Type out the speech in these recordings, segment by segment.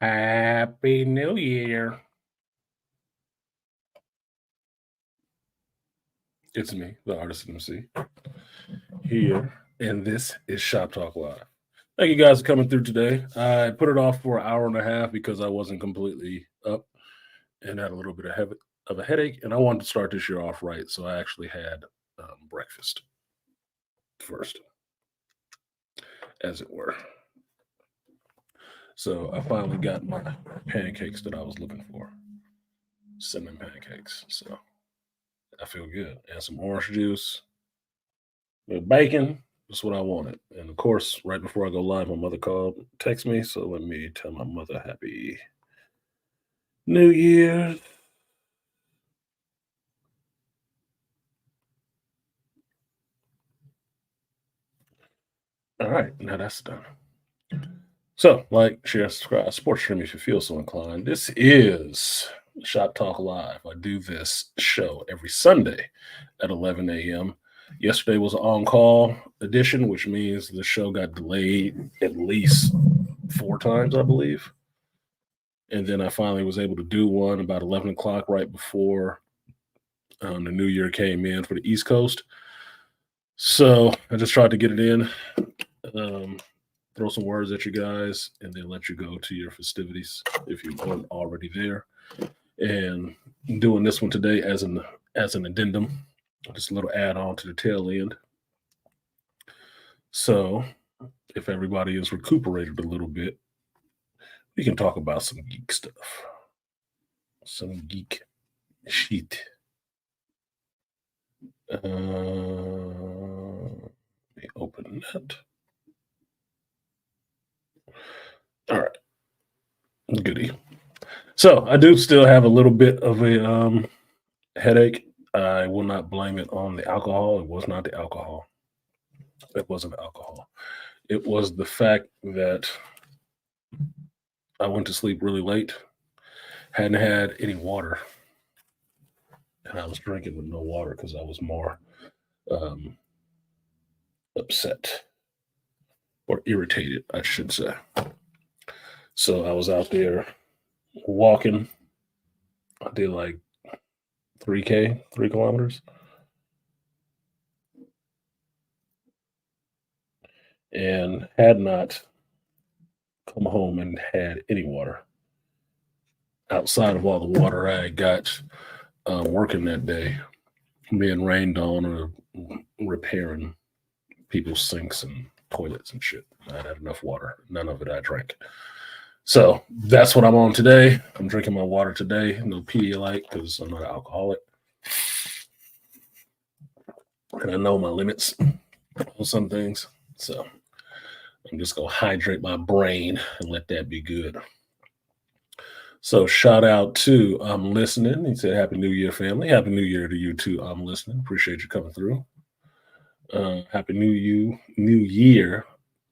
Happy New Year. It's me, the artisanmc, here, and this is Shop Talk Live. Thank you guys for coming through today. I put it off for an hour and a half because I wasn't completely up and had a little bit of a headache, and I wanted to start this year off right, so I actually had breakfast first, as it were. So I finally got my pancakes that I was looking for, cinnamon pancakes. So I feel good. And some orange juice with bacon. That's what I wanted. And of course, right before I go live, my mother called, text me. So let me tell my mother happy New Year. All right, now that's done. So, like, share, subscribe, support stream if you feel so inclined. This is Shop Talk Live. I do this show every Sunday at 11 a.m. Yesterday was an on call edition, which means the show got delayed at least 4 times, I believe. And then I finally was able to do one about 11 o'clock right before the new year came in for the East Coast. So I just tried to get it in, throw some words at you guys, and then let you go to your festivities if you weren't already there. And doing this one today as an addendum, just a little add on to the tail end. So if everybody is recuperated a little bit, we can talk about some geek stuff, some geek shit. Let me open that. All right, goody. So I do still have a little bit of a headache. I will not blame it on the alcohol. It was not the alcohol. It wasn't alcohol. It was the fact that I went to sleep really late, hadn't had any water, and I was drinking with no water because I was more um, upset or irritated, I should say. So I was out there walking. I did like 3K, 3 kilometers, and had not come home and had any water outside of all the water I got working that day, being rained on or repairing people's sinks and toilets and shit. I had enough water. None of it I drank. So that's what I'm on today. I'm drinking my water today. No Pedialyte because I'm not an alcoholic. And I know my limits on some things. So I'm just going to hydrate my brain and let that be good. So shout out to I'm listening. He said, Happy New Year, family. Happy New Year to you too. I'm listening. Appreciate you coming through. Happy New Year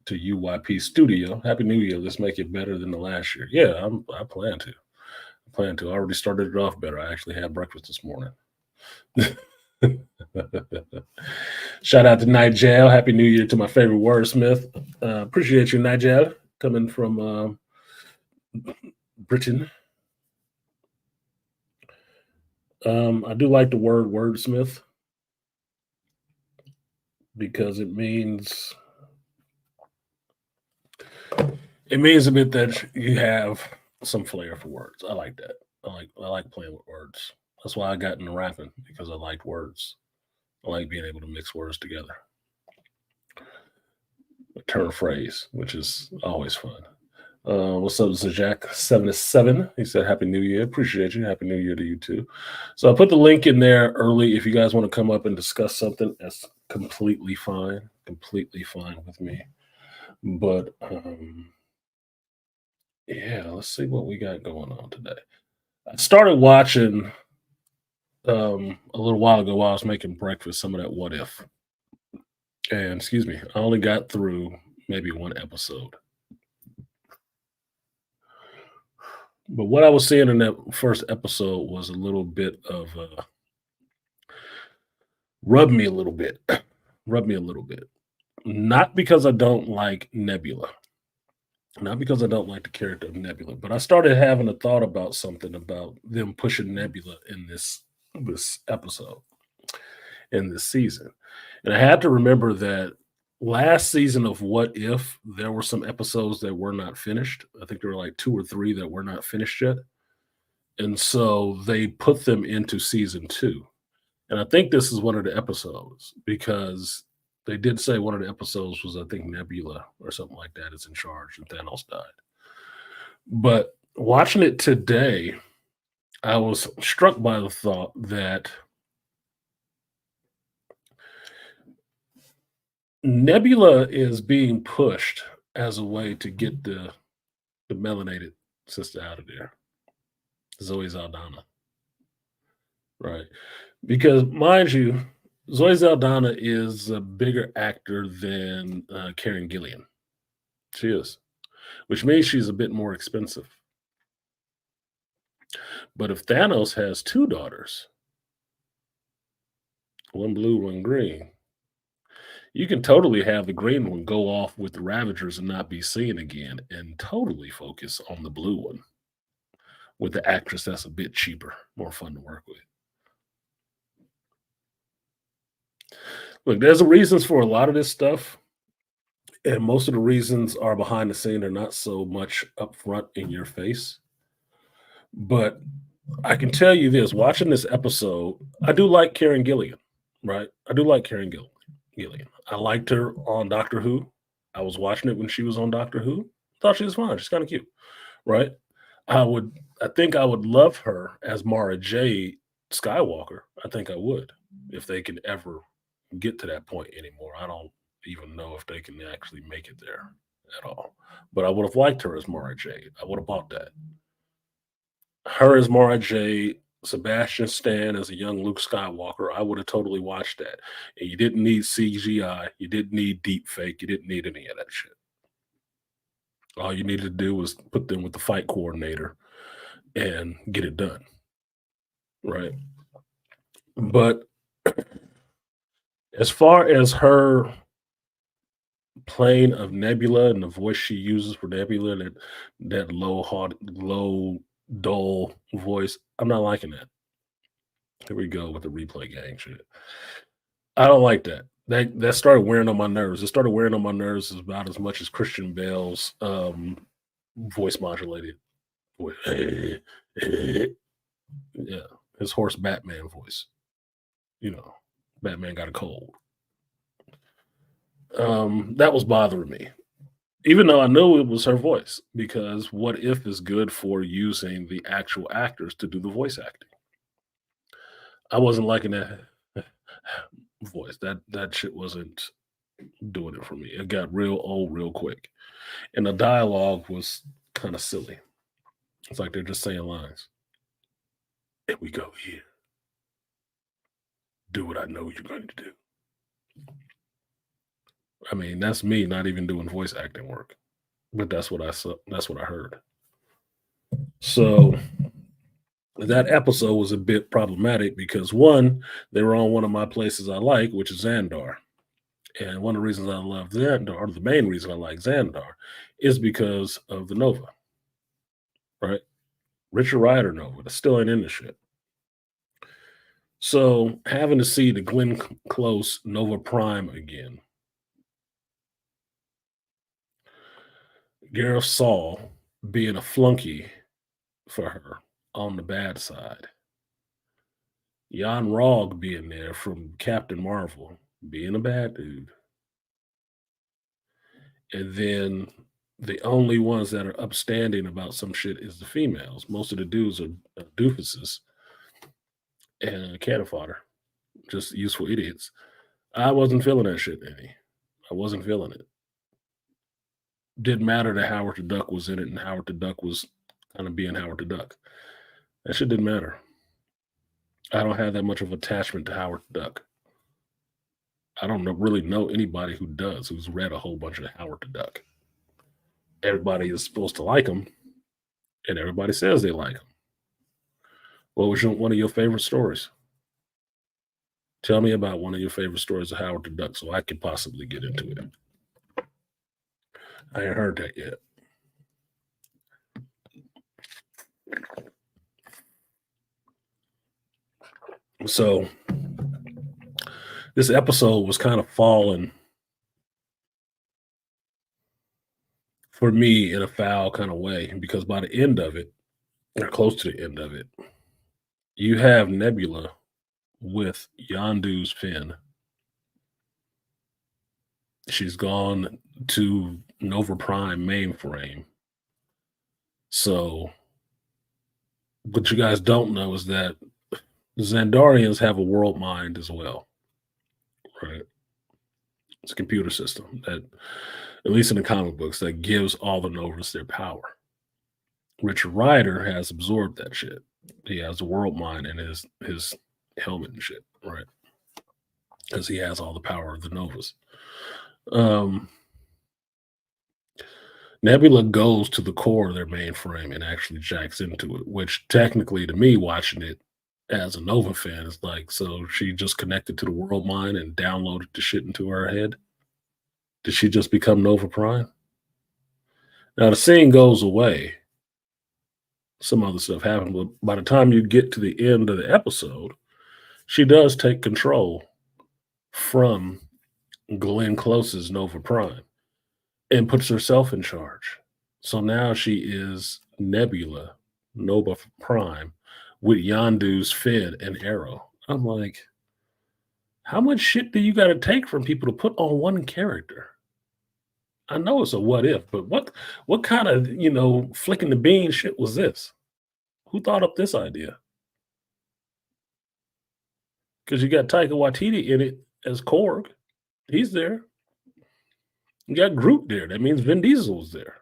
to UYP Studio. Happy New Year. Let's make it better than the last year. Yeah, I plan to. I already started it off better. I actually had breakfast this morning. Shout out to Nigel. Happy New Year to my favorite wordsmith. Appreciate you, Nigel, coming from Britain. I do like the word wordsmith because it means a bit that you have some flair for words. I like that. I like playing with words. That's why I got into rapping because I liked words. I like being able to mix words together. A turn phrase, which is always fun. What's up, this is Jack77. He said, Happy New Year. Appreciate you. Happy New Year to you too. So I put the link in there early. If you guys want to come up and discuss something, that's completely fine. Completely fine with me. But yeah, let's see what we got going on today. I started watching a little while ago while I was making breakfast, some of that What If. And excuse me, I only got through maybe one episode. But what I was seeing in that first episode was a little bit of rub me a little bit. Rub me a little bit. Not because I don't like Nebula. Not because I don't like the character of Nebula, but I started having a thought about something about them pushing Nebula in this episode, in this season. And I had to remember that last season of What If, there were some episodes that were not finished. I think there were like 2 or 3 that were not finished yet. And so they put them into season 2. And I think this is one of the episodes because they did say one of the episodes was, I think, Nebula or something like that is in charge and Thanos died. But watching it today, I was struck by the thought that Nebula is being pushed as a way to get the melanated sister out of there, Zoe Saldana, right? Because mind you, Zoe Saldana is a bigger actor than Karen Gillian. She is, which means she's a bit more expensive. But if Thanos has 2 daughters, one blue, one green, you can totally have the green one go off with the Ravagers and not be seen again and totally focus on the blue one with the actress that's a bit cheaper, more fun to work with. Look, there's reasons for a lot of this stuff, and most of the reasons are behind the scene. They're not so much upfront in your face. But I can tell you this, watching this episode, I do like Karen Gillian, right? I do like Gillian. I liked her on Doctor Who. I was watching it when she was on Doctor Who. Thought she was fine. She's kind of cute, right? I think I would love her as Mara Jade Skywalker. I think I would if they can ever get to that point anymore. I don't even know if they can actually make it there at all. But I would have liked her as Mara Jade. I would have bought that. Her as Mara Jade, Sebastian Stan as a young Luke Skywalker, I would have totally watched that. And you didn't need CGI, you didn't need deep fake, you didn't need any of that shit. All you needed to do was put them with the fight coordinator and get it done, right? But as far as her playing of Nebula and the voice she uses for Nebula, that low, dull voice, I'm not liking that. Here we go with the replay gang shit. I don't like that. That started wearing on my nerves. It started wearing on my nerves about as much as Christian Bale's voice modulated. Yeah, his horse Batman voice. You know, Batman got a cold. That was bothering me, even though I knew it was her voice, because What If is good for using the actual actors to do the voice acting. I wasn't liking that voice. That shit wasn't doing it for me. It got real old real quick. And the dialogue was kind of silly. It's like they're just saying lines. And we go here. Do what I know you're going to do. I mean, that's me not even doing voice acting work. But that's what I saw. That's what I heard. So that episode was a bit problematic because one, they were on one of my places I like, which is Xandar. And one of the reasons I love Xandar, or the main reason I like Xandar, is because of the Nova, right? Richard Rider Nova, that's still ain't in the shit. So having to see the Glenn Close Nova Prime again, Gareth Saul being a flunky for her on the bad side, Jan Rog being there from Captain Marvel being a bad dude, and then the only ones that are upstanding about some shit is the females. Most of the dudes are doofuses and cannon fodder, just useful idiots. I wasn't feeling that shit any. I wasn't feeling it. Didn't matter that Howard the Duck was in it and Howard the Duck was kind of being Howard the Duck. That shit didn't matter. I don't have that much of attachment to Howard the Duck. I don't really know anybody who does, who's read a whole bunch of Howard the Duck. Everybody is supposed to like him, and everybody says they like him. What was one of your favorite stories? Tell me about one of your favorite stories of Howard the Duck so I could possibly get into it. I ain't heard that yet. So this episode was kind of falling for me in a foul kind of way because by the end of it, or close to the end of it, you have Nebula with Yondu's fin. She's gone to Nova Prime mainframe. So, what you guys don't know is that Xandarians have a world mind as well, right? It's a computer system that, at least in the comic books, that gives all the Novas their power. Richard Rider has absorbed that shit. He has a world mind in his helmet and shit, right? Because he has all the power of the Novas. Um, Nebula goes to the core of their mainframe and actually jacks into it, which technically, to me, watching it as a Nova fan is like, so she just connected to the world mind and downloaded the shit into her head. Did she just become Nova Prime? Now the scene goes away. Some other stuff happened, but by the time you get to the end of the episode, she does take control from Glenn Close's Nova Prime and puts herself in charge. So now she is Nebula, Nova Prime, with Yondu's fin and arrow. I'm like, how much shit do you got to take from people to put on one character? I know it's a what if, but what kind of flicking the bean shit was this? Who thought up this idea? Because you got Taika Waititi in it as Korg. He's there. You got Groot there. That means Vin Diesel was there.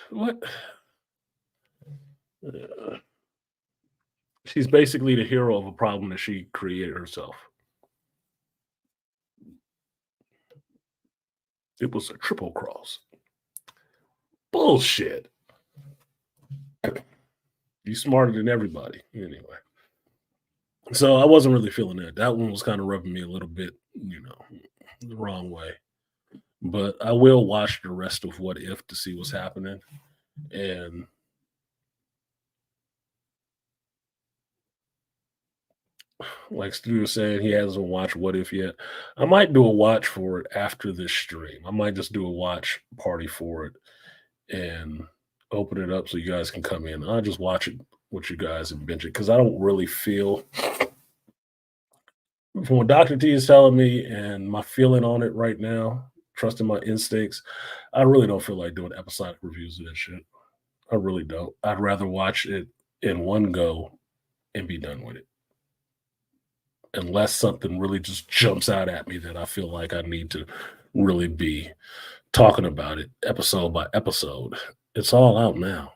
What? She's basically the hero of a problem that she created herself. It was a triple cross. Bullshit. You smarter than everybody. Anyway. So I wasn't really feeling that. That one was kind of rubbing me a little bit, the wrong way. But I will watch the rest of What If to see what's happening. And like Stu was saying, he hasn't watched What If yet. I might do a watch for it after this stream. I might just do a watch party for it and open it up so you guys can come in. I'll just watch it with you guys and binge it because I don't really feel, from what Dr. T is telling me and my feeling on it right now, trusting my instincts, I really don't feel like doing episodic reviews of that shit. I really don't. I'd rather watch it in one go and be done with it. Unless something really just jumps out at me that I feel like I need to really be talking about it episode by episode. It's all out now.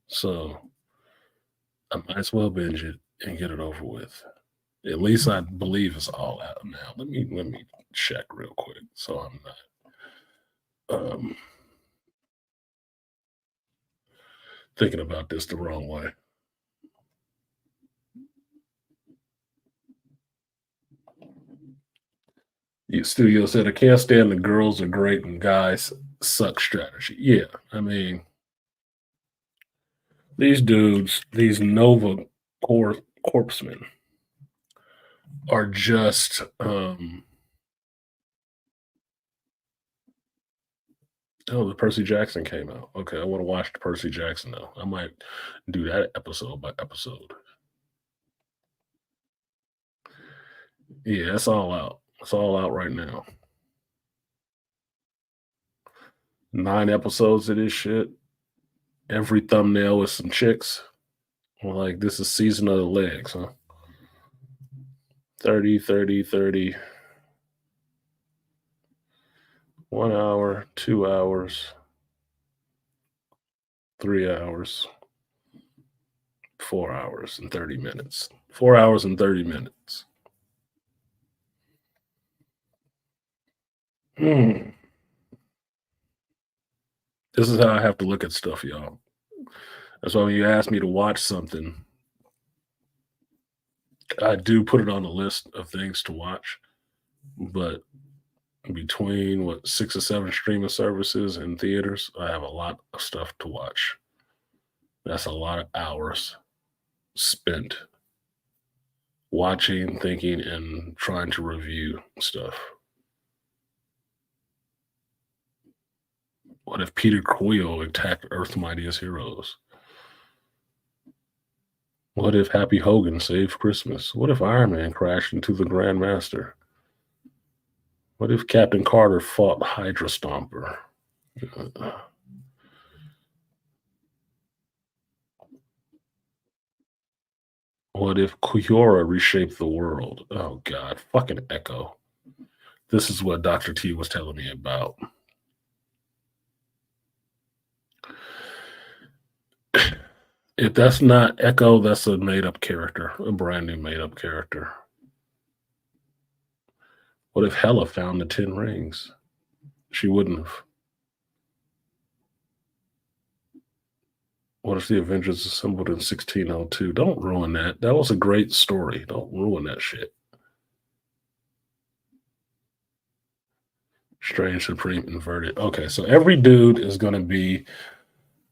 So I might as well binge it and get it over with. At least I believe it's all out now. Let me check real quick so I'm not thinking about this the wrong way. Yeah, Studio said I can't stand the girls are great and guys suck strategy. Yeah, I mean these dudes, these Nova corpsmen, are just oh, the Percy Jackson came out. Okay, I want to watch the Percy Jackson now. I might do that episode by episode. Yeah, it's all out. It's all out right now. 9 episodes of this shit. Every thumbnail with some chicks. Well, like, this is season of the legs, huh? 30, 30, 30. 1 hour, 2 hours, 3 hours, 4 hours and 30 minutes. 4 hours and 30 minutes. Hmm. This is how I have to look at stuff, y'all. That's why when you ask me to watch something, I do put it on the list of things to watch, but between what 6 or 7 streaming services and theaters, I have a lot of stuff to watch. That's a lot of hours spent watching, thinking, and trying to review stuff. What if Peter Quill attacked Earth's mightiest heroes? What if Happy Hogan saved Christmas? What if Iron Man crashed into the Grand Master? What if Captain Carter fought Hydra Stomper? Uh, What if Quiora reshaped the world? Oh God, fucking Echo. This is what Dr. T was telling me about. If that's not Echo, that's a made up character, a brand new made up character. What if Hela found the 10 rings? She wouldn't have. What if the Avengers assembled in 1602? Don't ruin that. That was a great story. Don't ruin that shit. Strange Supreme inverted. Okay, so every dude is gonna be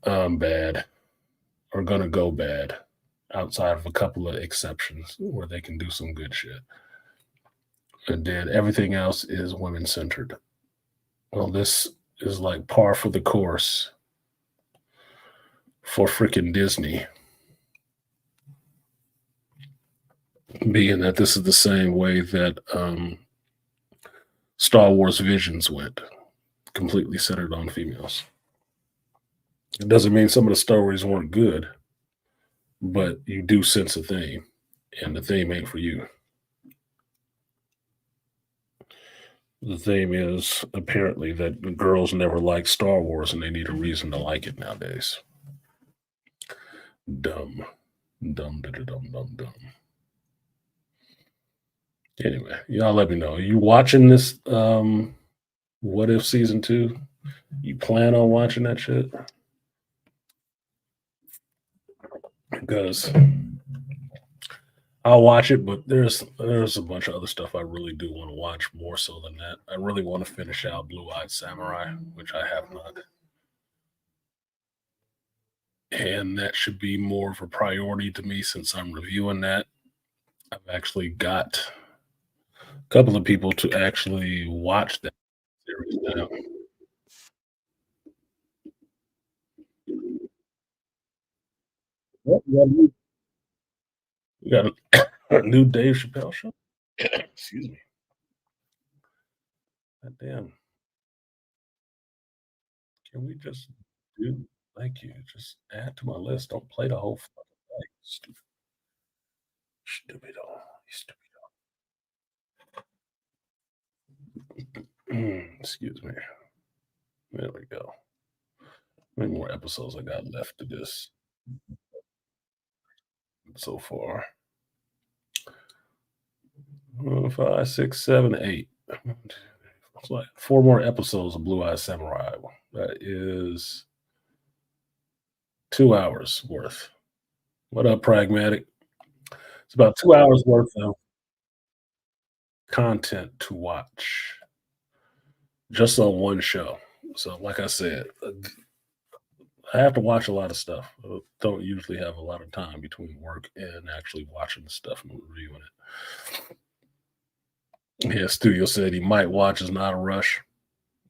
bad or gonna go bad outside of a couple of exceptions where they can do some good shit. And then everything else is women centered. Well, this is like par for the course for freaking Disney, being that this is the same way that Star Wars Visions went, completely centered on females. It doesn't mean some of the stories weren't good, but you do sense a theme, and the theme ain't for you. The theme is apparently that the girls never liked Star Wars and they need a reason to like it nowadays. Dumb. Dumb, da, da, dumb, dumb, dumb. Anyway, y'all let me know. You watching this What If season 2? You plan on watching that shit? Because I'll watch it, but there's a bunch of other stuff I really do want to watch more so than that. I really want to finish out Blue Eyed Samurai, which I have not. And that should be more of a priority to me since I'm reviewing that. I've actually got a couple of people to actually watch that series now. Yep, we got a new Dave Chappelle show. Excuse me. God damn. Can we just do thank you. Just add to my list. Don't play the whole fucking thing. Stupid stupido. Stupid. Excuse me. There we go. How many more episodes I got left to this so far? 5, 6, 7, 8. It's like 4 more episodes of Blue Eye Samurai. That is 2 hours worth. What up, Pragmatic? It's about 2 hours worth of content to watch just on one show. So, like I said, I have to watch a lot of stuff. I don't usually have a lot of time between work and actually watching the stuff and reviewing it. Yeah, Studio said he might watch is not a rush.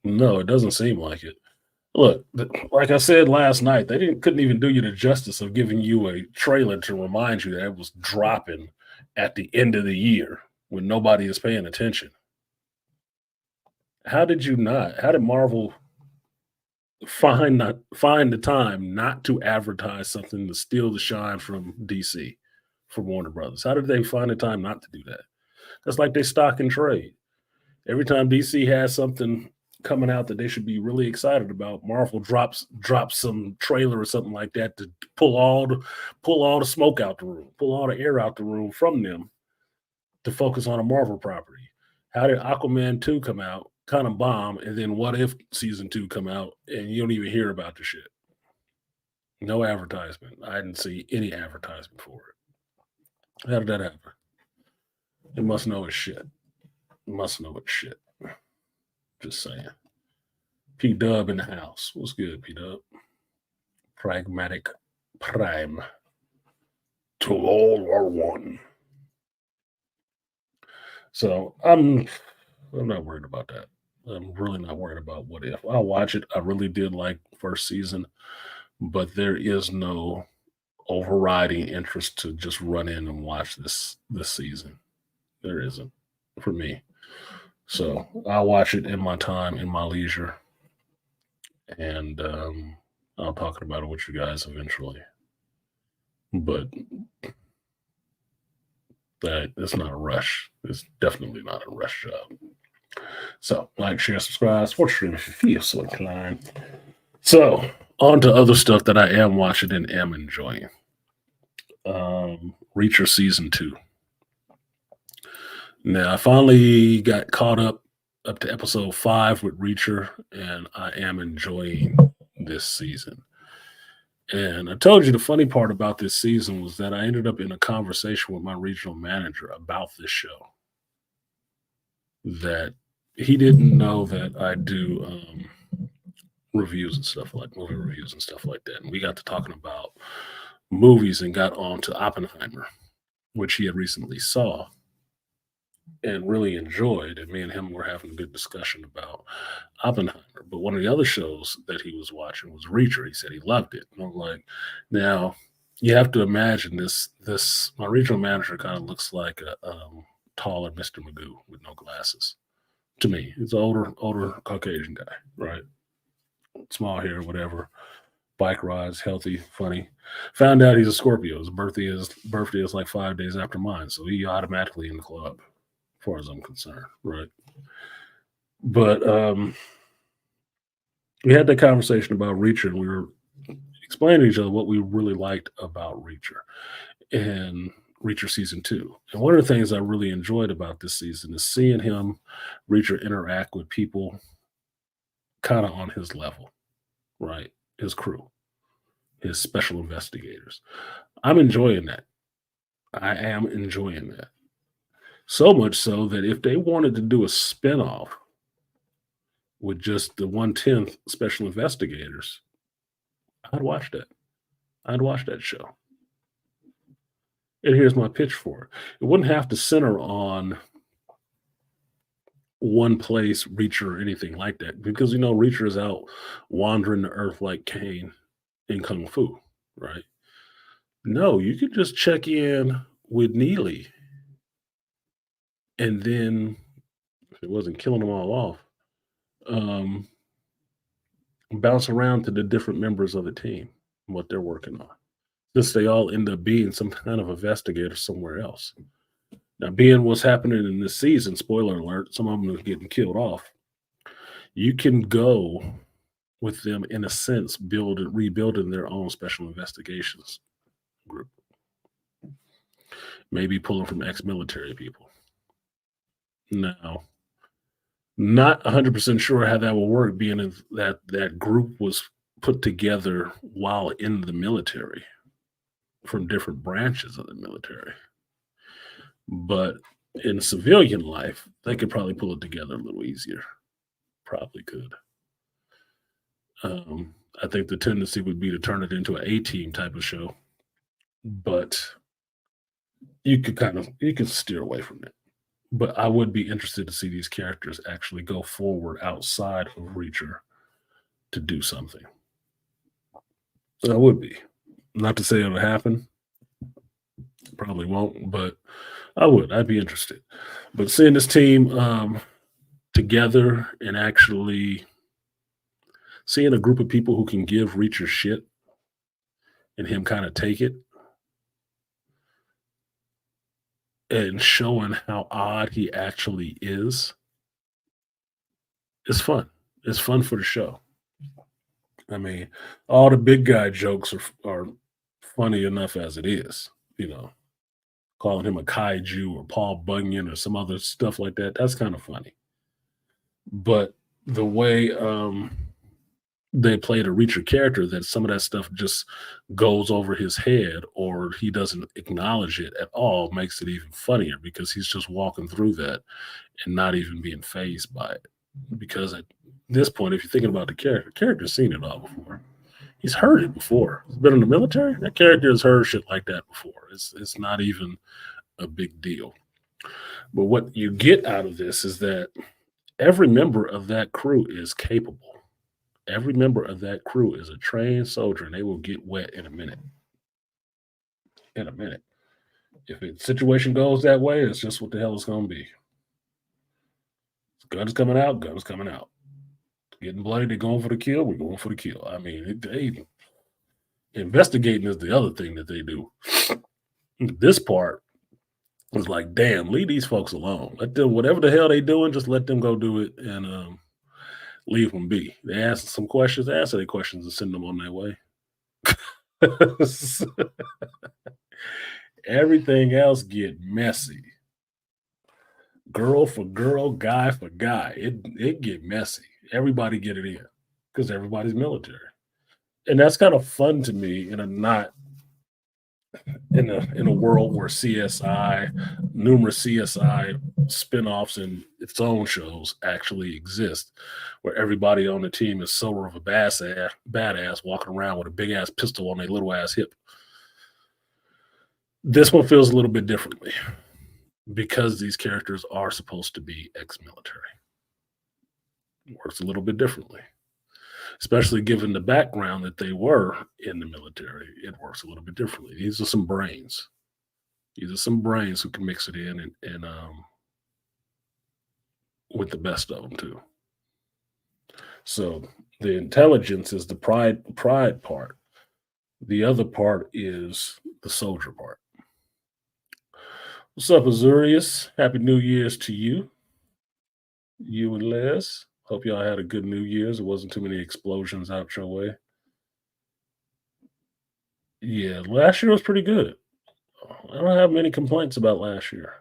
No, it doesn't seem like it. Look, like I said last night, they couldn't even do you the justice of giving you a trailer to remind you that it was dropping at the end of the year when nobody is paying attention. How did you not? How did Marvel find the time not to advertise something to steal the shine from DC, from Warner Brothers? How did they find the time not to do that? That's like they stock and trade. Every time DC has something coming out that they should be really excited about, Marvel drops some trailer or something like that to pull all the smoke out the room, pull all the air out the room from them to focus on a Marvel property. How did Aquaman 2 come out, kind of bomb, and then What If season 2 come out and you don't even hear about the shit? No advertisement. I didn't see any advertisement for it. How did that happen? It must know its shit. It must know its shit. Just saying. P Dub in the house. What's good, P Dub? Pragmatic Prime. To all are one. So I'm not worried about that. I'm really not worried about what if. I'll watch it. I really did like first season, but there is no overriding interest to just run in and watch this season. There isn't for me. So I'll watch it in my time, in my leisure, and I'll talk about it with you guys eventually. But that it's not a rush. It's definitely not a rush job. So like, share, subscribe, sports stream if you feel so inclined. So on to other stuff that I am watching and am enjoying. Reacher season 2. Now I finally got caught up to episode 5 with Reacher, and I am enjoying this season. And I told you the funny part about this season was that I ended up in a conversation with my regional manager about this show. That he didn't know that I do reviews and stuff, like movie reviews and stuff like that. And we got to talking about movies and got on to Oppenheimer, which he had recently saw and really enjoyed. And me and him were having a good discussion about Oppenheimer. But one of the other shows that he was watching was Reacher. He said he loved it. And I'm like, now you have to imagine this my regional manager kind of looks like a taller Mr. Magoo with no glasses. To me, he's an older Caucasian guy, right? Small hair, whatever. Bike rides, healthy, funny. Found out he's a Scorpio. His birthday is like 5 days after mine, so he automatically in the club, as far as I'm concerned, right? But we had that conversation about Reacher, and we were explaining to each other what we really liked about Reacher and Reacher season 2. And one of the things I really enjoyed about this season is seeing Reacher, interact with people kind of on his level, right? His crew, his special investigators. I'm enjoying that. I am enjoying that. So much so that if they wanted to do a spinoff with just the 1/10 special investigators, I'd watch that. I'd watch that show. And here's my pitch for it. It wouldn't have to center on one place, Reacher, or anything like that, because Reacher is out wandering the earth like Cain in Kung Fu, right? No, you could just check in with Neely, and then if it wasn't killing them all off, um, bounce around to the different members of the team and what they're working on. Since they all end up being some kind of investigator somewhere else. Now, being what's happening in this season, spoiler alert, some of them are getting killed off. You can go with them in a sense, rebuilding their own special investigations group. Maybe pulling from ex-military people. Now, not 100% sure how that will work, being that group was put together while in the military from different branches of the military. But in civilian life, they could probably pull it together a little easier. Probably could. I think the tendency would be to turn it into an A-team type of show, but you could steer away from it. But I would be interested to see these characters actually go forward outside of Reacher to do something. I would be. Not to say it'll happen. Probably won't, but I would. I'd be interested. But seeing this team together and actually seeing a group of people who can give Reacher shit and him kind of take it and showing how odd he actually is fun. It's fun for the show. I mean, all the big guy jokes are funny enough as it is, calling him a kaiju or Paul Bunyan or some other stuff like that. That's kind of funny. But the way they played a Reacher character, that some of that stuff just goes over his head or he doesn't acknowledge it at all, makes it even funnier because he's just walking through that and not even being fazed by it. because at this point, if you're thinking about the character's seen it all before. He's heard it before. He's been in the military. That character has heard shit like that before. It's not even a big deal. But what you get out of this is that every member of that crew is capable. Every member of that crew is a trained soldier, and they will get wet in a minute. In a minute. If the situation goes that way, it's just what the hell it's going to be. Guns coming out, guns coming out. Getting bloody, they're going for the kill, we're going for the kill. I mean, investigating is the other thing that they do. This part was like, damn, leave these folks alone. Let them, whatever the hell they doing, just let them go do it and leave them be. They ask some questions, answer their questions, and send them on their way. Everything else get messy. Girl for girl, guy for guy. It get messy. Everybody get it in because everybody's military. And that's kind of fun to me in a not in a world where CSI, numerous CSI spin-offs and its own shows actually exist, where everybody on the team is sort of a badass walking around with a big ass pistol on their little ass hip. This one feels a little bit differently because these characters are supposed to be ex-military. It works a little bit differently, especially given the background that they were in the military. It works a little bit differently. These are some brains. These are some brains who can mix it in and with the best of them too. So the intelligence is the pride part. The other part is the soldier part. What's up, Azurius? Happy New Year's to you. You and Les. Hope y'all had a good New Year's. There wasn't too many explosions out your way. Yeah, last year was pretty good. I don't have many complaints about last year.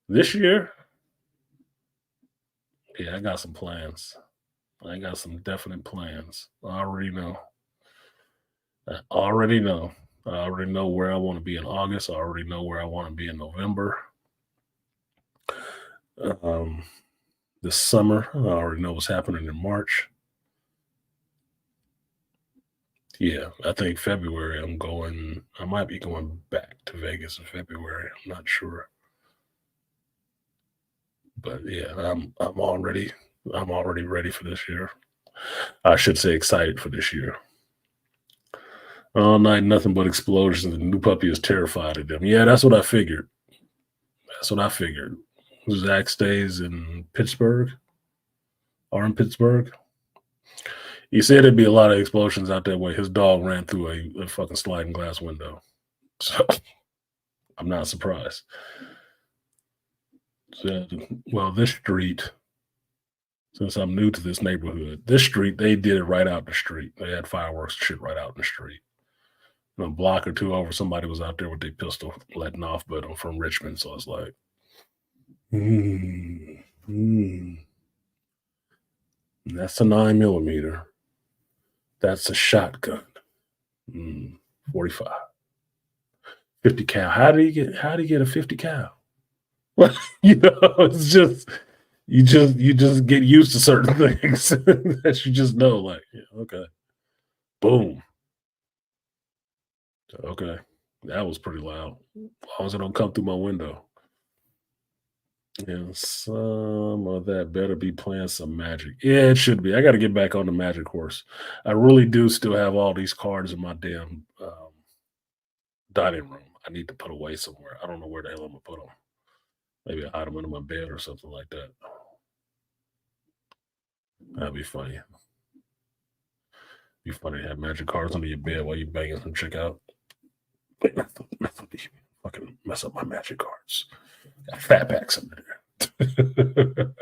This year, yeah, I got some plans. I got some definite plans. I already know. I already know. I already know where I want to be in August. I already know where I want to be in November. This summer, I already know what's happening in March. Yeah, I think February I might be going back to Vegas in February. I'm not sure. But yeah, I'm already ready for this year. I should say excited for this year. All night, nothing but explosions. The new puppy is terrified of them. Yeah, that's what I figured. That's what I figured. Zach stays in Pittsburgh or in Pittsburgh. He said there'd be a lot of explosions out that way. His dog ran through a fucking sliding glass window. So I'm not surprised. So, well, this street, since I'm new to this neighborhood, this street, they did it right out the street. They had fireworks shit right out in the street. A block or two over, somebody was out there with their pistol letting off, but I'm from Richmond, so it's like, that's a 9mm. That's a shotgun. 45. 50 cal. How do you get a 50 cal? It's just you just get used to certain things that you just know, like, yeah, okay. Boom. Okay. That was pretty loud. As long as it don't come through my window. And some of that better be playing some Magic. Yeah, it should be. I got to get back on the Magic course. I really do still have all these cards in my damn dining room. I need to put away somewhere. I don't know where the hell I'm gonna put them. Maybe I hide them under my bed or something like that. That'd be funny. Be funny to have Magic cards under your bed while you banging some chick out. Wait, I thought you fucking mess up my Magic cards. Got fat packs under there.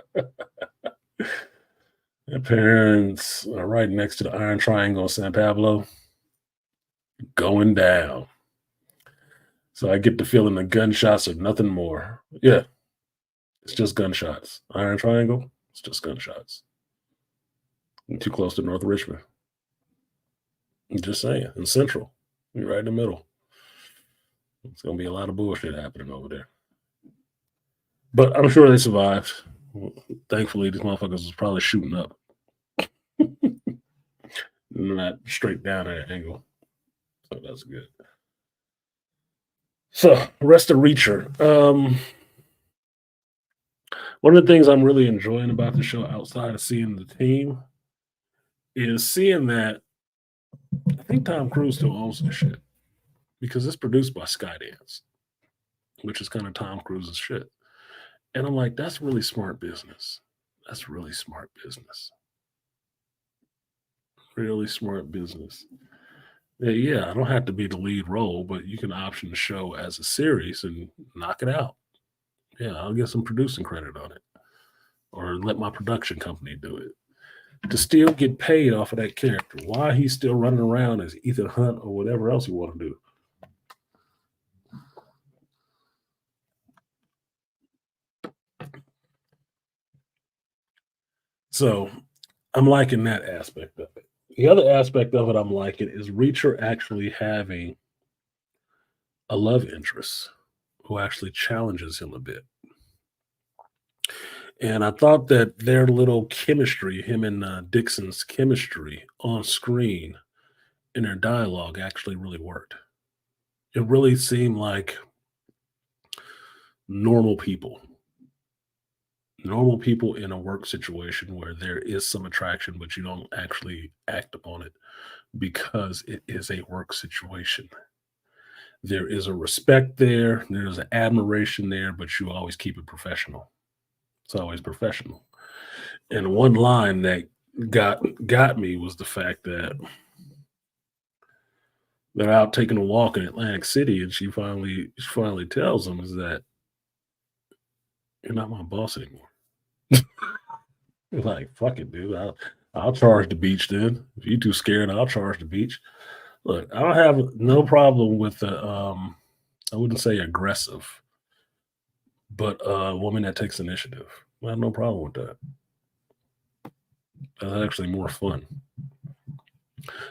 My parents are right next to the Iron Triangle in San Pablo. Going down. So I get the feeling the gunshots are nothing more. Yeah. It's just gunshots. Iron Triangle, it's just gunshots. I'm too close to North Richmond. I'm just saying. In Central. You're right in the middle. It's going to be a lot of bullshit happening over there. But I'm sure they survived. Thankfully, these motherfuckers was probably shooting up, not straight down at an angle. So that's good. So, rest of Reacher. One of the things I'm really enjoying about the show outside of seeing the team is seeing that I think Tom Cruise still owns this shit because it's produced by Skydance, which is kind of Tom Cruise's shit. And I'm like, that's really smart business. That's really smart business. Really smart business. Yeah, I don't have to be the lead role, but you can option the show as a series and knock it out. Yeah, I'll get some producing credit on it or let my production company do it. To still get paid off of that character. Why he's still running around as Ethan Hunt or whatever else you want to do. So I'm liking that aspect of it. The other aspect of it I'm liking is Reacher actually having a love interest who actually challenges him a bit. And I thought that their little chemistry, him and Dixon's chemistry on screen in their dialogue actually really worked. It really seemed like normal people, normal people in a work situation where there is some attraction, but you don't actually act upon it because it is a work situation. There is a respect there, there's an admiration there, but you always keep it professional. It's always professional. And one line that got me was the fact that they're out taking a walk in Atlantic City, and she finally tells him is that you're not my boss anymore. You're like, fuck it, dude. I'll charge the beach then. If you too scared, I'll charge the beach. Look, I don't have no problem with the I wouldn't say aggressive, but a woman that takes initiative. I have no problem with that. That's actually more fun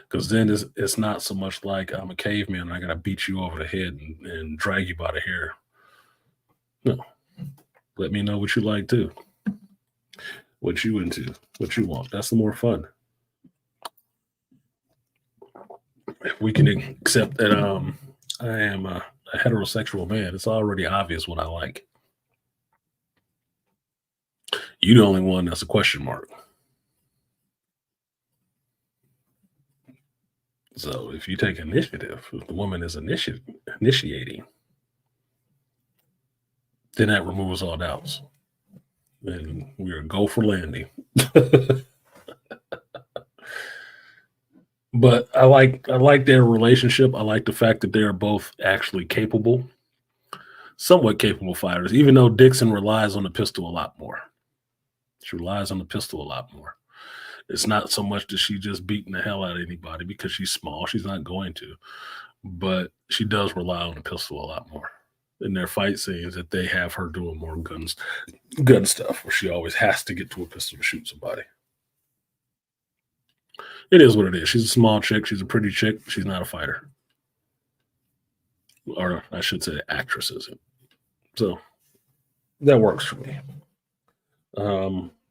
because then it's not so much like I'm a caveman and I gotta beat you over the head and drag you by the hair. No, let me know what you like too, what you into, what you want. That's the more fun. If we can accept that I am a heterosexual man, it's already obvious what I like. You the only one that's a question mark. So if you take initiative, if the woman is initiating, then that removes all doubts. And we're go for landing. But I like their relationship. I like the fact that they're both actually capable, somewhat capable fighters, even though Dixon relies on the pistol a lot more. She relies on the pistol a lot more. It's not so much that she just beating the hell out of anybody because she's small. She's not going to, but she does rely on the pistol a lot more. In their fight scenes, that they have her doing more gun stuff, where she always has to get to a pistol to shoot somebody. It is what it is. She's a small chick. She's a pretty chick. She's not a fighter, or I should say, the actress isn't. So that works for me.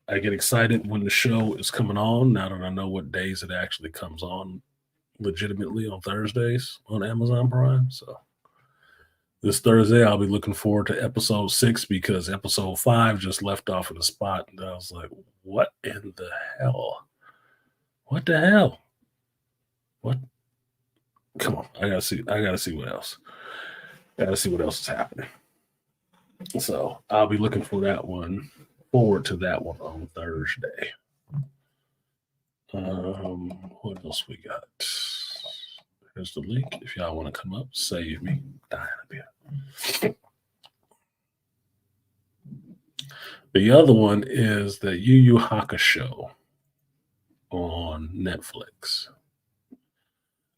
I get excited when the show is coming on. Now that I know what days it actually comes on, legitimately on Thursdays on Amazon Prime. So this Thursday, I'll be looking forward to episode 6 because episode 5 just left off in the spot, and I was like, "What in the hell? What the hell? What? Come on! I gotta see. I gotta see what else. I gotta see what else is happening." So I'll be looking for that one. Forward to that one on Thursday. What else we got? Here's the link. If y'all want to come up, save me. Dying a bit. The other one is the Yu Yu Hakusho on Netflix.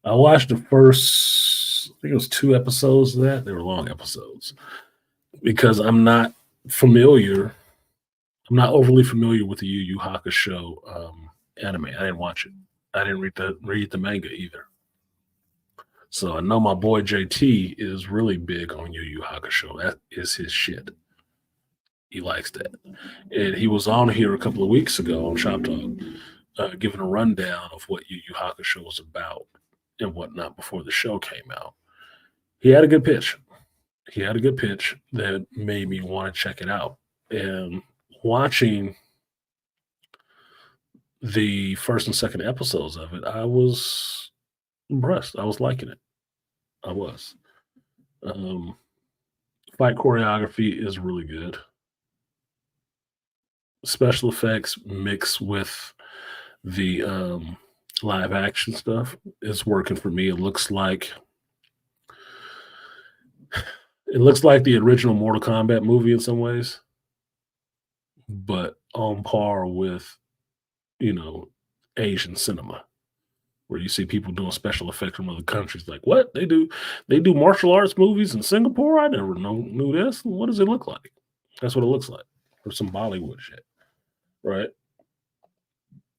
I watched the first, I think it was 2 episodes of that. They were long episodes because I'm not familiar. I'm not overly familiar with the Yu Yu Hakusho anime. I didn't watch it. I didn't read the manga either. So I know my boy JT is really big on Yu Yu Hakusho. That is his shit. He likes that. And he was on here a couple of weeks ago on Shop Talk, giving a rundown of what Yu Yu Hakusho was about and whatnot before the show came out. He had a good pitch. He had a good pitch that made me want to check it out. And watching the first and second episodes of it, I was impressed. I was liking it. I was. Um, Fight choreography is really good. Special effects mixed with the live action stuff is working for me. It looks like the original Mortal Kombat movie in some ways, but on par with you know Asian cinema, where you see people doing special effects from other countries. Like, what they do martial arts movies in Singapore. I never knew this. What does it look like? That's what it looks like, or some Bollywood shit, right?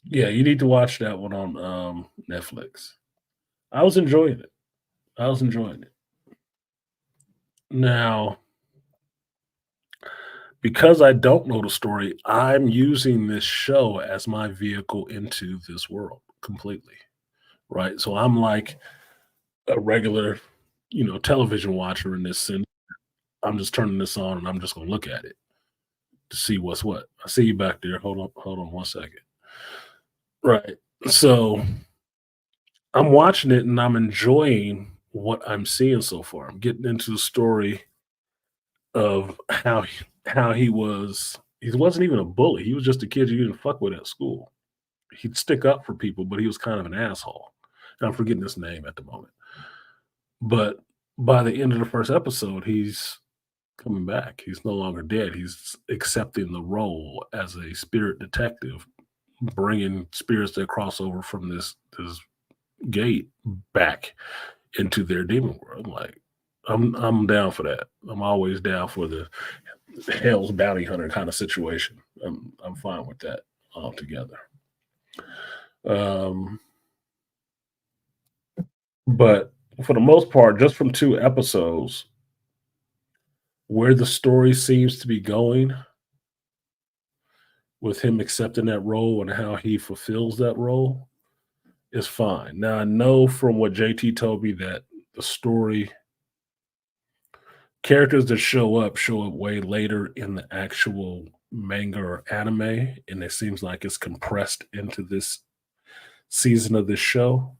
Yeah, you need to watch that one on Netflix. I was enjoying it. I was enjoying it. Now, because I don't know the story, I'm using this show as my vehicle into this world completely, right? So I'm like a regular, television watcher in this sense. I'm just turning this on and I'm just gonna look at it to see what's what. I see you back there. Hold on 1 second. Right. So I'm watching it and I'm enjoying what I'm seeing so far. I'm getting into the story of how he wasn't even a bully. He was just a kid you didn't fuck with at school. He'd stick up for people, but he was kind of an asshole. And I'm forgetting his name at the moment. But by the end of the first episode, he's coming back. He's no longer dead. He's accepting the role as a spirit detective, bringing spirits that cross over from this gate back into their demon world. Like, I'm down for that. I'm always down for the Hell's bounty hunter kind of situation. I'm fine with that altogether. Um, but for the most part, just from 2 episodes, where the story seems to be going with him accepting that role and how he fulfills that role is fine. Now I know from what JT told me that the story characters that show up way later in the actual manga or anime, and it seems like it's compressed into this season of this show.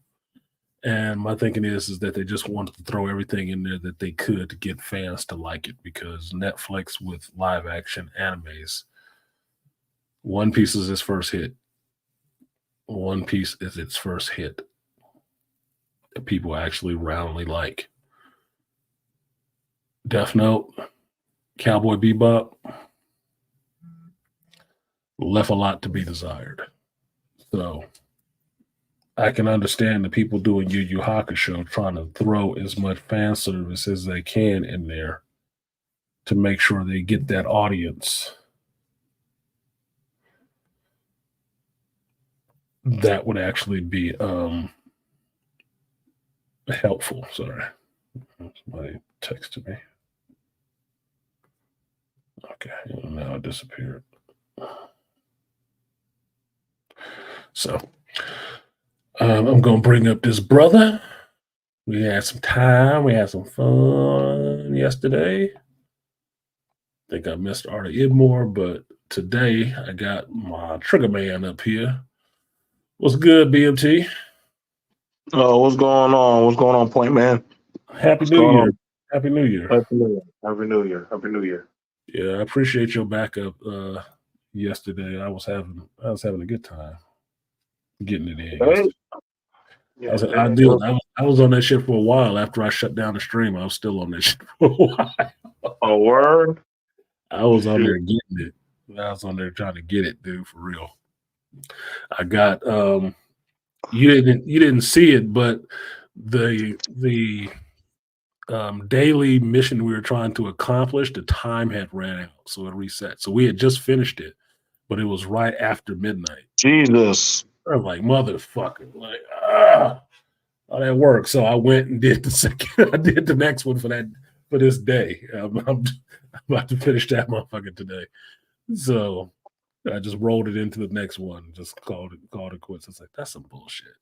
And my thinking is that they just wanted to throw everything in there that they could to get fans to like it because Netflix with live action animes, One Piece is its first hit. One Piece is its first hit that people actually roundly like. Death Note, Cowboy Bebop left a lot to be desired. So I can understand the people doing Yu Yu Hakusho trying to throw as much fan service as they can in there to make sure they get that audience that would actually be helpful. Sorry, somebody texted me. Okay, now it disappeared. So I'm gonna bring up this brother. We had some time. We had some fun yesterday. I think I missed Artie Idmore, but today I got my trigger man up here. What's good, BMT? Oh, what's going on? What's going on, Point Man? Happy What's New going Year. on? Happy New Year. Happy New Year. Happy New Year. Happy New Year. Yeah, I appreciate your backup yesterday. I was having a good time getting it in Hey, yesterday. I yeah, was I hey, did I was on that shit for a while after I shut down the stream. I was still on that shit for a while. a word. I was on Shoot. there getting it. I was on there trying to get it, dude, for real. I got you didn't see it, but the daily mission we were trying to accomplish, the time had ran out, so it reset. So we had just finished it, but it was right after midnight. Jesus. I'm like, motherfucker, like, how that works. So I went and did the second, I did the next one for that for this day. I'm about to finish that motherfucker today. So I just rolled it into the next one. Just called it quits. It's like that's some bullshit.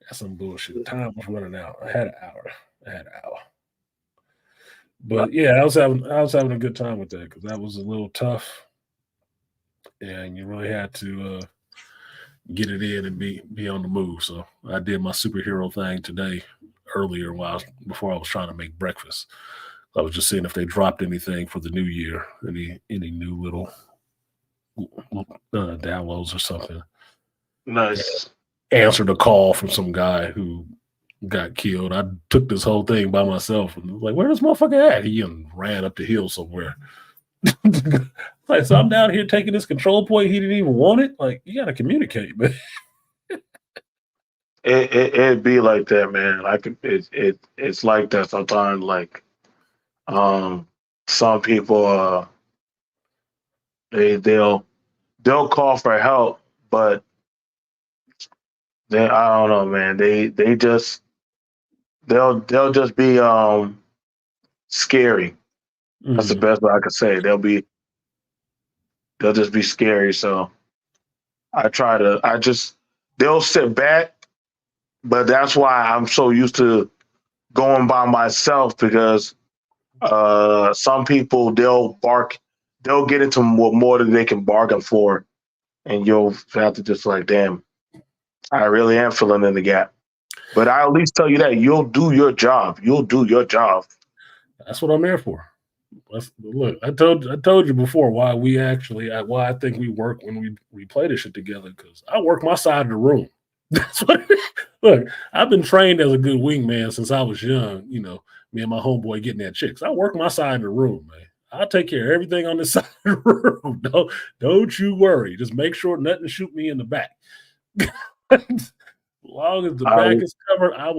That's some bullshit. Time was running out. I had an hour. But yeah, I was having a good time with that because that was a little tough, and you really had to get it in and be on the move. So I did my superhero thing today earlier before I was trying to make breakfast. I was just seeing if they dropped anything for the new year, any new little downloads or something. Nice. Answered a call from some guy who got killed. I took this whole thing by myself and was like, "Where this motherfucker at?" He ran up the hill somewhere. Like, so I'm down here taking this control point. He didn't even want it. Like, you gotta communicate, man. It'd be like that, man. It's like that sometimes. Like some people they'll call for help, but I don't know, man. They just they'll just be scary. That's the best way I could say. They'll just be scary. So they'll sit back, but that's why I'm so used to going by myself because some people they'll get into more than they can bargain for, and you'll have to just like, damn, I really am filling in the gap. But I at least tell you that you'll do your job. You'll do your job. That's what I'm there for. Look, I told you before why I think we work when we play this shit together because I work my side of the room. That's what. Look, I've been trained as a good wingman since I was young. Me and my homeboy getting at chicks. I work my side of the room, man. I'll take care of everything on this side of the room. Don't you worry. Just make sure nothing shoot me in the back. As long as the back is covered, I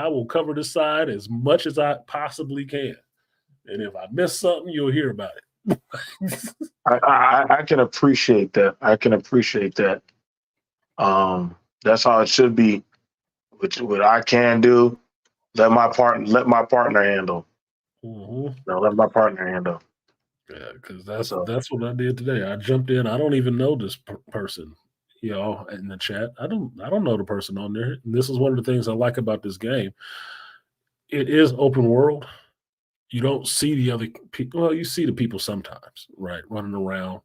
will cover the side as much as I possibly can. And if I miss something, you'll hear about it. I can appreciate that. That's how it should be. What I can do, let my partner handle. Mm-hmm. No, let my partner handle. Yeah, because that's what I did today. I jumped in. I don't even know this person, in the chat. I don't know the person on there. And this is one of the things I like about this game. It is open world. You don't see the other people. Well, you see the people sometimes, right, running around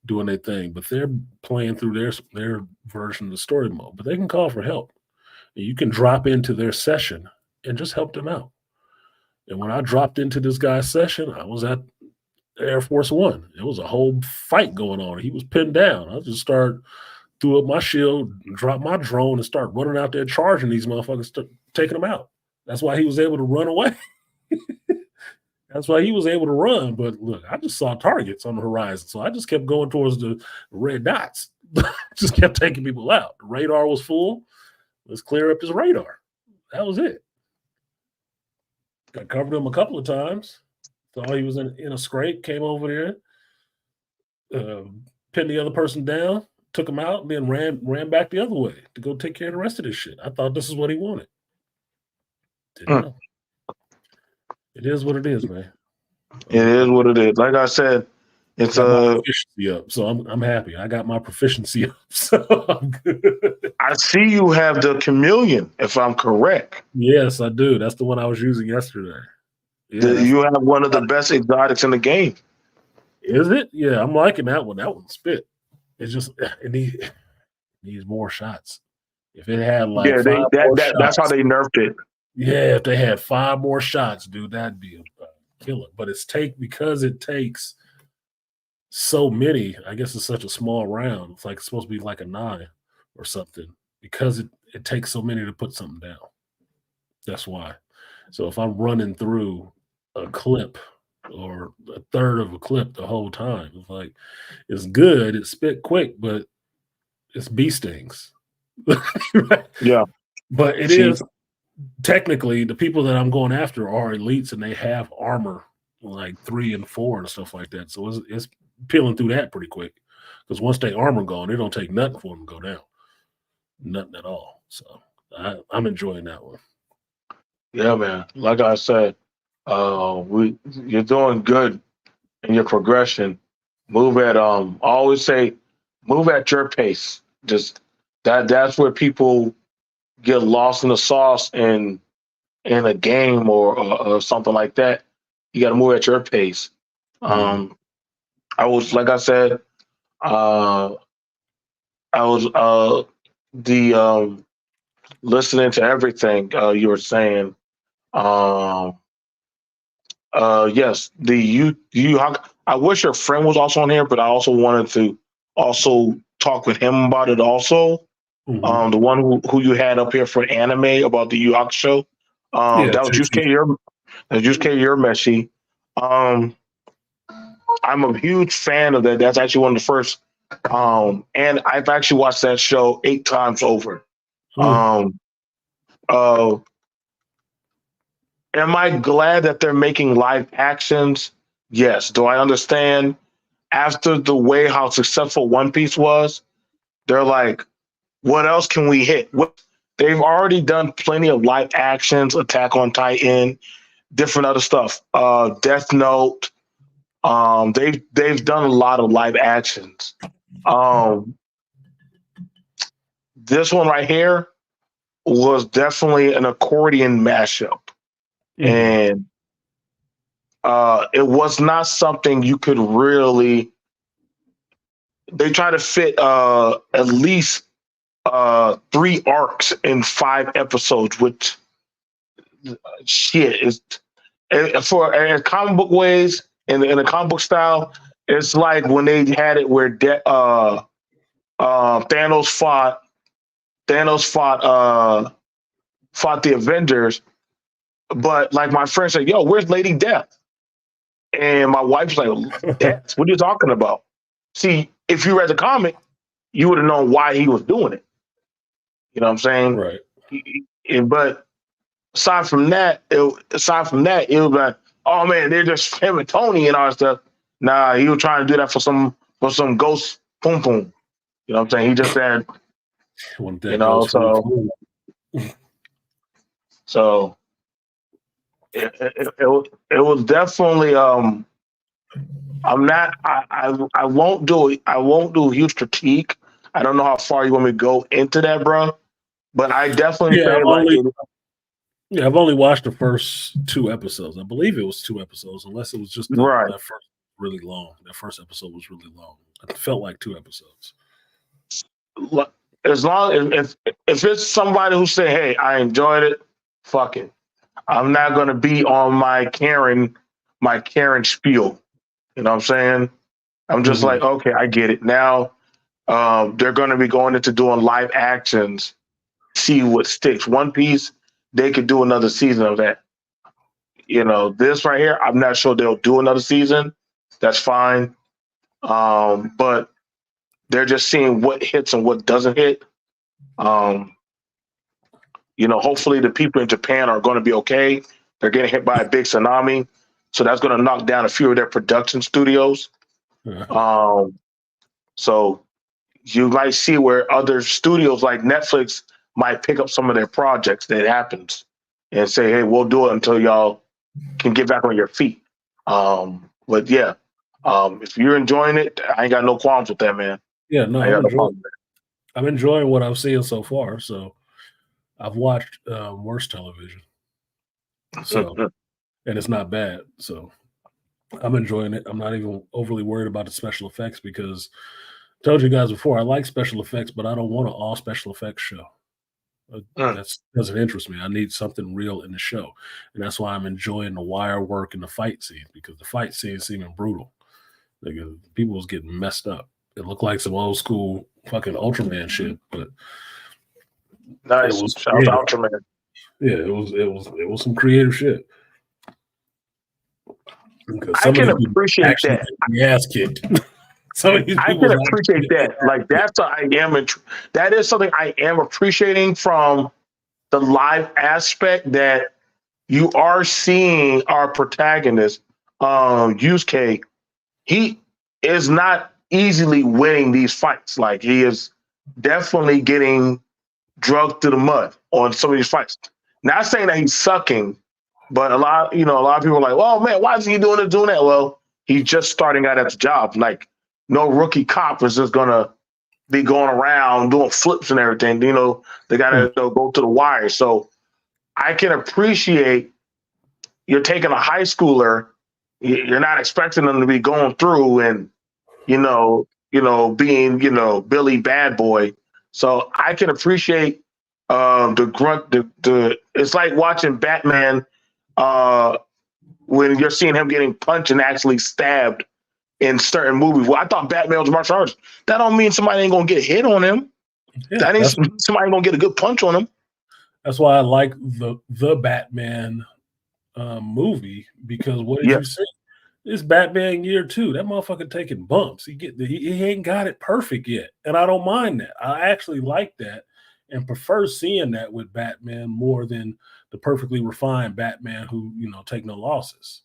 doing their thing, but they're playing through their version of the story mode. But they can call for help. And you can drop into their session and just help them out. And when I dropped into this guy's session, I was at Air Force One. It was a whole fight going on. He was pinned down. I just threw up my shield, dropped my drone, and start running out there charging these motherfuckers, taking them out. That's why he was able to run away. That's why he was able to run. But look, I just saw targets on the horizon. So I just kept going towards the red dots. Just kept taking people out. The radar was full. Let's clear up his radar. That was it. I covered him a couple of times. Thought he was in a scrape, came over there, pinned the other person down, took him out, and then ran back the other way to go take care of the rest of this shit. I thought this is what he wanted. Didn't know. It is what it is, man. It is what it is. Like I said, it's proficiency up, so I'm happy. I got my proficiency up, so I'm good. I see you have the chameleon, if I'm correct. Yes, I do. That's the one I was using yesterday. Yeah, you have one of the best exotics in the game. Is it? Yeah, I'm liking that one. That one spit. It's just it needs more shots. If it had like that's how they nerfed it. Yeah, if they had 5 more shots, dude, that'd be a killer. But because it takes so many. I guess it's such a small round. It's like it's supposed to be like a 9 or something because it takes so many to put something down. That's why. So if I'm running through a clip or a third of a clip the whole time, it's like it's good. It's spit quick, but it's bee stings. Right? Yeah. But it is technically the people that I'm going after are elites and they have armor like 3 and 4 and stuff like that. So it's peeling through that pretty quick because once they armor gone, it don't take nothing for them to go down. Nothing at all. So I'm enjoying that one. Yeah, man. Like I said, You're doing good in your progression. Move at I always say, move at your pace. Just that's where people get lost in the sauce in a game or something like that. You got to move at your pace. Mhm. I was like I said, uh, I was the listening to everything you were saying. Um, yes, the you. I wish your friend was also on here, but I also wanted to also talk with him about it. Also, Mhm. the one who you had up here for anime about the Yu Hakusho. Yeah, That was JC. Yusuke. Your Meshi. Um, I'm a huge fan of that. That's actually one of the first. And I've actually watched that show 8 times over. Mm. Um, uh, am I glad that they're making live actions? Yes. Do I understand after the way how successful One Piece was? They're like, what else can we hit? They've already done plenty of live actions, Attack on Titan, different other stuff. Death Note. They've done a lot of live actions. Um, this one right here was definitely an accordion mashup, Mhm. and it was not something you could really. They try to fit at least 3 arcs in 5 episodes, which shit is for comic book ways in a comic book style. It's like when they had it where Thanos fought the Avengers, but like my friend said, "Yo, where's Lady Death?" And my wife's like, "Death? What are you talking about?" See, if you read the comic, you would have known why he was doing it. You know what I'm saying? Right. But aside from that, it was like, "Oh man, they're just him and Tony and all that stuff." Nah, he was trying to do that for some ghost poom poom. You know what I'm saying? He just said, When you that know, goes full. so it was definitely I'm not I won't do it. I won't do a huge critique. I don't know how far you want me to go into that, bro. But I definitely Yeah, say like I've only watched the first 2 episodes. I believe it was 2 episodes, unless it was just right. that first really long. That first episode was really long. It felt like 2 episodes. As long if it's somebody who say, "Hey, I enjoyed it," fuck it. I'm not gonna be on my Karen spiel. You know what I'm saying? I'm just Mhm. like, okay, I get it. Now they're gonna be going into doing live actions, see what sticks. One Piece, they could do another season of that. You know, this right here, I'm not sure they'll do another season. That's fine. But they're just seeing what hits and what doesn't hit. Um, hopefully the people in Japan are going to be okay. They're getting hit by a big tsunami, so that's going to knock down a few of their production studios. Uh-huh. Um, so you might see where other studios like Netflix might pick up some of their projects that happens and say, "Hey, we'll do it until y'all can get back on your feet." But yeah, if you're enjoying it, I ain't got no qualms with that, man. Yeah, no, I ain't I'm got no enjoying. qualms with I'm enjoying what I've seen so far. So I've watched worse television. So that. and it's not bad. So I'm enjoying it. I'm not even overly worried about the special effects because I told you guys before I like special effects, but I don't want an all special effects show. That doesn't interest me. I need something real in the show, and that's why I'm enjoying the wire work and the fight scene because the fight scenes seem brutal. Like people was getting messed up. It looked like some old school fucking Ultraman shit, but it Nice. was Shout out to creative. Ultraman. Yeah, it was some creative shit because I some of can these people appreciate actually that. get the ass kicked. Some of these I people can was actually appreciate getting that. their ass Like kicked. that is something I am appreciating from the live aspect that you are seeing our protagonist, Yusuke. He is not easily winning these fights. Like he is definitely getting drugged through the mud on some of these fights. Not saying that he's sucking, But a lot of people are like, well, man, why is he doing it, doing that? Well, he's just starting out at the job. Like, no rookie cop is just gonna be going around doing flips and everything. They Hmm. gotta go to the wire. So I can appreciate you're taking a high schooler, you're not expecting them to be going through and being Billy Bad Boy. So I can appreciate the grunt. The It's like watching Batman uh, when you're seeing him getting punched and actually stabbed in certain movies. Well, I thought Batman was martial arts. That don't mean somebody ain't gonna get hit on him. Yeah, That ain't somebody gonna get a good punch on him. that's why I like the Batman movie, because what did Yeah, you say? It's Batman year 2. That motherfucker taking bumps. He ain't got it perfect yet, and I don't mind that. I actually like that and prefer seeing that with Batman more than the perfectly refined Batman who take no losses.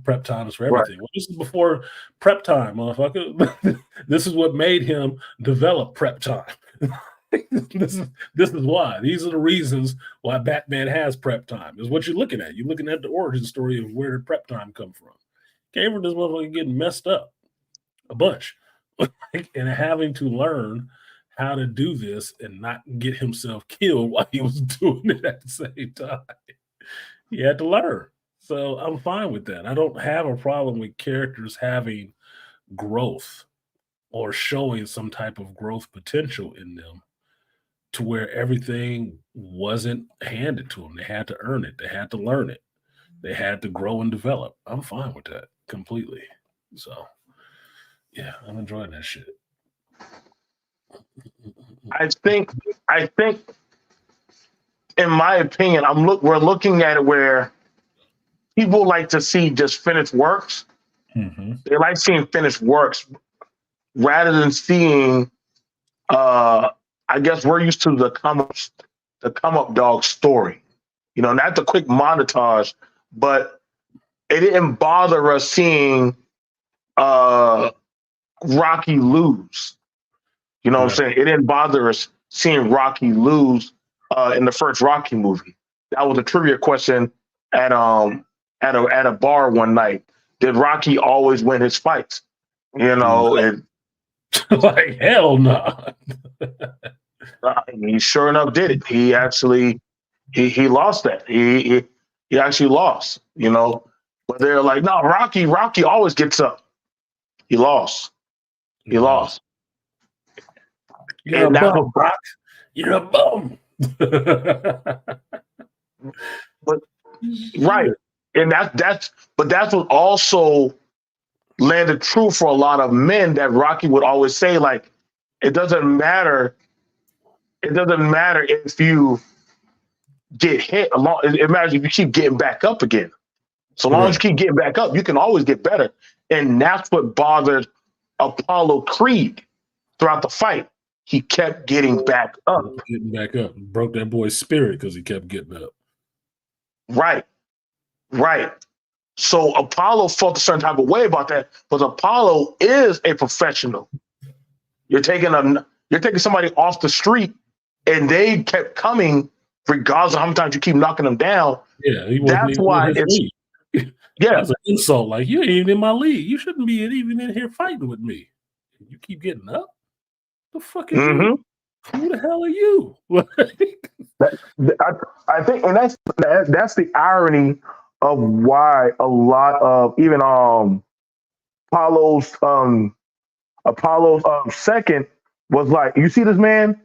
Prep time is for right. everything. Well, this is before prep time, motherfucker. This is what made him develop prep time. This is why. These are the reasons why Batman has prep time. Is what you're looking at. You're looking at the origin story of where the prep time come from. Came from this motherfucker getting messed up a bunch, and having to learn how to do this and not get himself killed while he was doing it at the same time. He had to learn. So I'm fine with that. I don't have a problem with characters having growth or showing some type of growth potential in them, to where everything wasn't handed to them. They had to earn it. They had to learn it. They had to grow and develop. I'm fine with that completely. So yeah, I'm enjoying that shit. I think in my opinion, we're looking at it where people like to see just finished works. Mm-hmm. They like seeing finished works rather than seeing. Uh, I guess we're used to the come up dog story. Not the quick montage, but it didn't bother us seeing uh, Rocky lose. You know what I'm Right. saying? It didn't bother us seeing Rocky lose in the first Rocky movie. That was a trivia question at a bar one night. Did Rocky always win his fights? And Like hell no. he sure enough did it. He actually he lost that. He actually lost. But they're like, no, Rocky always gets up. He lost. He No. lost, You're a and that's bum, what. Brock. You're a bum. But right, Shit. and that's what also landed true for a lot of men that Rocky would always say, like, it doesn't matter. It doesn't matter if you get hit. It matters if you keep getting back up again. So long as you Right. keep getting back up, you can always get better. And that's what bothered Apollo Creed throughout the fight. He kept getting back up. Getting back up. Broke that boy's spirit because he kept getting up. Right, right. So Apollo felt a certain type of way about that, but Apollo is a professional. You're taking somebody off the street, and they kept coming regardless of how many times you keep knocking them down. Yeah, he wasn't That's even in why his it's league. yeah. That's an insult. Like, you ain't even in my league. You shouldn't be even in here fighting with me. You keep getting up. The fuck is you? hmm Who the hell are you? I, I think, and that's the irony of why a lot of even Apollo's Apollo's second was like, you see this man,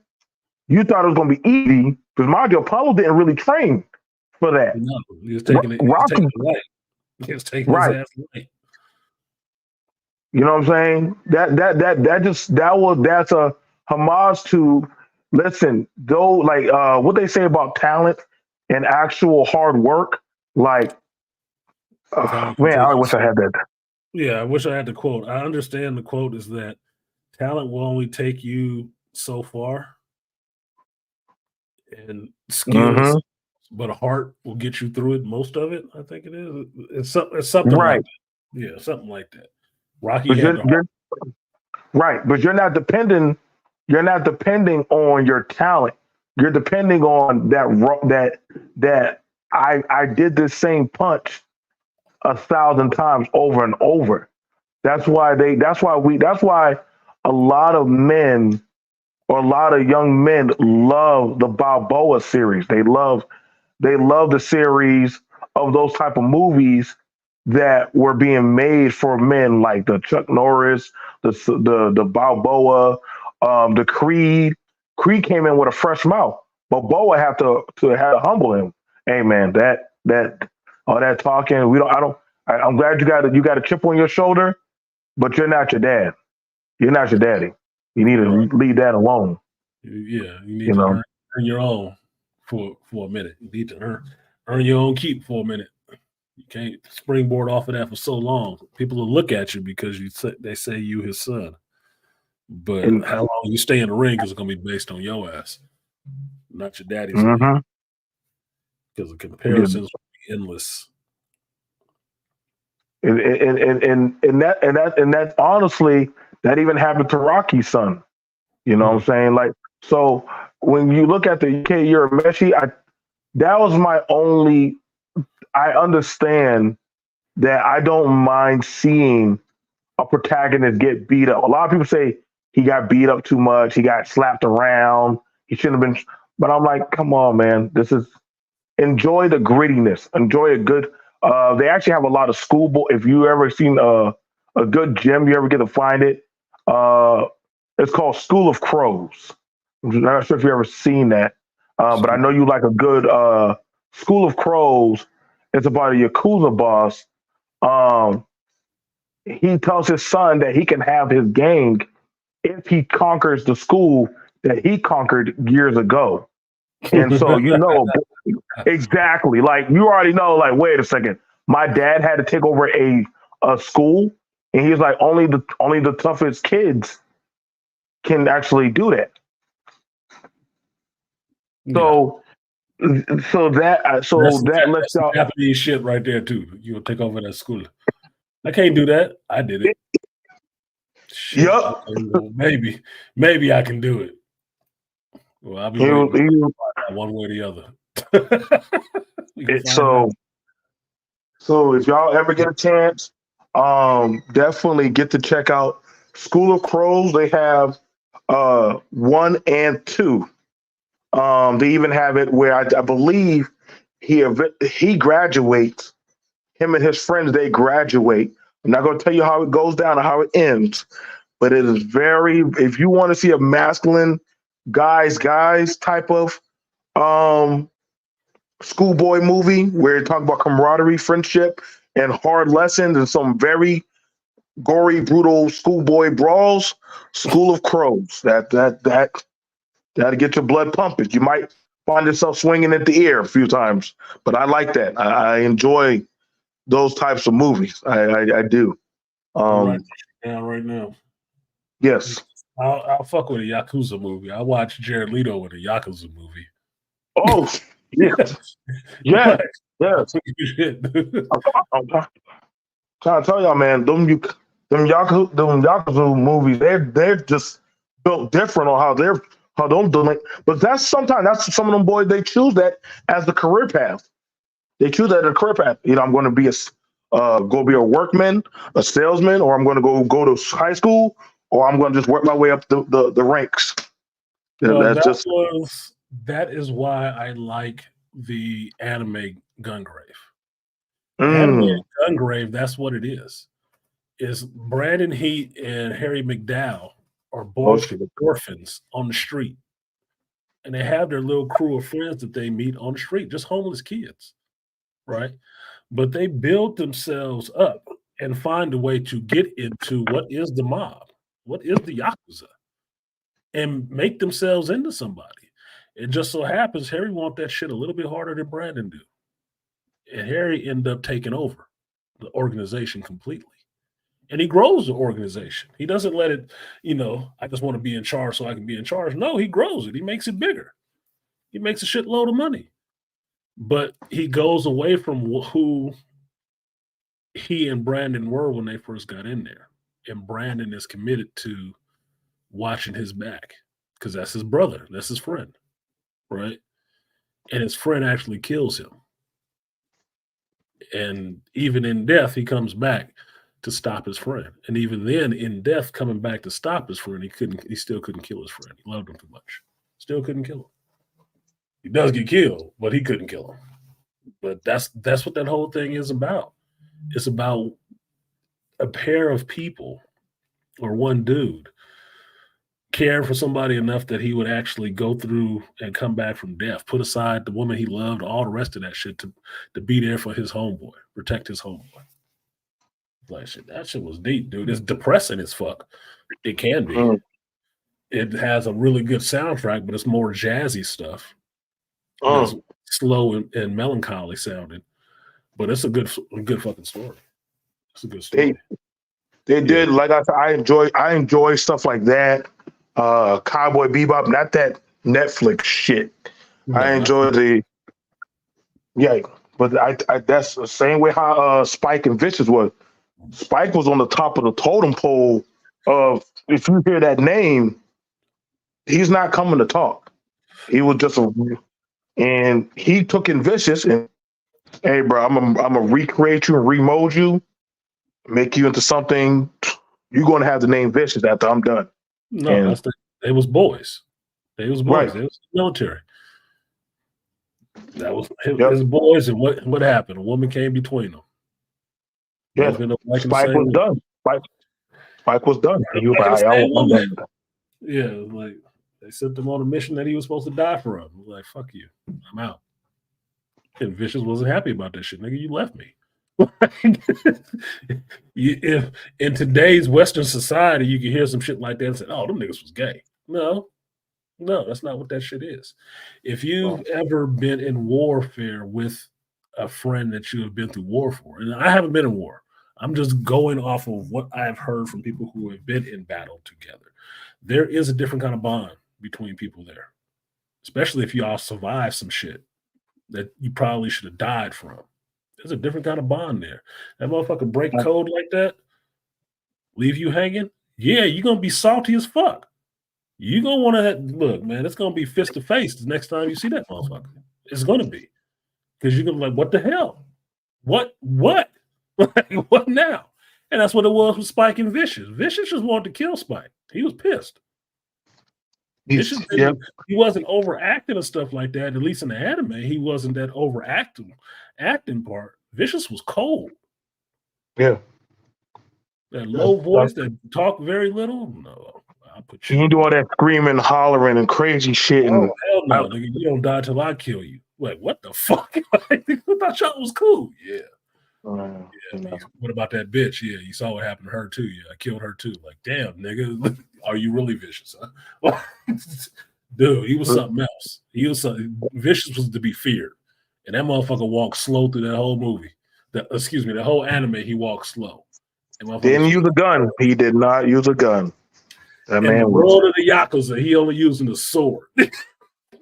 you thought it was gonna be easy because mind you, Apollo didn't really train for that. No, he was taking it. He was taking Rocky, it light. He was taking his right? ass light. You know what I'm saying? That's a homage to listen, though, like what they say about talent and actual hard work. Like, Talent can man, take I you. wish I had that. Yeah, I wish I had the quote. I understand the quote is that talent will only take you so far, and skills, hmm but a heart will get you through it. Most of it, I think it is. It's something like Right, that. Yeah, something like that. Rocky but had the heart. you're right, but you're not depending on your talent. You're depending on that I did this same punch 1,000 times over and over. That's why a lot of men or a lot of young men love the Balboa series. They love the series of those type of movies that were being made for men, like the Chuck Norris, the Balboa, the Creed. Creed came in with a fresh mouth, but Boa had to humble him. Hey man, that all that talking, we don't. I don't. I'm glad you got a chip on your shoulder, but you're not your dad. You're not your daddy. You need Right. to leave that alone. Yeah, you need You to know. earn your own for a minute. You need to earn your own keep for a minute. You can't springboard off of that for so long. People will look at you because they say you his son. But And how long you stay in the ring is going to be based on your ass, not your daddy's name, mhm. because the Yeah. comparisons will be endless. And that honestly, that even happened to Rocky's son. You know what I'm Mm. saying? Like, so when you look at the UK Urameshi, that was my only. I understand that I don't mind seeing a protagonist get beat up. A lot of people say he got beat up too much, he got slapped around, he shouldn't have been. But I'm like, come on, man, this is enjoy the grittiness. Enjoy a good. They actually have a lot of schoolboy. If you ever seen a good gym, you ever get to find it. Uh, it's called School of Crows. I'm not sure if you ever seen that, but I School. know you like a good School of Crows. It's about a yakuza boss. Um, he tells his son that he can have his gang if he conquers the school that he conquered years ago. And so exactly. Like you already know, like, wait a second. My dad had to take over a school, and he was like, only the toughest kids can actually do that. Yeah, So so that lets that's some y'all. Japanese shit right there too. You'll take over that school. I can't do that. I did it. Shit. Yup. Okay. Well, maybe I can do it. Well, I'll be He, waiting he, one way or the other. We can it, find out. so if y'all ever get a chance, definitely get to check out School of Crows. They have one and two. They even have it where I believe he graduates. Him and his friends, they graduate. I'm not going to tell you how it goes down or how it ends, but it is very. If you want to see a masculine guys type of um, schoolboy movie where you talk about camaraderie, friendship, and hard lessons, and some very gory, brutal schoolboy brawls, School of Crows. That'll get your blood pumping. You might find yourself swinging at the ear a few times, but I like that. I enjoy those types of movies. I do. I'm writing Um, it down right now. yes. I'll fuck with a Yakuza movie. I watched Jared Leto with a Yakuza movie. Oh, yes, yes, Like, yes. shit. I'm trying to tell y'all, man. Them Yakuza movies, they're just built different on how them doing it. But that's some of them boys. They choose that as the career path. They choose that as a career path. I'm going to be go be a workman, a salesman, or I'm going to go to high school, or I'm going to just work my way up the ranks. Well, That's just. that is why I like the anime Gungrave. Anime Mm, Gungrave, that's what it is. Is Brandon Heat and Harry McDowell are oh both shit. orphans on the street, and they have their little crew of friends that they meet on the street, just homeless kids, right? But they build themselves up and find a way to get into what is the mob, what is the Yakuza, and make themselves into somebody. It just so happens Harry want that shit a little bit harder than Brandon do. And Harry ended up taking over the organization completely. And he grows the organization. He doesn't let it, I just want to be in charge so I can be in charge. No, he grows it. He makes it bigger. He makes a shitload of money. But he goes away from who he and Brandon were when they first got in there. And Brandon is committed to watching his back because that's his brother, that's his friend, right? And his friend actually kills him. And even in death, he comes back to stop his friend. And even then, in death, coming back to stop his friend, he still couldn't kill his friend. He loved him too much. Still couldn't kill him. He does get killed, but he couldn't kill him. But that's what that whole thing is about. It's about a pair of people or one dude caring for somebody enough that he would actually go through and come back from death, put aside the woman he loved, all the rest of that shit to be there for his homeboy, protect his homeboy. Like shit, that shit was deep, dude. It's depressing as fuck. It can be. It has a really good soundtrack, but it's more jazzy stuff. That's slow and melancholy sounding. But it's a good fucking story. It's a good story. They did, like I said, I enjoy stuff like that. Cowboy Bebop, not that Netflix shit. No, I enjoy but I that's the same way how Spike and Vicious was. Spike was on the top of the totem pole of, if you hear that name, he's not coming to talk. He was just and he took in Vicious and, hey bro, I'm gonna recreate you and remold you, make you into something. You're gonna have the name Vicious after I'm done. No, they was boys. They was boys. Right. They was military. That was his boys, and what happened? A woman came between them. Yeah, Spike was done. Spike was done. He was like, I'm done. Yeah, like they sent him on a mission that he was supposed to die from. Like, fuck you, I'm out. And Vicious wasn't happy about that shit. Nigga, you left me. If in today's Western society, you can hear some shit like that and say, "Oh, them niggas was gay." No, that's not what that shit is. If you've ever been in warfare with a friend that you have been through war for, and I haven't been in war, I'm just going off of what I've heard from people who have been in battle together. There is a different kind of bond between people there, especially if y'all survive some shit that you probably should have died from. There's a different kind of bond there. That motherfucker break code like that, leave you hanging. Yeah, you're gonna be salty as fuck. You're gonna want to look, man. It's gonna be fist to face the next time you see that motherfucker. It's gonna be because you're gonna be like, what the hell? What? Like, what now? And that's what it was with Spike and Vicious. Vicious just wanted to kill Spike. He was pissed. He wasn't overacting and stuff like that. At least in the anime, he wasn't that acting part. Vicious was cold. Yeah. That low voice that talked very little. No, I'll put you. You do all that screaming, hollering, and crazy shit. Oh, hell no, nigga. You don't die till I kill you. Wait, what the fuck? I thought y'all was cool. Yeah. What about that bitch? Yeah, you saw what happened to her too. Yeah, I killed her too. Like, damn, nigga, are you really vicious? Huh? Dude, he was something else. Vicious was to be feared, and that motherfucker walked slow through that whole movie. The whole anime, he walked slow. Didn't use a gun. He did not use a gun. That man, in the world of the Yakuza, he only using a sword.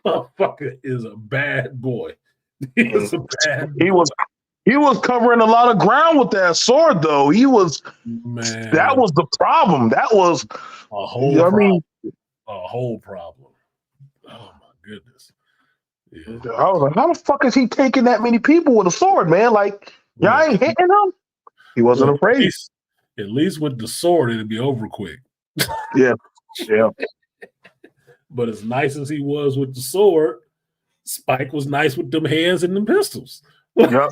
Motherfucker is a bad boy. He was covering a lot of ground with that sword, though. That was the problem. That was a whole problem. A whole problem. Oh my goodness. Yeah. I was like, how the fuck is he taking that many people with a sword, man? Like, y'all ain't hitting him? He wasn't afraid. At least with the sword, it'd be over quick. Yeah. But as nice as he was with the sword, Spike was nice with them hands and them pistols. Yep.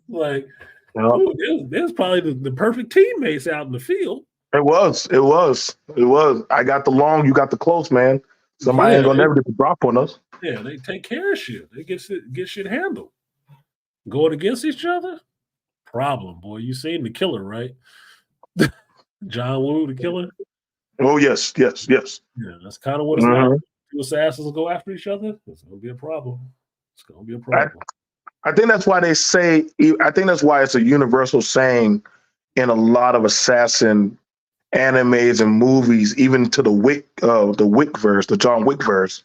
There's probably the perfect teammates out in the field. It was. I got the long, you got the close, man. Somebody ain't gonna never get the drop on us. Yeah, they take care of shit. They get shit handled. Going against each other, problem, boy. You seen The Killer, right? John Woo, The Killer. Oh yes. Yeah, that's kind of what it's like. Two assassins will go after each other. It's gonna be a problem. I think that's why they say. I think that's why it's a universal saying in a lot of assassin animes and movies, even to the Wick verse, the John Wick verse,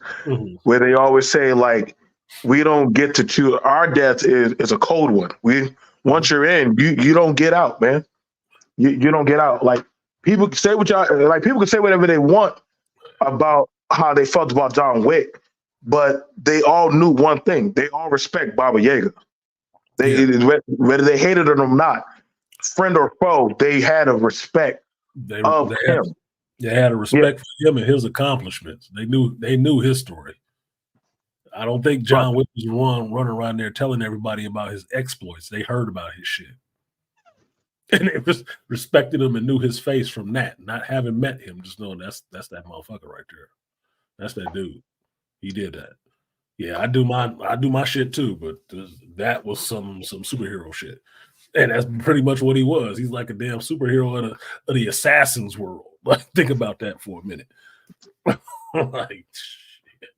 where they always say like, we don't get to choose. Our death is a cold one. Once you're in, you don't get out, man. You don't get out. Like people can say people can say whatever they want about how they felt about John Wick, but they all knew one thing. They all respect Baba Yaga. Whether they hated him or not, friend or foe, they had a respect They of they had him. they had a Yeah, respect for him and his accomplishments. They knew his story. I don't think right. John Wick was the one running around there telling everybody about his exploits. They heard about his shit. And they respected him and knew his face from that, not having met him, just knowing that's that motherfucker right there. That's that dude. He did that. Yeah, I do my shit too, but that was some superhero shit. And that's pretty much what he was. He's like a damn superhero of the assassins world. Like, think about that for a minute. Like, shit.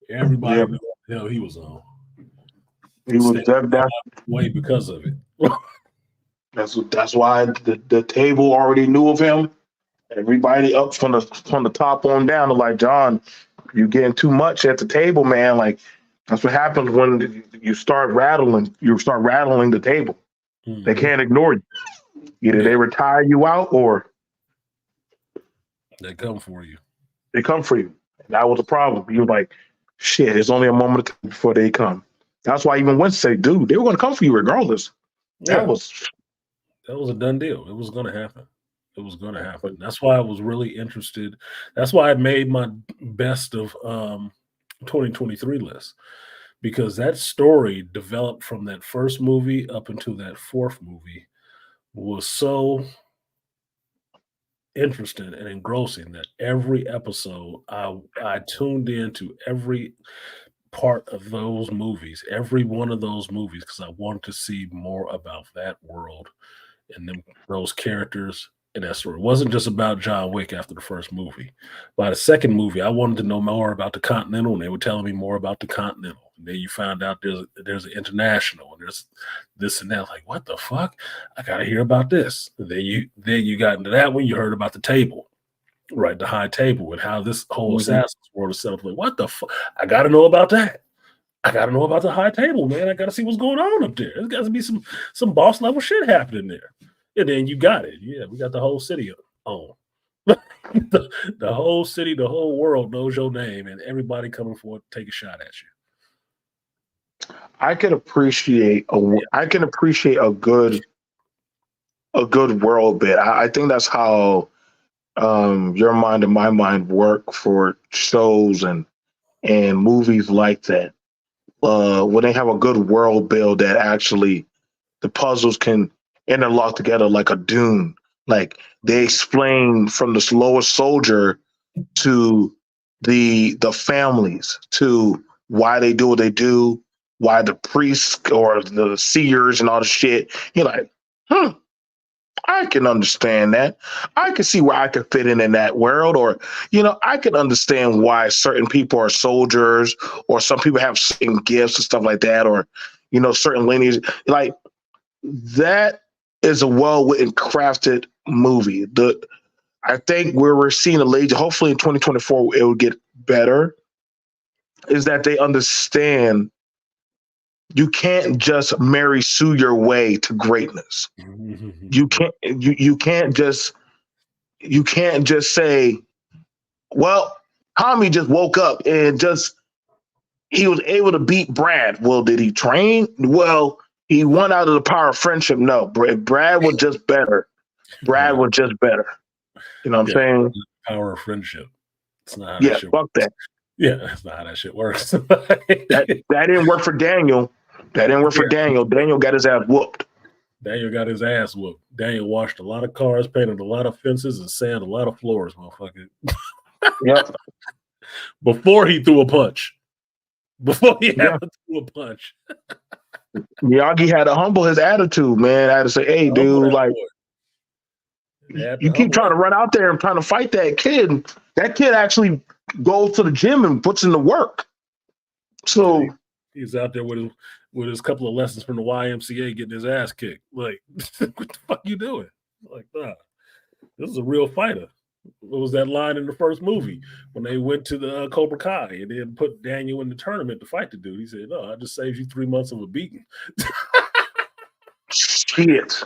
Yeah, Everybody knew what the hell he was on. he was Stayed that. away because of it. That's why the table already knew of him. Everybody up from the top on down. They're like, John, you're getting too much at the table, man. Like that's what happens when you start rattling. You start rattling the table. They Mhm. can't ignore you. Either Yeah, they retire you out or they come for you. they come for you. And that was the problem. He was like, shit, it's only a moment before they come. That's why even Winston said, dude, they were going to come for you regardless. That Yeah, was that was a done deal. It was going to happen. It was going to happen. That's why I was really interested. That's why I made my best of 2023 list, because that story developed from that first movie up until that fourth movie was so interesting and engrossing that every episode I tuned into every part of those movies, every one of those movies, because I wanted to see more about that world and those characters and that story. It wasn't just about John Wick after the first movie. By the second movie, I wanted to know more about the Continental, and they were telling me more about the Continental. And then you found out there's an international, and there's this and that. Like, what the fuck? I gotta hear about this. And then you got into that one. You heard about the table, right? The high table, and how this whole mhm. Assassin's world is set up. Like, what the fuck? I gotta know about that. I gotta know about the high table, man. I gotta see what's going on up there. There's got to be some boss level shit happening there. And then you got it. Yeah, we got the whole city on. The whole city, the whole world knows your name, and everybody coming for take a shot at you. I can appreciate a good world bit. I think that's how your mind and my mind work for shows and movies like that. When they have a good world build that actually the puzzles can interlock together like a Dune. Like they Mhm. explain from the lowest soldier to the families to why they do what they do, why the priests or the seers and all the shit. You're like, I can understand that. I can see where I could fit in that world, or I can understand why certain people are soldiers, or some people have certain gifts and stuff like that, or certain lineage. Like that is a well written, crafted movie. I think where we're seeing a lady, hopefully in 2024, it will get better. Is that they understand you can't just Mary Sue your way to greatness. You can't you can't just say, well, Tommy just woke up and just he was able to beat Brad. Well, did he train? Well, he won out of the power of friendship. No, Brad was just better. Brad Right. was just better. You know what I'm Yeah. saying? Power of friendship. It's not how that Yeah, shit fuck works. that. Yeah, that's not how that shit works. That didn't work for Daniel. That didn't work for Yeah. Daniel. Daniel got his ass whooped. Daniel got his ass whooped. Daniel washed a lot of cars, painted a lot of fences, and sanded a lot of floors, motherfucker. Yep. Before he threw a punch. Before he Yeah. ever threw a punch. Miyagi had to humble his attitude, man. I had to say, hey, Humble dude, that like boy. They had to you keep humble trying that. to run out there and trying to fight that kid. That kid actually goes to the gym and puts in the work. Yeah, So he's out there with his couple of lessons from the YMCA getting his ass kicked. Like, what the fuck you doing? Like, nah, this is a real fighter. What was that line in the first movie when they went to the Cobra Kai and then put Daniel in the tournament to fight the dude? He said, "No, I just saved you 3 months of a beating." shit.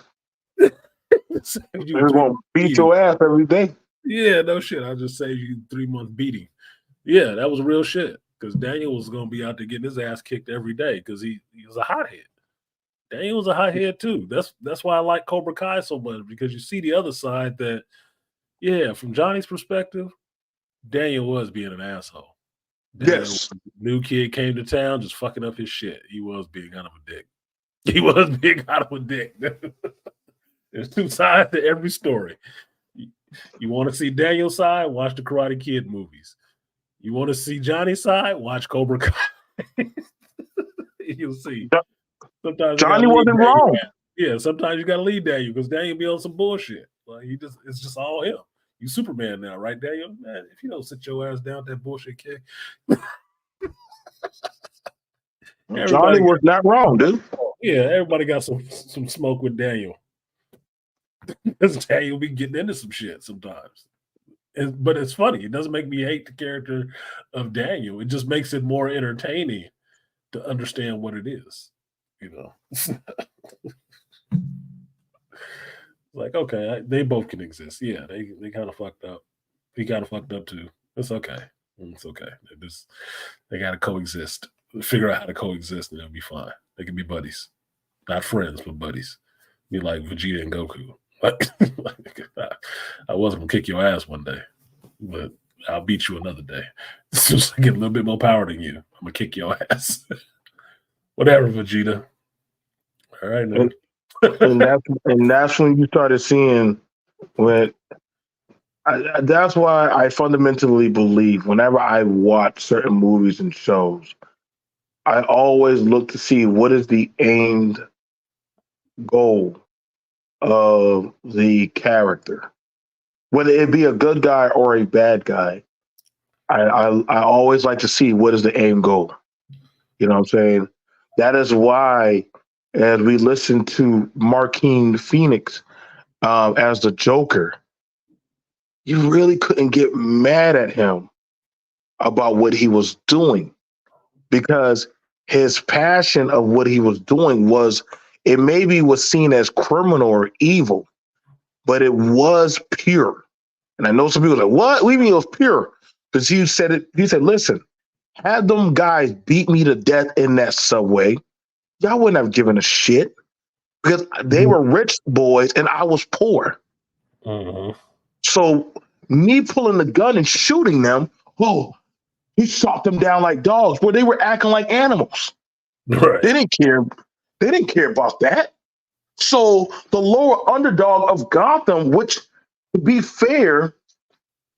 Saved you They're 3 months gonna beat beating. your ass every day. Yeah, no shit. I just saved you 3 months beating. Yeah, that was real shit. Because Daniel was gonna be out there getting his ass kicked every day because he was a hothead. Daniel was a hothead too. That's why I like Cobra Kai so much, because you see the other side that, yeah, from Johnny's perspective, Daniel was being an asshole. Daniel, Yes. new kid came to town, just fucking up his shit. He was being kind of a dick. He was being kind of a dick. There's two sides to every story. You want to see Daniel's side? Watch the Karate Kid movies. You want to see Johnny's side? Watch Cobra Kai. You'll see. Sometimes you Johnny gotta leave wasn't Daniel wrong. out. Yeah, sometimes you gotta leave Daniel because Daniel be on some bullshit. Like it's just all him. You Superman now, right, Daniel? Man, if you don't sit your ass down with that bullshit kick. Johnny was not wrong, dude. Yeah, everybody got some smoke with Daniel. Because Daniel be getting into some shit sometimes. But it's funny. It doesn't make me hate the character of Daniel. It just makes it more entertaining to understand what it is. You know. Like, okay, they both can exist. Yeah, they kind of fucked up. He kind of fucked up too. It's okay. It's okay. They got to coexist. Figure out how to coexist, and it'll be fine. They can be buddies, not friends, but buddies. Be like Vegeta and Goku. I wasn't gonna kick your ass one day, but I'll beat you another day. As soon as I get a little bit more power than you, I'm gonna kick your ass. Whatever, Vegeta. All right, man. And that's when you started seeing when. That's why I fundamentally believe whenever I watch certain movies and shows, I always look to see what is the aimed goal of the character, whether it be a good guy or a bad guy. I always like to see what is the aim goal. You know what I'm saying? That is why, as we listen to Marquine Phoenix as the Joker, you really couldn't get mad at him about what he was doing, because his passion of what he was doing was, it maybe was seen as criminal or evil, but it was pure. And I know some people are like, what? We mean it was pure? Because he said it. He said, listen, had them guys beat me to death in that subway, y'all wouldn't have given a shit, because they were rich boys and I was poor. Uh-huh. So me pulling the gun and shooting them, oh, he shot them down like dogs, where they were acting like animals. Right. They didn't care. They didn't care about that. So the lower underdog of Gotham, which, to be fair,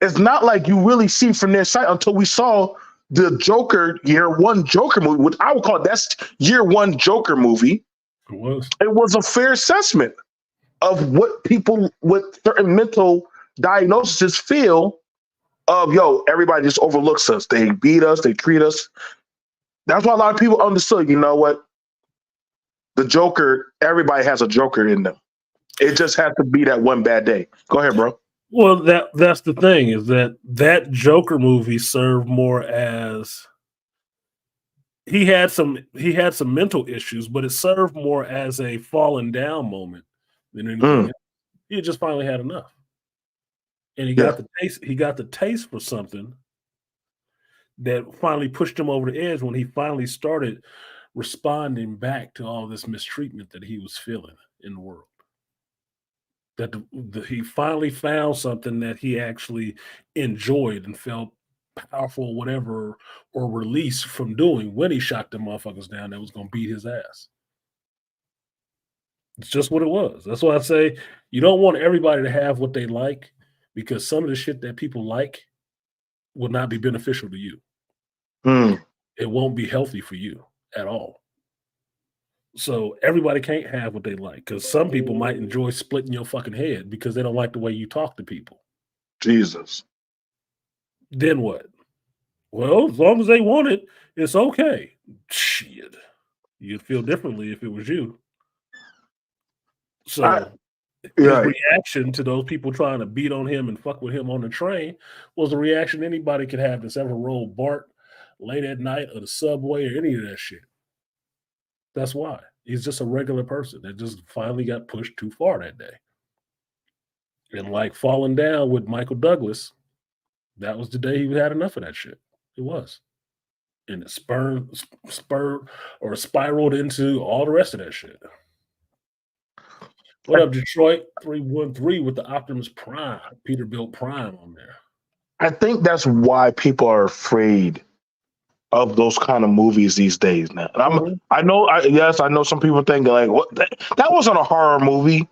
is not like you really see from their side until we saw the Joker year one Joker movie, which I would call that's year one Joker movie. It was. It was a fair assessment of what people with certain mental diagnoses feel of, yo, everybody just overlooks us. They beat us, they treat us. That's why a lot of people understood, you know what? The Joker, everybody has a Joker in them. It just has to be that one bad day. Go ahead, bro. Well, that's the thing, is that Joker movie served more as, he had some mental issues, but it served more as a falling down moment than anything else. He just finally had enough. And he got the taste for something that finally pushed him over the edge when he finally started responding back to all this mistreatment that he was feeling in the world. That he finally found something that he actually enjoyed and felt powerful, whatever, or release from doing when he shot them motherfuckers down that was going to beat his ass. It's just what it was. That's why I say you don't want everybody to have what they like, because some of the shit that people like will not be beneficial to you. It won't be healthy for you at all. So everybody can't have what they like, because some people might enjoy splitting your fucking head because they don't like the way you talk to people. Jesus. Then what? Well, as long as they want it, it's okay. Shit. You'd feel differently if it was you. So his reaction to those people trying to beat on him and fuck with him on the train was a reaction anybody could have that's ever rolled BART late at night or the subway or any of that shit. That's why. He's just a regular person that just finally got pushed too far that day. And like falling down with Michael Douglas, that was the day he had enough of that shit. It was. And it spurred or spiraled into all the rest of that shit. What up, Detroit? 313 with the Optimus Prime. Peterbilt Prime on there. I think that's why people are afraid of those kind of movies these days now. And Mhm. I know some people think like, what? That wasn't a horror movie.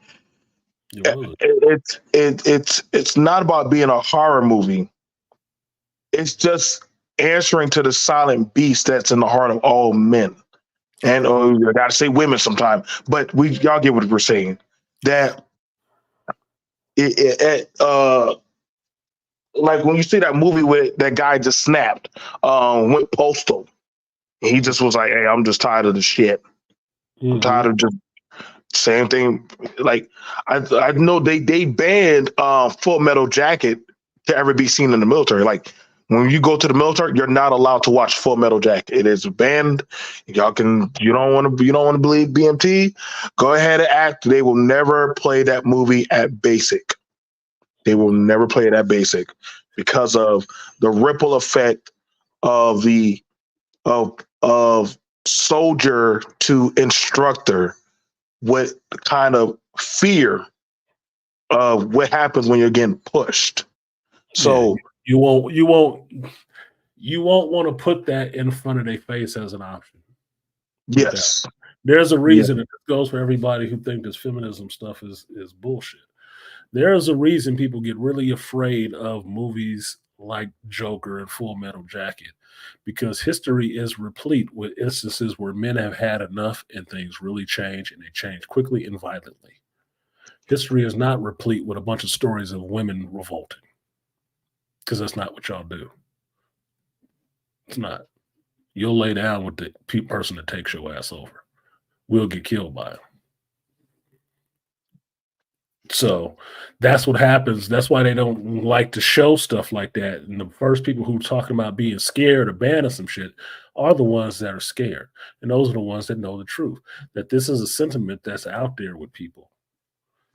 It was. It's not about being a horror movie. It's just answering to the silent beast that's in the heart of all men. And I gotta say women sometime, but y'all get what we're saying. That like when you see that movie with that guy just snapped, went postal. He just was like, "Hey, I'm just tired of the shit. I'm tired Mm-hmm. of just same thing." Like I know they banned Full Metal Jacket to ever be seen in the military. Like when you go to the military, you're not allowed to watch Full Metal Jacket. It is banned. You don't want to believe BMT. Go ahead and act. They will never play that movie at basic. They will never play it at basic because of the ripple effect of the of soldier to instructor, what kind of fear of what happens when you're getting pushed. Yeah, So you won't want to put that in front of their face as an option. Put it that. yes, There's a yeah, reason, and this goes for everybody who think this feminism stuff is bullshit. There's a reason people get really afraid of movies like Joker and Full Metal Jacket because history is replete with instances where men have had enough and things really change and they change quickly and violently. History is not replete with a bunch of stories of women revolting because that's not what y'all do. It's not. You'll lay down with the person that takes your ass over. We'll get killed by him. So that's what happens. That's why they don't like to show stuff like that. And the first people who talking about being scared or banning some shit are the ones that are scared. And those are the ones that know the truth. That this is a sentiment that's out there with people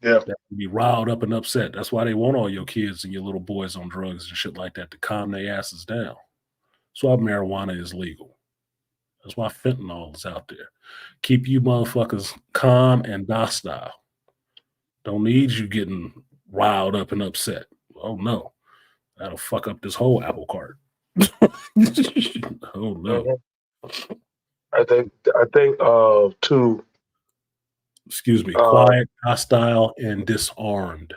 yeah. that can be riled up and upset. That's why they want all your kids and your little boys on drugs and shit like that to calm their asses down. That's why marijuana is legal. That's why fentanyl is out there. Keep you motherfuckers calm and docile. Don't need you getting riled up and upset. Oh no, that'll fuck up this whole apple cart. Oh no. Mhm. I think too. Excuse me. Uh, Quiet, hostile, and disarmed.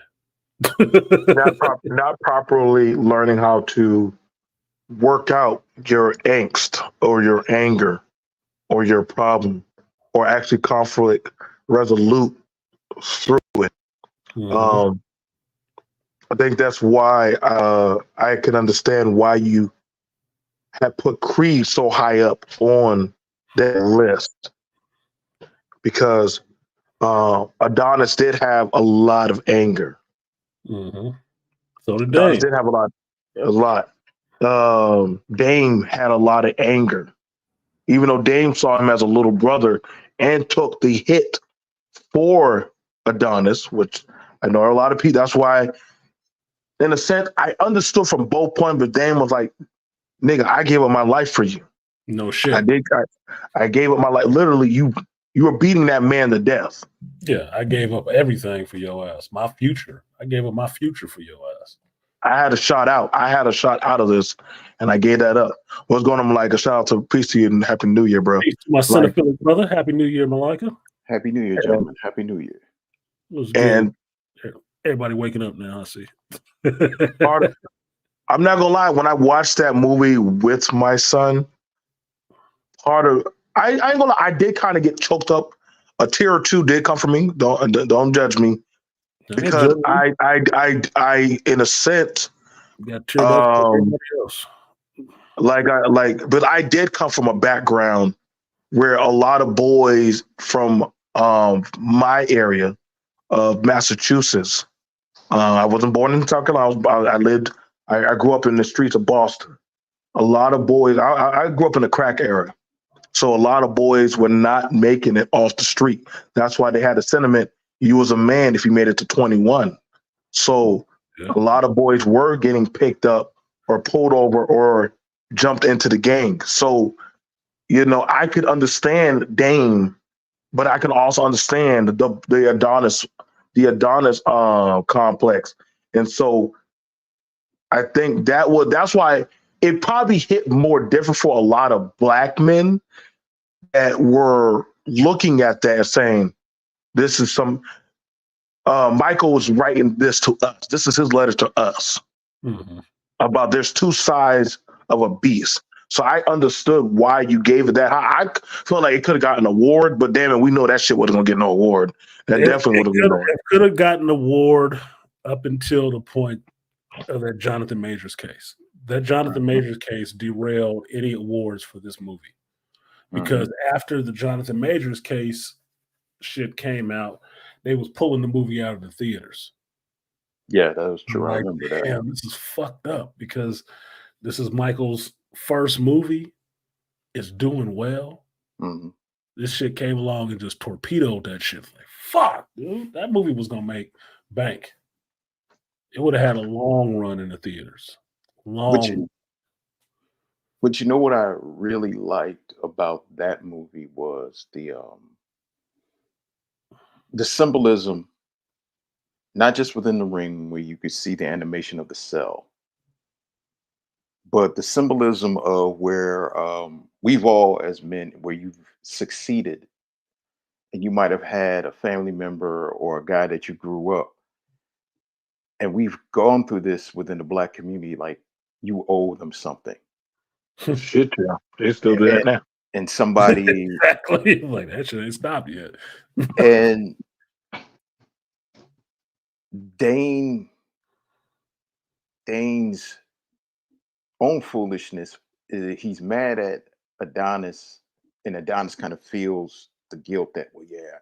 not properly learning how to work out your angst or your anger or your problem or actually conflict resolute through it. Mhm. Um, I think that's why I can understand why you have put Creed so high up on that list because Adonis did have a lot of anger. Mhm. So did Adonis Dame. did have a lot. Dame had a lot of anger, even though Dame saw him as a little brother and took the hit for Adonis, which I know a lot of people. That's why, in a sense, I understood from both points. But Dame was like, "Nigga, I gave up my life for you. No I shit. did. I gave up my life. Literally, you were beating that man to death. Yeah, I gave up everything for your ass. My future. I gave up my future for your ass. I had a shot out. I had a shot out of this, and I gave that up. What's going on? Like a shout out to peace to you and happy New Year, bro. Peace to my Like, cinephilic brother. Happy New Year, Malika. Happy New Year, and, gentlemen. Happy New Year. It was good. and Everybody waking up now, I see. part of, I'm not gonna lie. When I watched that movie with my son, part of I ain't gonna lie, I did kind of get choked up. A tear or two did come from me. Don't judge me I ain't because judging you. I in a sense Got teared up like um everybody else. but I did come from a background where a lot of boys from my area of Massachusetts. I wasn't born in South Carolina. I grew up in the streets of Boston. A lot of boys. I grew up in the crack era, so a lot of boys were not making it off the street. That's why they had a sentiment: you was a man if you made it to 21. So Yeah. a lot of boys were getting picked up or pulled over or jumped into the gang. So I could understand Dame, but I can also understand the Adonis the Adonis complex. And so I think that's why it probably hit more different for a lot of black men that were looking at that and saying, this is some Michael was writing this to us. This is his letter to us about there's two sides of a beast. So I understood why you gave it that. I feel like it could have gotten an award, but damn it, we know that shit wasn't gonna get no award. That definitely would have been no. It could have gotten an award up until the point of that Jonathan Majors case. That Jonathan Majors case derailed any awards for this movie. Because after the Jonathan Majors case shit came out, they was pulling the movie out of the theaters. Yeah, that was true. Like, I remember that. damn, this is fucked up because this is Michael's first movie. It's doing well. This shit came along and just torpedoed that shit. Like, fuck, dude. That movie was gonna make bank. It would have had a long run in the theaters. Long. But you know what I really liked about that movie was the symbolism, not just within the ring where you could see the animation of the cell, but the symbolism of where we've all as men, where you've succeeded and you might have had a family member or a guy that you grew up. And we've gone through this within the black community, like you owe them something. Shit, yeah. They still do that now. And somebody exactly like that shit ain't stopped yet. And Dane's own foolishness is he's mad at Adonis, and Adonis kind of feels the guilt that, well, yeah,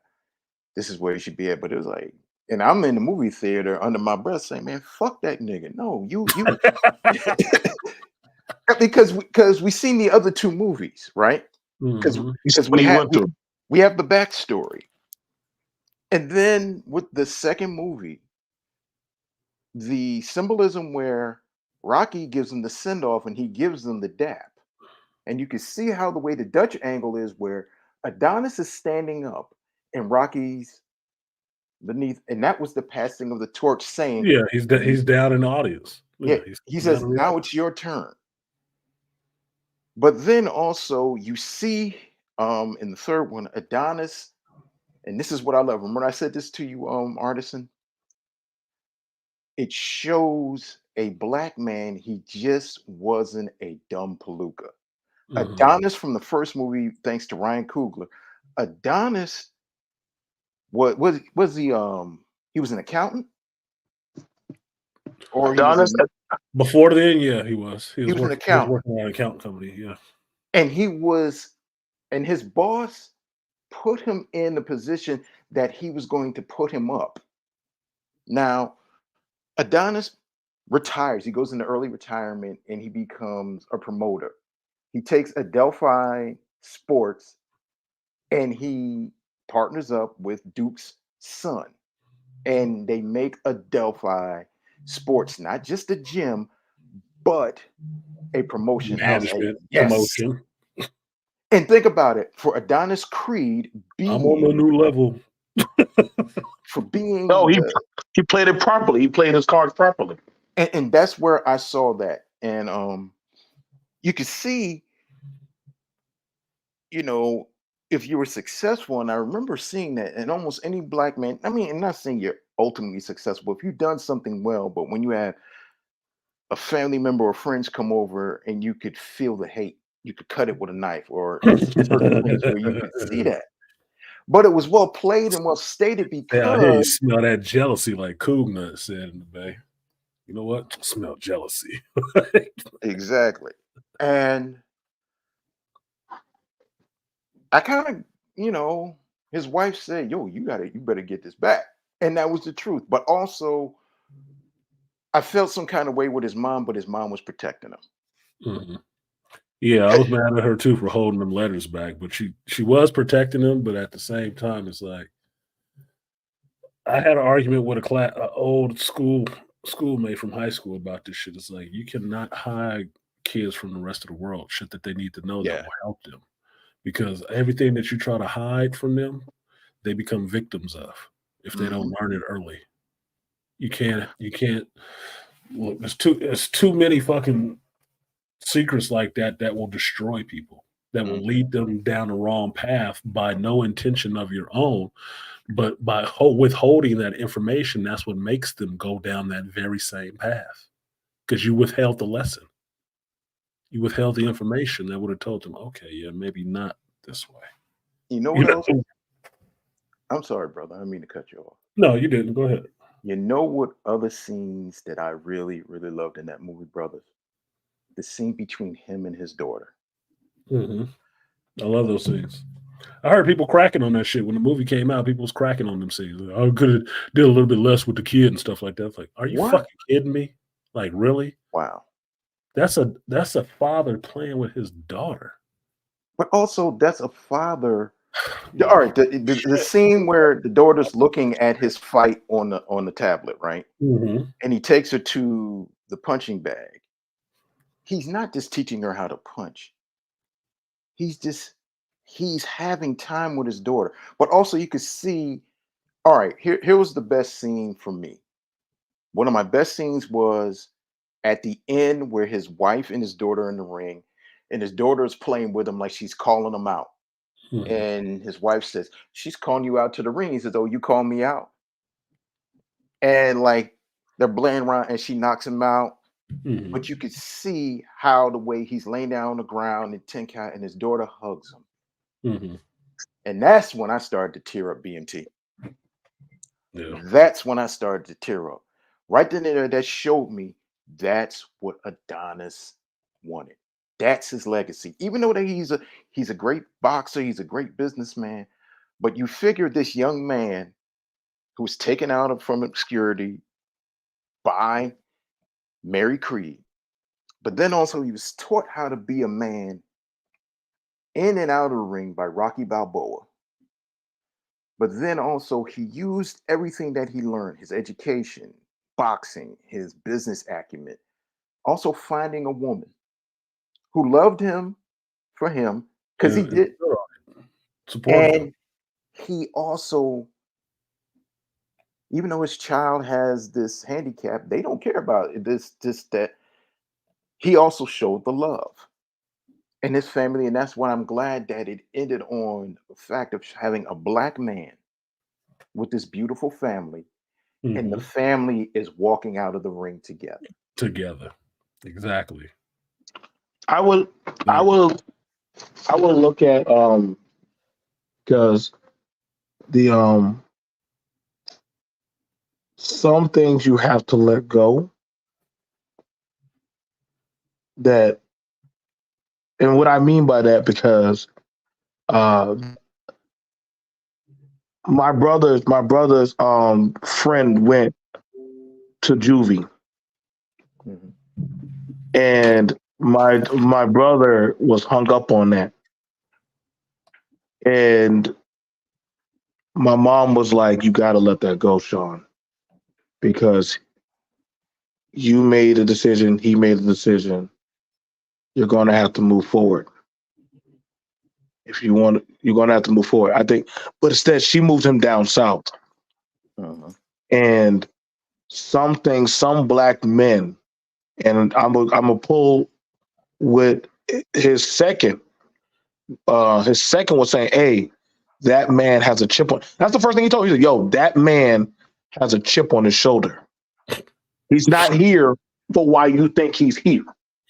this is where he should be at. But it was like, and I'm in the movie theater under my breath saying, man, fuck that nigga. No, you because we seen the other two movies, right? Because we have the backstory. And then with the second movie, the symbolism where Rocky gives him the send off and he gives them the dap. And you can see how the way the Dutch angle is where Adonis is standing up and Rocky's beneath. And that was the passing of the torch saying, yeah, he's down in the audience. Yeah, he says, now it's your turn. But then also you see in the third one, Adonis, and this is what I love. Remember I said this to you, Artisan? It shows a black man, he just wasn't a dumb palooka. Adonis from the first movie, thanks to Ryan Coogler, Adonis was he was an accountant? Or Adonis before then, yeah, he was. He was an accountant. He was working at an accountant company, yeah. And and his boss put him in the position that he was going to put him up. Now, Adonis retires. He goes into early retirement and he becomes a promoter. He takes Adelphi Sports and he partners up with Duke's son. And they make Adelphi Sports, not just a gym, but a promotion house. Promotion. And think about it, for Adonis Creed being I'm on a new level. For being he played it properly. He played his cards properly. And that's where I saw that. And you could see, if you were successful, and I remember seeing that in almost any black man, I mean, I'm not saying you're ultimately successful, if you've done something well, but when you have a family member or friends come over and you could feel the hate, you could cut it with a knife or certain things where you could see that. But it was well played and well stated because you smell that jealousy, like Coogner said in the Bay. You know what? I smell jealousy. Exactly. And I kind of, his wife said, yo, you better get this back. And that was the truth. But also, I felt some kind of way with his mom, but his mom was protecting him. Yeah, I was mad at her too for holding them letters back, but she was protecting them. But at the same time, it's like I had an argument with an old schoolmate from high school about this shit. It's like you cannot hide kids from the rest of the world shit that they need to know that will help them, because everything that you try to hide from them, they become victims of. if they don't learn it early. You can't look, there's too many fucking secrets like that will destroy people, that will lead them down the wrong path by no intention of your own, but by withholding that information, that's what makes them go down that very same path. Because you withheld the lesson. You withheld the information that would have told them, okay, yeah, maybe not this way. You know You what else? know? I'm sorry, brother. I didn't mean to cut you off. No, you didn't. Go ahead. You know what other scenes that I really, really loved in that movie, Brothers? The scene between him and his daughter. I love those scenes. I heard people cracking on that shit when the movie came out. People was cracking on them scenes. Like, I could have did a little bit less with the kid and stuff like that. It's like, are you What? fucking kidding me? Like, really? Wow. That's a father playing with his daughter. But also, that's a father. All right, the scene where the daughter's looking at his fight on the tablet, right? And he takes her to the punching bag. He's not just teaching her how to punch. He's having time with his daughter. But also you could see, all right, here was the best scene for me. One of my best scenes was at the end where his wife and his daughter are in the ring, and his daughter is playing with him like she's calling him out. And his wife says, she's calling you out to the ring. He says, oh, you call me out? And like they're playing around and she knocks him out. But you could see how the way he's laying down on the ground in 10 count and his daughter hugs him. And that's when I started to tear up, BMT. Yeah. That's when I started to tear up. Right then and there, that showed me that's what Adonis wanted. That's his legacy. Even though that he's a great boxer, he's a great businessman, but you figure this young man who was taken out from obscurity by Mary Creed, but then also he was taught how to be a man in and out of the ring by Rocky Balboa. But then also he used everything that he learned, his education, boxing, his business acumen, also finding a woman who loved him for him because he did. And he also, even though his child has this handicap, they don't care about it. Just that he also showed the love in his family. And that's why I'm glad that it ended on the fact of having a black man with this beautiful family. And the family is walking out of the ring together. Exactly. I will look at because the some things you have to let go, that, and what I mean by that, because my brother's friend went to juvie, and my brother was hung up on that, and my mom was like, you got to let that go, Sean, because you made a decision, he made a decision, you're going to have to move forward. If you want, you're going to have to move forward, I think. But instead she moved him down south. And some black men, and I'm a pull with his second was saying, hey, that man has a chip on. That's the first thing he told me. He said, yo, that man has a chip on his shoulder. He's not here for why you think he's here.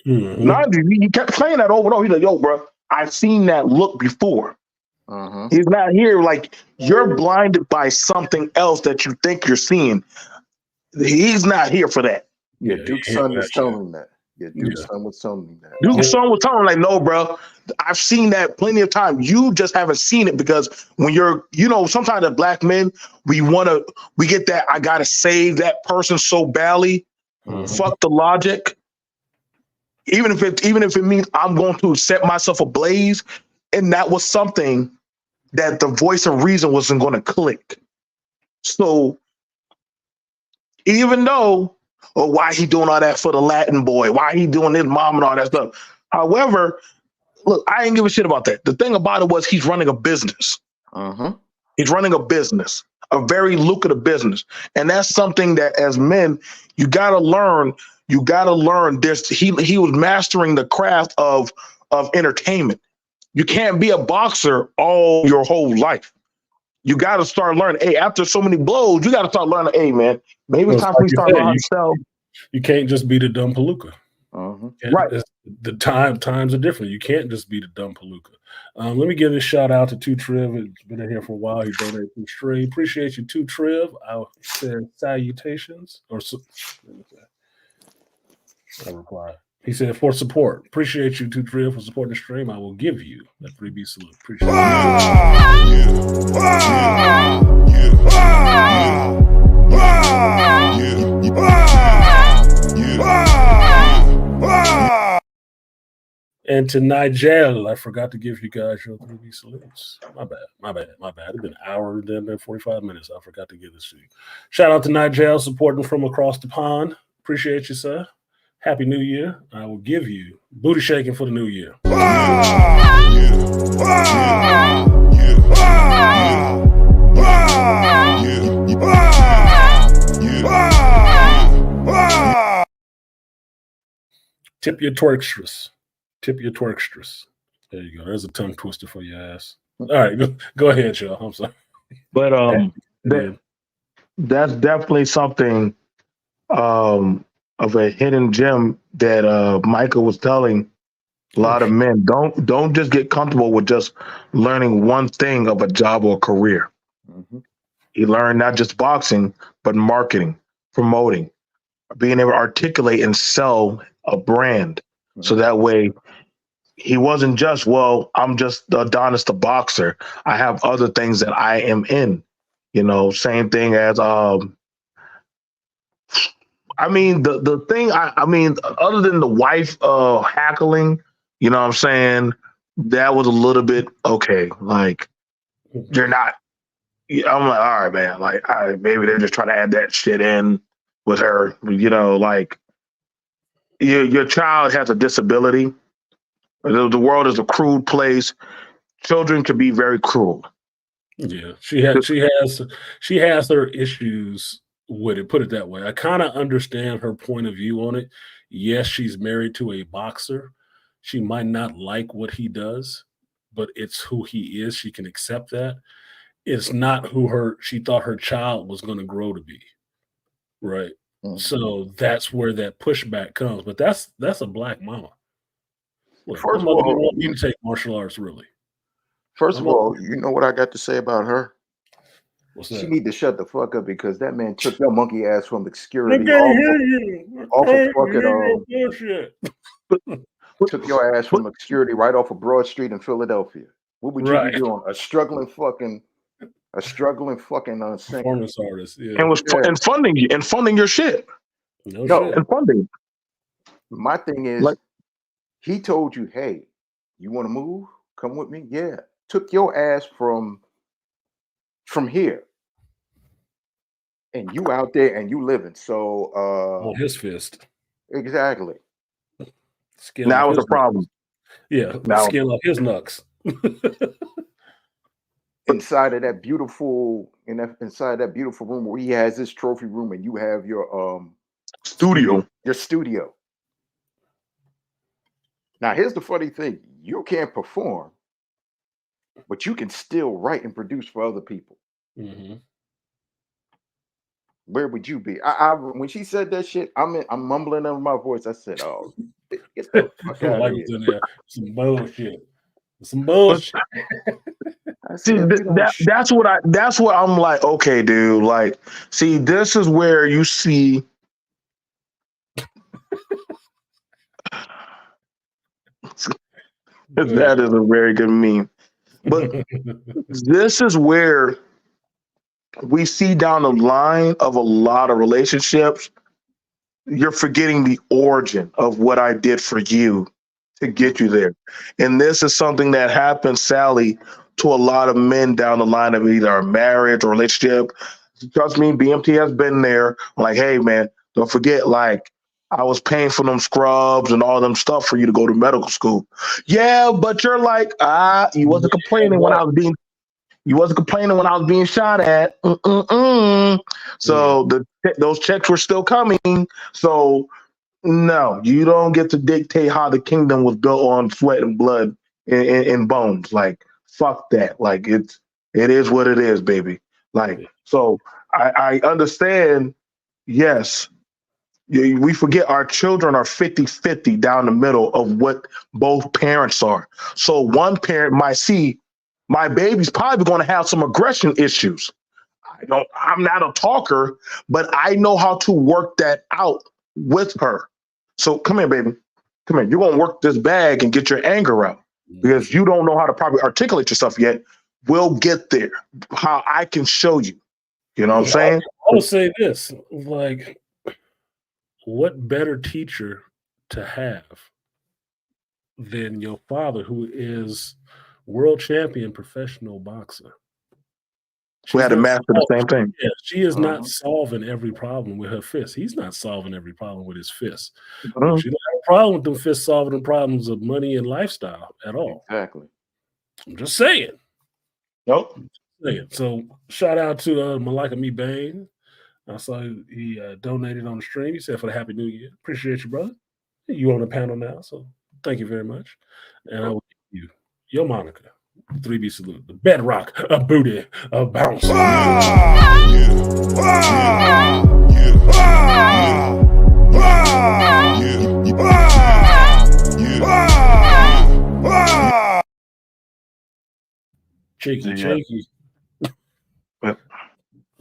He kept saying that over and over. He's like, yo, bro, I've seen that look before. He's not here. Like, you're blinded by something else that you think you're seeing. He's not here for that. Yeah, Duke's son was telling me that. Duke's son was telling me that. Duke's son was telling me, like, no, bro, I've seen that plenty of times. You just haven't seen it because when you're, sometimes as black men, we get that, I gotta save that person so badly. Fuck the logic. Even if it means I'm going to set myself ablaze, and that was something that the voice of reason wasn't going to click. So even though, or why he doing all that for the Latin boy? Why he doing his mom and all that stuff? However, look, I ain't give a shit about that. The thing about it was he's running a business. He's running a business. a very lucrative business. And that's something that as men, you got to learn. You got to learn this. He was mastering the craft of entertainment. You can't be a boxer all your whole life. You got to start learning. Hey, after so many blows, you got to start learning. Hey, man, maybe it's Well, time for me to start learning how to sell. You can't just be the dumb palooka. Right. The times are different. You can't just be the dumb palooka. Let me give a shout out to Two Triv. He's been in here for a while. He donated to the stream. Appreciate you, Two Triv. I said salutations. I reply. He said for support. Appreciate you, Two Triv, for supporting the stream. I will give you that 3B salute. Appreciate it. And to Nigel, I forgot to give you guys your 3B salutes. My bad. It's been an hour, then 45 minutes. I forgot to give this to you. Shout out to Nigel, supporting from across the pond. Appreciate you, sir. Happy New Year. I will give you booty shaking for the new year. Tip your twerkstress. Tip your twerkstress. There you go. There's a tongue twister for your ass. All right, go ahead, y'all. I'm sorry. But that's definitely something of a hidden gem that Michael was telling a lot of men. Don't just get comfortable with just learning one thing of a job or career. He learned not just boxing, but marketing, promoting, being able to articulate and sell a brand. So that way he wasn't just, well, I'm just Adonis the boxer. I have other things that I am in. Same thing as the thing other than the wife hackling, you know what I'm saying? That was a little bit okay. Like you're not. I'm like, all right, man. Like maybe they're just trying to add that shit in with her. Like your child has a disability. The world is a cruel place. Children can be very cruel. Yeah, she has her issues with it. Put it that way. I kind of understand her point of view on it. Yes, she's married to a boxer. She might not like what he does, but it's who he is. She can accept that. It's not who she thought her child was going to grow to be. Right. So that's where that pushback comes. But that's a black mama. Look, First of all, you take martial arts really. First of all, you know what I got to say about her? What's that? She need to shut the fuck up because that man took your monkey ass from obscurity off of fucking took your ass from obscurity right off of Broad Street in Philadelphia. What would you be doing? A struggling fucking performance artist, yeah. And funding your shit. No shit. And funding. My thing is, he told you, hey, you want to move? Come with me? Yeah. Took your ass from here. And you out there and you living. So on his fist. Exactly. Now it's a problem. Yeah. Skin off his nuts. Inside that beautiful room where he has his trophy room and you have your studio. Your studio. Now here's the funny thing. You can't perform, but you can still write and produce for other people. Where would you be? I when she said that shit, I'm mumbling under my voice. I said, "Oh, get the fuck out of here!" Some bullshit. Some bullshit. See, that's what I'm like. Okay, dude. Like, see, this is where you see. That is a very good meme. But this is where we see down the line of a lot of relationships, you're forgetting the origin of what I did for you to get you there. And this is something that happens, Sally, to a lot of men down the line of either a marriage or relationship. Trust me, BMT has been there. Like, hey, man, don't forget, like, I was paying for them scrubs and all them stuff for you to go to medical school. Yeah, but you're like, you wasn't complaining when I was being You wasn't complaining when I was being shot at. So those checks were still coming. So no, you don't get to dictate how the kingdom was built on sweat and blood and bones. Like fuck that. Like it is what it is, baby. Like so, I understand. Yes, we forget our children are 50-50 down the middle of what both parents are. So one parent might see my baby's probably going to have some aggression issues. I'm not a talker, but I know how to work that out with her. So come here, baby. Come here. You're going to work this bag and get your anger out because you don't know how to probably articulate yourself yet. We'll get there. How I can show you. You know what I'm saying? I would say this, like, what better teacher to have than your father, who is world champion professional boxer? We had to master the same thing. Yeah, she is not solving every problem with her fists. He's not solving every problem with his fists. But you don't have a problem with them fists solving the problems of money and lifestyle at all. Exactly. I'm just saying. Nope. So shout out to Malika Me Bain. I saw he donated on the stream. He said for the Happy New Year. Appreciate you, brother. You on the panel now, so thank you very much. And I will give you your moniker. 3B salute. The bedrock of booty of bounce. Cheeky.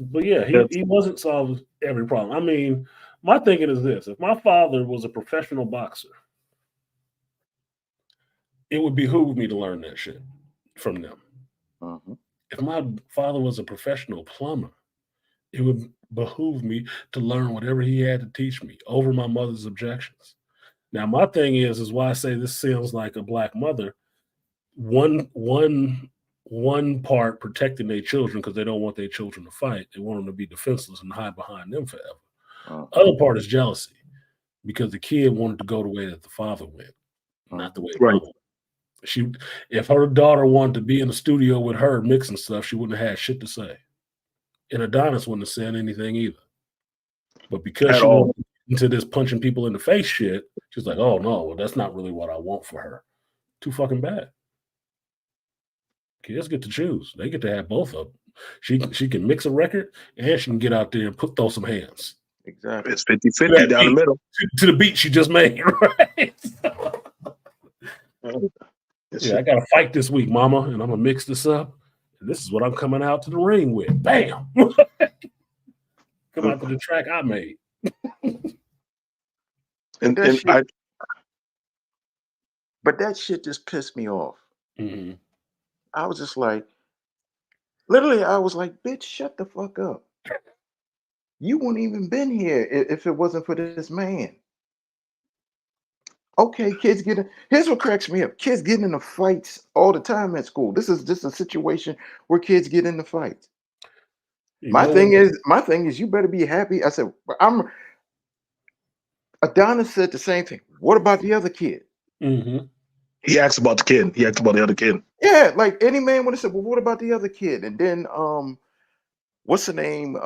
But yeah, he wasn't solving every problem. I mean, my thinking is this: if my father was a professional boxer, it would behoove me to learn that shit from them. If my father was a professional plumber, it would behoove me to learn whatever he had to teach me over my mother's objections. Now, my thing is why I say this sounds like a black mother. One part protecting their children because they don't want their children to fight. They want them to be defenseless and hide behind them forever. Other part is jealousy because the kid wanted to go the way that the father went, not the way the mother went. If her daughter wanted to be in the studio with her mixing stuff, she wouldn't have had shit to say. And Adonis wouldn't have said anything either. But because she went into this punching people in the face shit, she's like, oh no, well, that's not really what I want for her. Too fucking bad. Kids get to choose. They get to have both of them. She can mix a record and she can get out there and throw some hands. Exactly. It's 50-50 down the middle. To the beat she just made, right? I got to fight this week, mama, and I'm going to mix this up. And this is what I'm coming out to the ring with. Bam! Come out to the track I made. But that shit just pissed me off. I was just like, literally, I was like, bitch, shut the fuck up. You wouldn't even been here if it wasn't for this man. Okay, here's what cracks me up. Kids getting into fights all the time at school. This is just a situation where kids get into fights. My thing is, you better be happy. I said, Adonis said the same thing. What about the other kid? He asked about the kid. He asked about the other kid. Yeah, like any man would have said, well, what about the other kid? And then what's the name?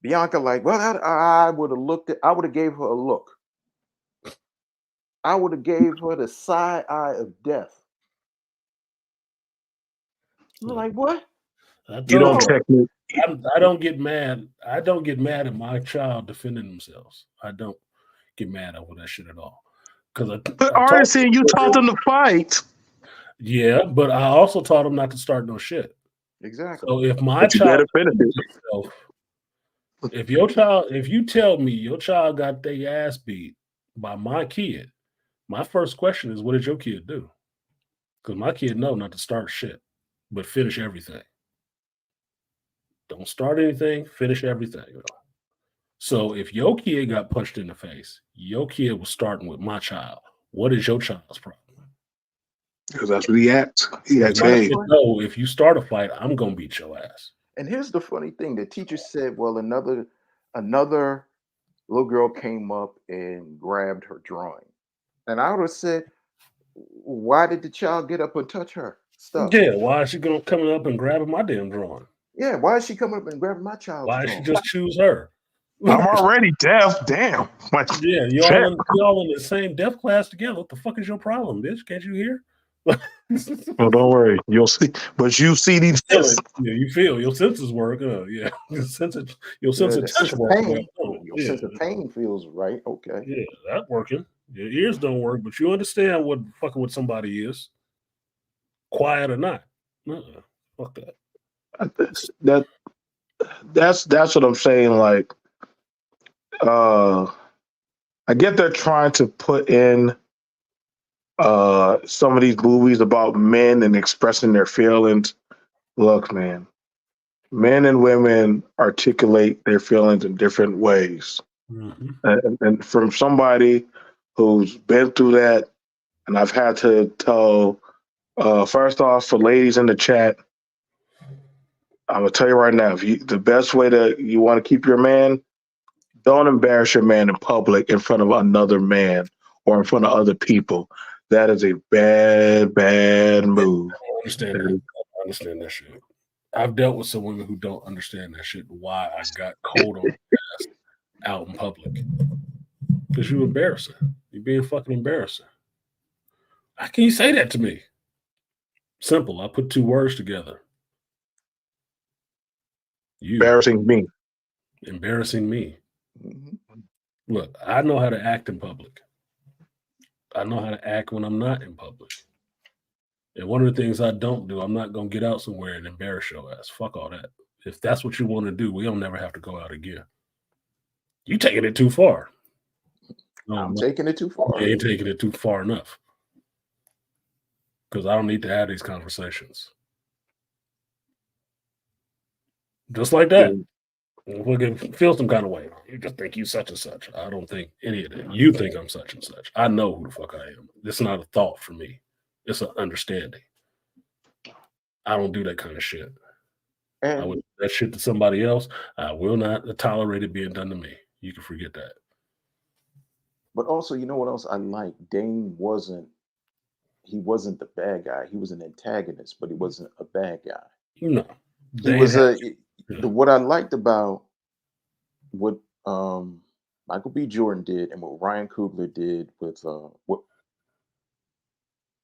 Bianca, like, well, I would have gave her a look. I would have gave her the side eye of death. I'm like, what? You don't check me. I don't get mad. I don't get mad at my child defending themselves. I don't get mad over that shit at all. But Artisan, you taught them to fight. Yeah, but I also taught them not to start no shit. Exactly. So if my child, if you tell me your child got their ass beat by my kid, my first question is, what did your kid do? Because my kid know not to start shit, but finish everything. Don't start anything, finish everything. So if your kid got punched in the face, your kid was starting with my child. What is your child's problem? Because that's what he asked. He asked, hey, no, if you start a fight, I'm gonna beat your ass. And here's the funny thing: the teacher said, "Well, another little girl came up and grabbed her drawing," and I would have said, "Why did the child get up and touch her? stuff. Yeah, why is she coming up and grabbing my damn drawing? Yeah, why is she coming up and grabbing my child's Why did she drawing? just choose her? I'm already deaf. Damn. Like, Yeah, shit. y'all in the same deaf class together. What the fuck is your problem, bitch? Can't you hear? Well, don't worry. You'll see. But you see these. Yeah, you feel your senses work. Yeah, your sense of The touch sense of work. pain. Oh, Your yeah, sense of pain feels right. Okay. yeah, that working. Your ears don't work, but you understand what fucking with somebody is, quiet or not. Fuck that. That's what I'm saying. Like, I get they're trying to put in some of these movies about men and expressing their feelings. Look, man, men and women articulate their feelings in different ways. Mm-hmm. And from somebody who's been through that, and I've had to tell, first off, for ladies in the chat, I'm gonna tell you right now, the best way to you want to keep your man, don't embarrass your man in public in front of another man or in front of other people. That is a bad, bad move. I understand that. I understand that shit. I've dealt with some women who don't understand that shit. Why I got cold on the ass out in public? Because you embarrassing. You're being fucking embarrassing. How can you say that to me? Simple. I put two words together. You Embarrassing me. embarrassing me. Mhm. Look, I know how to act in public. I know how to act when I'm not in public. And one of the things I don't do, I'm not gonna get out somewhere and embarrass your ass. Fuck all that. If that's what you want to do, we don't never have to go out again. You taking it too far. I'm taking it too far. You ain't taking it too far enough. Because I don't need to have these conversations. Just like that. We'll feel some kind of way. You just think you such and such. I don't think any of that. You think I'm such and such. I know who the fuck I am. It's not a thought for me. It's an understanding. I don't do that kind of shit. I would do that shit to somebody else. I will not tolerate it being done to me. You can forget that. But also, you know what else I like? Dane wasn't the bad guy. He was an antagonist, but he wasn't a bad guy. No. He was what I liked about what Michael B. Jordan did and what Ryan Coogler did with what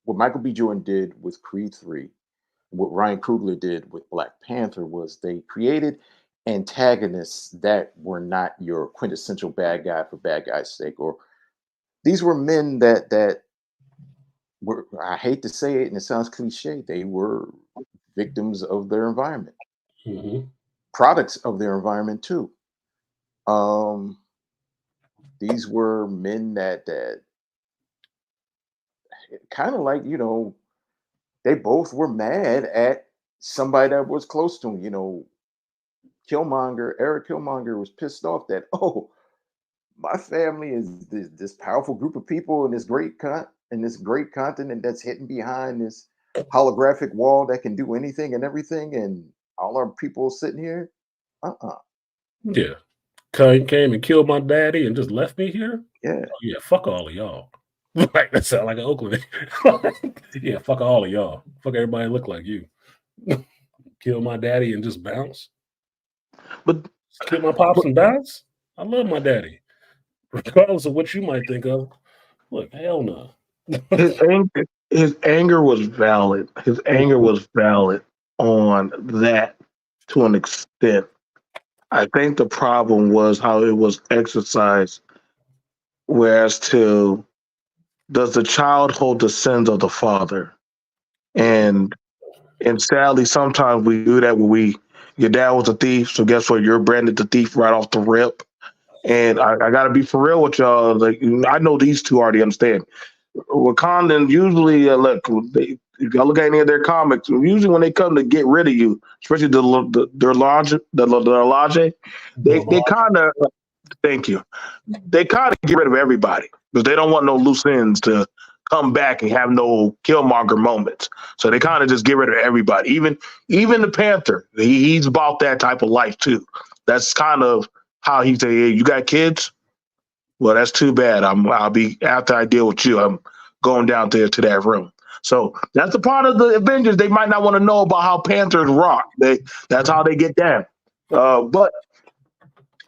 Michael B. Jordan did with Creed 3, what Ryan Coogler did with Black Panther was they created antagonists that were not your quintessential bad guy for bad guy's sake, or these were men that were, I hate to say it and it sounds cliche, they were victims of their environment, products of their environment too. These were men that kind of like, they both were mad at somebody that was close to him. Eric Killmonger was pissed off that, oh, my family is this powerful group of people in this great continent that's hidden behind this holographic wall that can do anything and everything, and all our people sitting here. Yeah. Came and killed my daddy and just left me here? Yeah. Oh, yeah, fuck all of y'all. Like that sound like an Oakland. Yeah, fuck all of y'all. Fuck everybody look like you. Kill my daddy and just bounce. But kill my pops and bounce. I love my daddy. Regardless of what you might think of. Look, hell no. his anger was valid. His anger was valid on that to an extent. I think the problem was how it was exercised. Whereas does the child hold the sins of the father? And sadly, sometimes we do that when your dad was a thief, so guess what? You're branded the thief right off the rip. And I got to be for real with y'all. Like, I know these two already understand. Wakandan usually, if y'all look at any of their comics, usually when they come to get rid of you, especially the Lodge, they kind of, thank you, they kind of get rid of everybody because they don't want no loose ends to come back and have no Killmonger moments. So they kind of just get rid of everybody. Even the Panther, he's about that type of life too. That's kind of how he say, hey, you got kids? Well, that's too bad. I'll be after I deal with you. I'm going down there to that room. So that's a part of the Avengers. They might not want to know about how Panthers rock. That's how they get down. But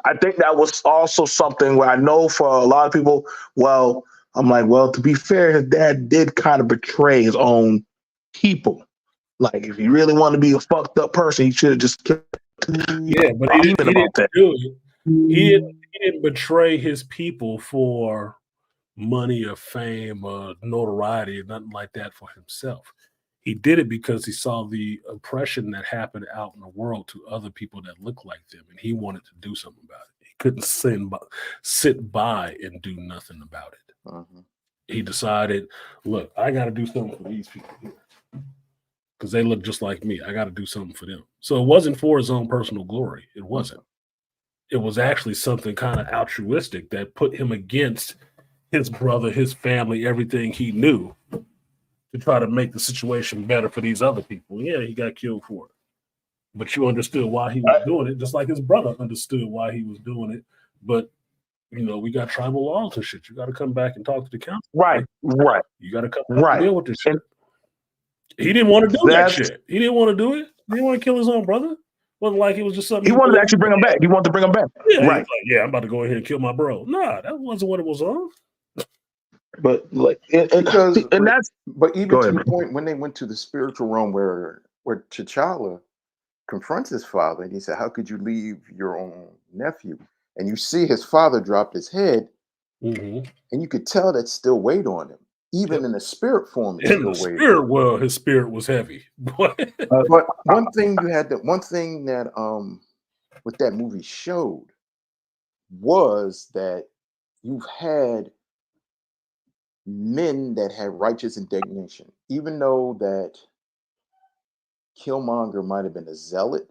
I think that was also something where I know for a lot of people, well, I'm like, well, to be fair, his dad did kind of betray his own people. Like, if you really want to be a fucked up person, he should have just killed. Yeah, but he Even didn't about that. do it. He didn't betray his people for money or fame or notoriety or nothing like that for himself. He did it because he saw the oppression that happened out in the world to other people that look like them, and he wanted to do something about it. He couldn't sit by and do nothing about it. Mhm. He decided, look, I got to do something for these people here because they look just like me. I got to do something for them. So it wasn't for his own personal glory. It wasn't. It was actually something kind of altruistic that put him against his brother, his family, everything he knew to try to make the situation better for these other people. Yeah, he got killed for it. But you understood why he was doing it, just like his brother understood why he was doing it. But we got tribal laws and shit. You got to come back and talk to the council. Right. You got to come back and Right. deal with this shit. And He didn't want to do that that's shit. He didn't want to do it. He didn't want to kill his own brother. Wasn't like it was just something he wanted to actually bring him back. He wanted to bring him back. Yeah, he was Right. like, yeah, I'm about to go ahead and kill my bro. Nah, that wasn't what it was on. But Because and that's but even Go to ahead, the man. point when they went to the spiritual realm where T'Challa confronts his father and he said, how could you leave your own nephew? And you see his father dropped his head, Mm-hmm. and you could tell that still weighed on him. Even Yep. in the spirit form, it In still the weighed on him. spirit world, his spirit was heavy. But one thing that what that movie showed was that you've had men that had righteous indignation, even though that Killmonger might have been a zealot.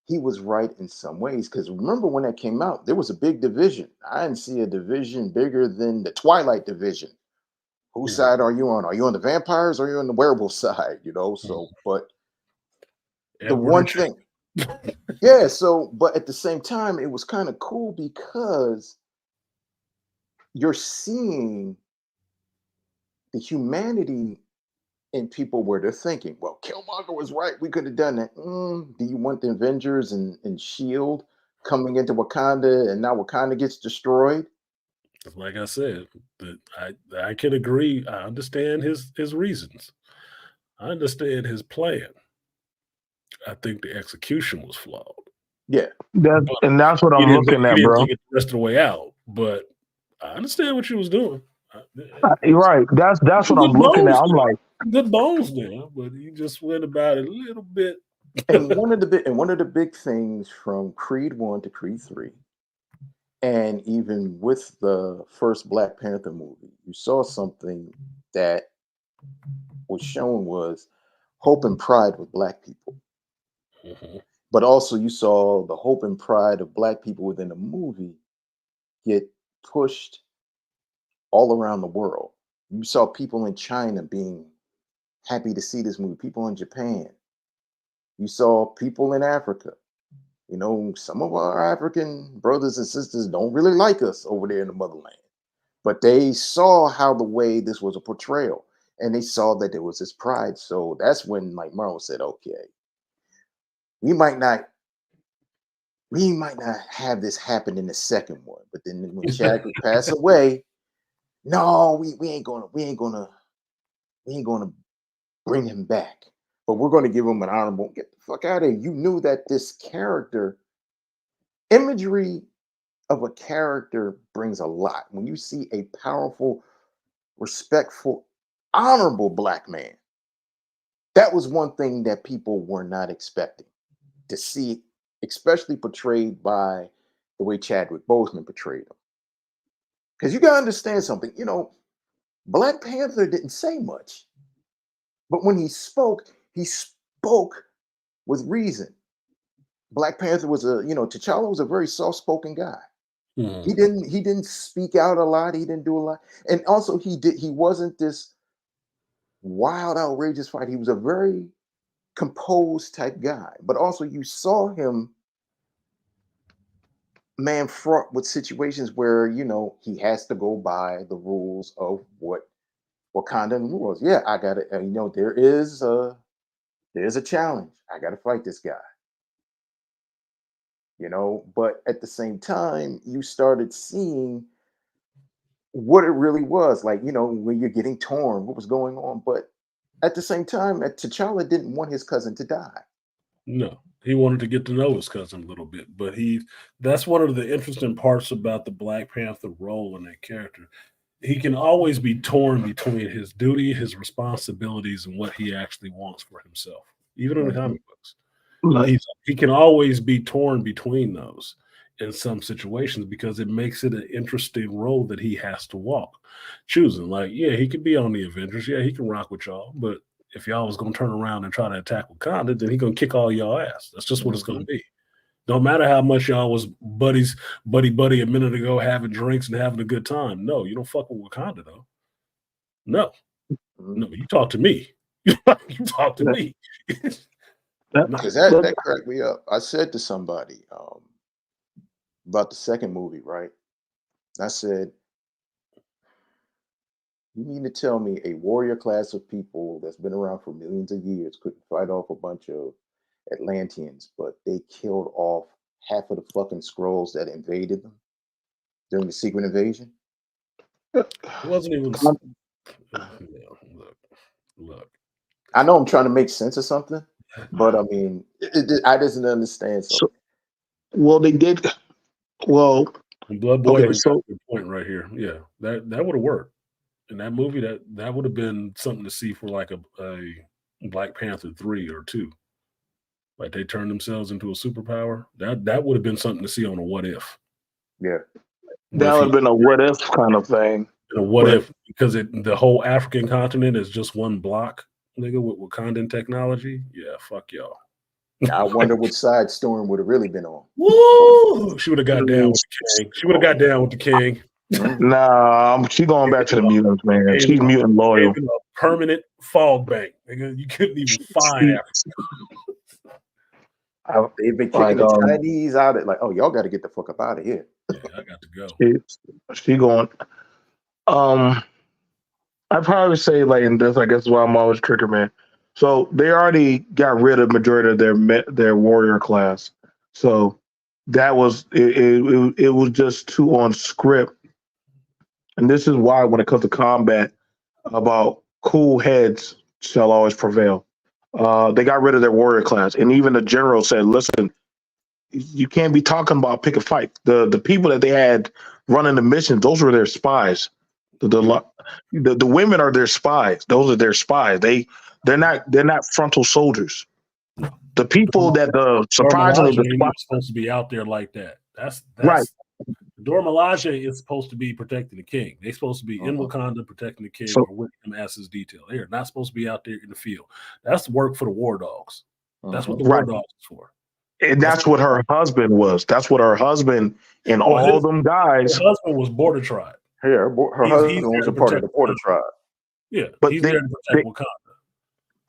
He was right in some ways, because remember when that came out, there was a big division. I didn't see a division bigger than the Twilight division. Whose Mhm. side are you on? Are you on the vampires or are you on the werewolf side? So but the Edward one and Jack. thing, yeah, so but at the same time, it was kind of cool because you're seeing the humanity in people where they're thinking, well, Killmonger was right. We could have done that. Do you want the Avengers and Shield coming into Wakanda, and now Wakanda gets destroyed? Like I said, that I can agree. I understand his reasons. I understand his plan. I think the execution was flawed. Yeah. But that's what he I'm didn't looking he at, didn't bro. think it the rest of the way out. But I understand what you was doing. You're right. That's what I'm Good looking at. bones I'm there. like, Good bones there, but he just went about it a little bit. And one of the big things from Creed 1 to Creed 3, and even with the first Black Panther movie, you saw something that was shown was hope and pride with Black people. Mhm. But also you saw the hope and pride of Black people within the movie get pushed all around the world. You saw people in China being happy to see this movie, people in Japan. You saw people in Africa. Some of our African brothers and sisters don't really like us over there in the motherland, but they saw how the way this was a portrayal, and they saw that there was this pride. So that's when, like Marlon said, okay, we might not have this happen in the second one, but then when Chadwick passed away, no, we ain't gonna bring him back, but we're gonna give him an honorable. Get the fuck out of here! You knew that this character imagery of a character brings a lot. When you see a powerful, respectful, honorable Black man, that was one thing that people were not expecting to see, especially portrayed by the way Chadwick Boseman portrayed him. Because you gotta understand something, Black Panther didn't say much, but when he spoke with reason. Black Panther was T'Challa was a very soft-spoken guy. Mhm. He didn't speak out a lot. He didn't do a lot, and also he wasn't this wild, outrageous fight. He was a very composed type guy. But also, you saw him, man, fraught with situations where he has to go by the rules of what Wakanda rules. Yeah, I got it. There's a challenge. I got to fight this guy. But at the same time, you started seeing what it really was like. When you're getting torn, what was going on. But at the same time, T'Challa didn't want his cousin to die. No, he wanted to get to know his cousin a little bit, but that's one of the interesting parts about the Black Panther role in that character. He can always be torn between his duty, his responsibilities, and what he actually wants for himself, even in the Mhm. comic books. Like, He can always be torn between those in some situations because it makes it an interesting role that he has to walk, choosing. Like, yeah, he could be on the Avengers. Yeah, he can rock with y'all, but if y'all was gonna turn around and try to attack Wakanda, then he gonna kick all y'all ass. That's just what it's gonna Mhm. be. Don't matter how much y'all was buddy a minute ago having drinks and having a good time. No, you don't fuck with Wakanda though. No, no, Mhm. you talk to me. You talk to that, me. that, No. Because that that- that cracked me up. I said to somebody about the second movie, right? I said, "You mean to tell me a warrior class of people that's been around for millions of years couldn't fight off a bunch of Atlanteans, but they killed off half of the fucking scrolls that invaded them during the secret invasion?" It wasn't even. Look. I know I'm trying to make sense of something, but I mean, I doesn't understand. So, so, well, they did. Well, And Blood okay, Boiling got so a good point right here. Yeah, that would have worked in that movie. That would have been something to see for like a Black Panther 3 or 2. Like they turned themselves into a superpower. That would have been something to see on a what if. yeah. What that if would he have been a what if kind of thing. a what But if because the whole African continent is just one block, nigga, with Wakandan technology. Yeah, fuck y'all. Now I wonder what side Storm would have really been on. Woo! She would have got down mm, with the king. She would have got down with the king. Mhm. nah, she going back to the mutants, man. Gave She's him a, mutant gave loyal. him a permanent fog bank. Nigga. You couldn't even find She, Africa. I, They've been kicking like the Chinese out of like, oh, y'all got to get the fuck up out of here. Yeah, I got to go. she, she going. Um, I probably say like, and this I guess is why I'm always trigger man. So they already got rid of majority of their warrior class. So that was it was just too on script. And this is why when it comes to combat, about cool heads shall always prevail. They got rid of their warrior class, and even the general said, "Listen, you can't be talking about pick a fight. The people that they had running the missions, those were their spies. The women are their spies. Those are their spies. They're not frontal soldiers. No. The people that the Dora surprisingly Milaje the ain't spy, even supposed to be out there like that. right. That's Dora Milaje is supposed to be protecting the king. They're supposed to be in Uh-huh. Wakanda protecting the king So or with him as his detail. They are not supposed to be out there in the field. That's work for the war dogs. That's what Uh-huh. the war right, dogs is for. and That's that's what her husband was. That's what her husband and well, all them her guys. husband was border tribe. Hey, her He's husband there was to a part of protect the Porter Wakanda. tribe. Yeah, But he's there to they protect Wakanda.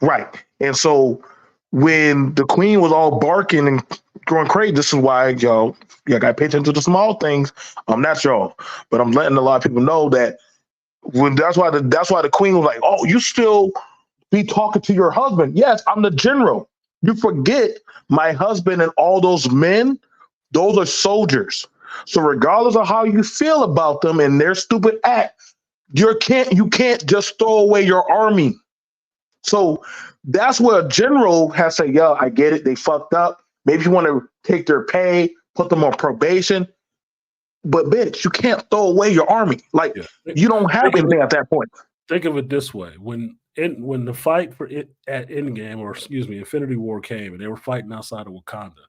right, and so when the queen was all barking and going crazy, this is why y'all got to pay attention to the small things. That's y'all, but I'm letting a lot of people know that when that's why the queen was like, "Oh, you still be talking to your husband?" Yes, I'm the general. You forget my husband and all those men; those are soldiers. So regardless of how you feel about them and their stupid act, you can't just throw away your army. So that's where a general has to say, "Yo, I get it. They fucked up. Maybe you want to take their pay, put them on probation, but bitch, you can't throw away your army. Like Yeah. you don't have Think of it, anything at that point." think of it this way: when the fight for it at Endgame, or excuse me, Infinity War came, and they were fighting outside of Wakanda,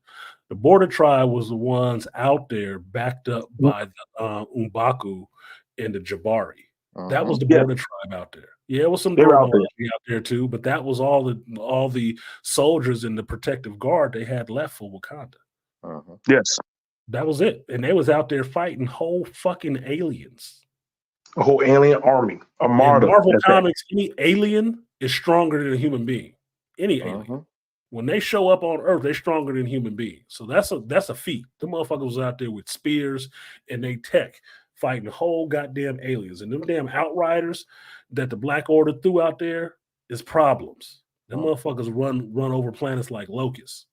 the border tribe was the ones out there backed up by the Umbaku and the Jabari. That Uh-huh. was the Yeah, border tribe out there. Yeah, it was some they were Dora out there. Milaje out there too, but that was all the soldiers and the protective guard they had left for Wakanda. Uh-huh. Yes, That was it, and they was out there fighting whole fucking aliens. a whole alien army, In armada Marvel at that. Comics, any alien is stronger than a human being. Any alien. Uh-huh. When they show up on Earth, they're stronger than human beings. So that's a feat. The motherfuckers was out there with spears and they tech fighting whole goddamn aliens. And them damn outriders that the Black Order threw out there is problems. Them motherfuckers run over planets like locusts.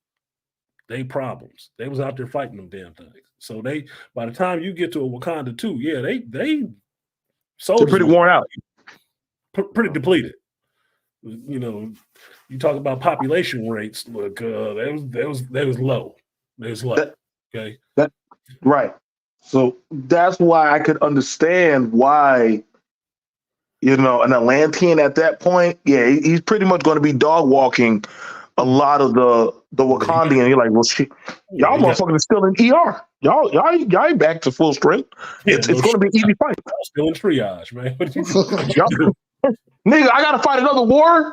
They problems. They was out there fighting them damn things. So by the time you get to a Wakanda 2, yeah, they They're pretty worn out. Pretty depleted. You know, you talk about population rates. Look, they was low. They was low. Okay. Right. So that's why I could understand why, an Atlantean at that point, yeah, he's pretty much going to be dog walking a lot of the Wakandian. You're like, well, y'all motherfuckers are still in ER. Y'all ain't back to full strength. Yeah, it's going to be an easy fight. Still in triage, man. Nigga, I gotta fight another war.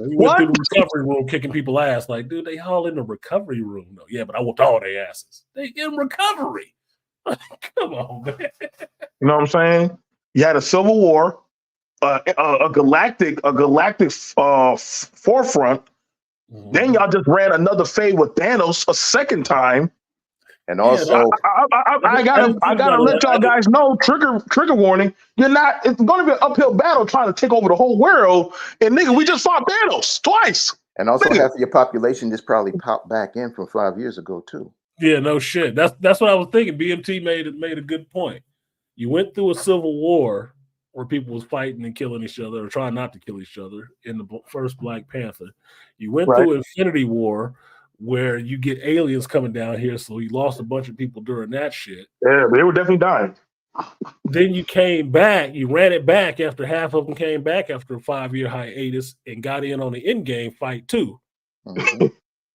We went through the recovery room kicking people ass. Like, dude, they all in the recovery room. No, yeah, but I whooped all their asses. They in recovery. Come on, man. You know what I'm saying? You had a civil war, a galactic forefront. Mm-hmm. Then y'all just ran another fade with Thanos a second time. And also, I gotta let y'all guys know. Trigger warning. It's going to be an uphill battle trying to take over the whole world. And nigga, we just fought Thanos twice. And also, half of your population just probably popped back in from 5 years ago too. Yeah, no shit. That's what I was thinking. BMT made a good point. You went through a civil war where people was fighting and killing each other or trying not to kill each other in the first Black Panther. You went through Infinity War, where you get aliens coming down here, so you lost a bunch of people during that shit. Yeah, they were definitely dying. Then you came back, you ran it back after half of them came back after a 5-year hiatus and got in on the Endgame fight too. Mm-hmm.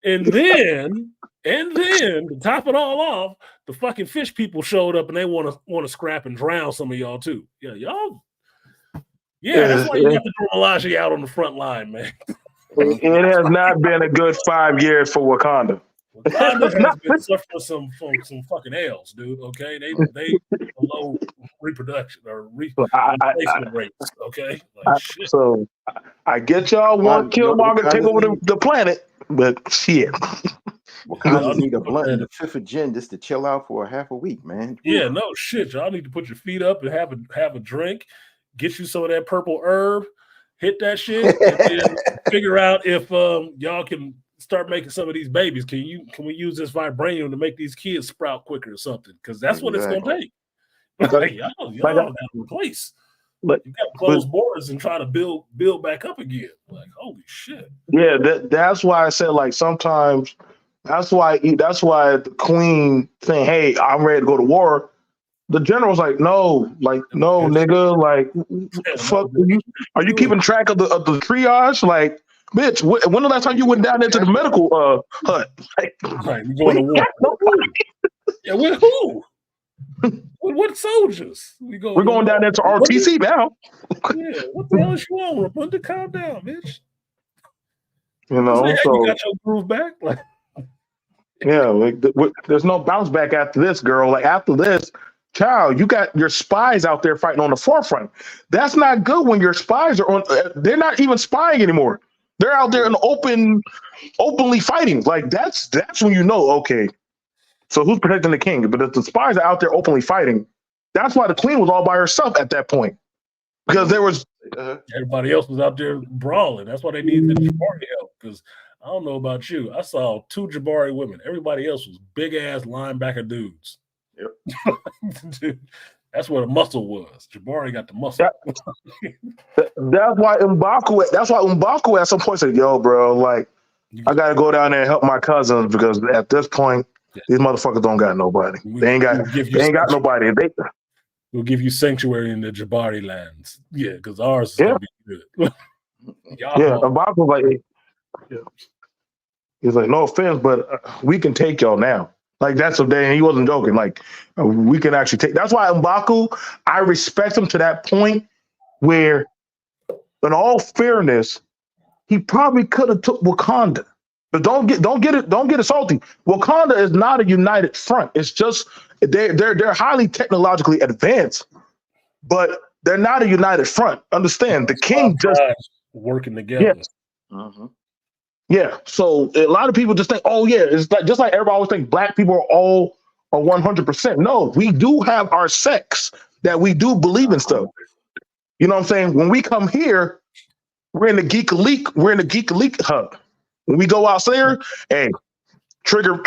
and then to top it all off, the fucking fish people showed up and they want to scrap and drown some of y'all too. Yeah, y'all. Yeah, that's why you got to throw Elijah out on the front line, man. It has not been a good 5 years for Wakanda. Wakanda has been suffering some fucking L's, dude. Okay, they low reproduction or replacement rates. Okay, shit. So I get y'all want Killmonger to take over the planet, but shit. Wakanda need a blunt and the 5th gin just to chill out for a half a week, man. Yeah, no shit. Y'all need to put your feet up and have a drink. Get you some of that purple herb. Hit that shit and then figure out if y'all can start making some of these babies. Can we use this vibranium to make these kids sprout quicker or something? Because that's what it's gonna take. Like, y'all gotta replace. You gotta close borders and try to build back up again. Like, holy shit. Yeah, that's why I said, like, sometimes that's why the Queen saying, hey, I'm ready to go to war. The general's like, no, nigga, like, fuck, are you keeping track of the triage? Like, bitch, when the last time you went down into the medical hut? Like, right, you going to war? Yeah, with who? With what soldiers? We're going down there to RTC now. Yeah, what the hell is you on? Rapunta, calm down, bitch. You know, so you got your groove back, like. Yeah, like, there's no bounce back after this, girl. Like, after this. Child, you got your spies out there fighting on the forefront. That's not good when your spies are on. They're not even spying anymore. They're out there in openly fighting. Like, that's when you know, okay, so who's protecting the king? But if the spies are out there openly fighting, that's why the Queen was all by herself at that point. Because there was everybody else was out there brawling. That's why they needed the Jabari help. Because I don't know about you, I saw 2 Jabari women. Everybody else was big ass linebacker dudes. Yep. Dude, that's where the muscle was. Jabari got the muscle. That's why M'Baku at some point said, yo, bro, like, I gotta go down there and help my cousins because at this point, these motherfuckers don't got nobody. They ain't got nobody. We'll give you sanctuary in the Jabari lands. Yeah, because ours is gonna be good. M'Baku was like, he's like, no offense, but we can take y'all now. Like, that's a day, and he wasn't joking. Like, we can actually take. That's why M'Baku, I respect him to that point where, in all fairness, he probably could have took Wakanda. But don't get it salty. Wakanda is not a united front. It's just they're highly technologically advanced, but they're not a united front. Understand? The king just working together. Yes. Uh-huh. Yeah, so a lot of people just think, oh yeah, it's like just like everybody always think black people are 100%. No, we do have our sects that we do believe in stuff. You know what I'm saying? When we come here, we're in the geekelite hub. When we go out there, hey, trigger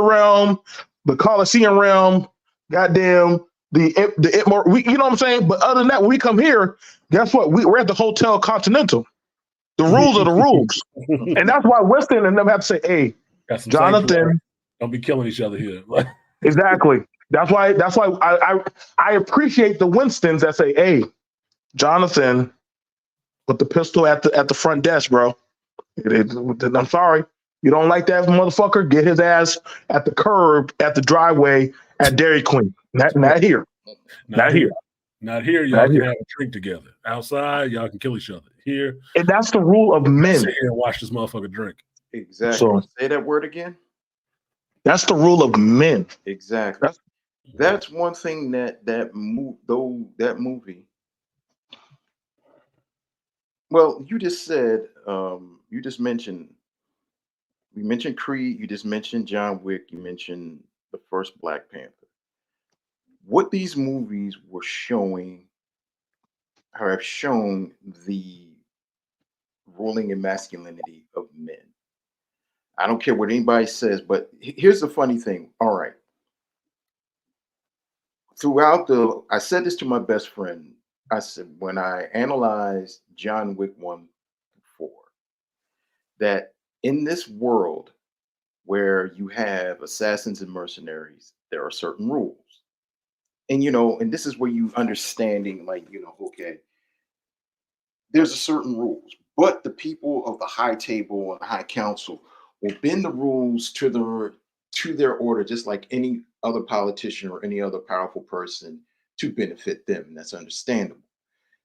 realm, the Coliseum realm, goddamn you know what I'm saying? But other than that, when we come here, guess what? We're at the Hotel Continental. The rules are the rules. And that's why Winston and them have to say, hey, Jonathan, don't be killing each other here. Exactly. That's why I appreciate the Winstons that say, hey, Jonathan, put the pistol at the front desk, bro. I'm sorry. You don't like that motherfucker? Get his ass at the curb, at the driveway, at Dairy Queen. Not here. Not here. Not here. Y'all can have a drink together. Outside, y'all can kill each other. Here. And that's the rule of men. Sit here and watch this motherfucker drink. Exactly. So, say that word again. That's the rule of men. Exactly. That's one thing that movie. Well, you just said, you just mentioned, we mentioned Creed, you just mentioned John Wick, you mentioned the first Black Panther. What these movies were showing, or have shown, the ruling and masculinity of men. I don't care what anybody says, but here's the funny thing. All right. I said this to my best friend. I said, when I analyzed John Wick 1 through 4, that in this world where you have assassins and mercenaries, there are certain rules. And, and this is where you understanding, like, okay, there's a certain rules, but the people of the high table and the high council will bend the rules to their order, just like any other politician or any other powerful person, to benefit them. And that's understandable.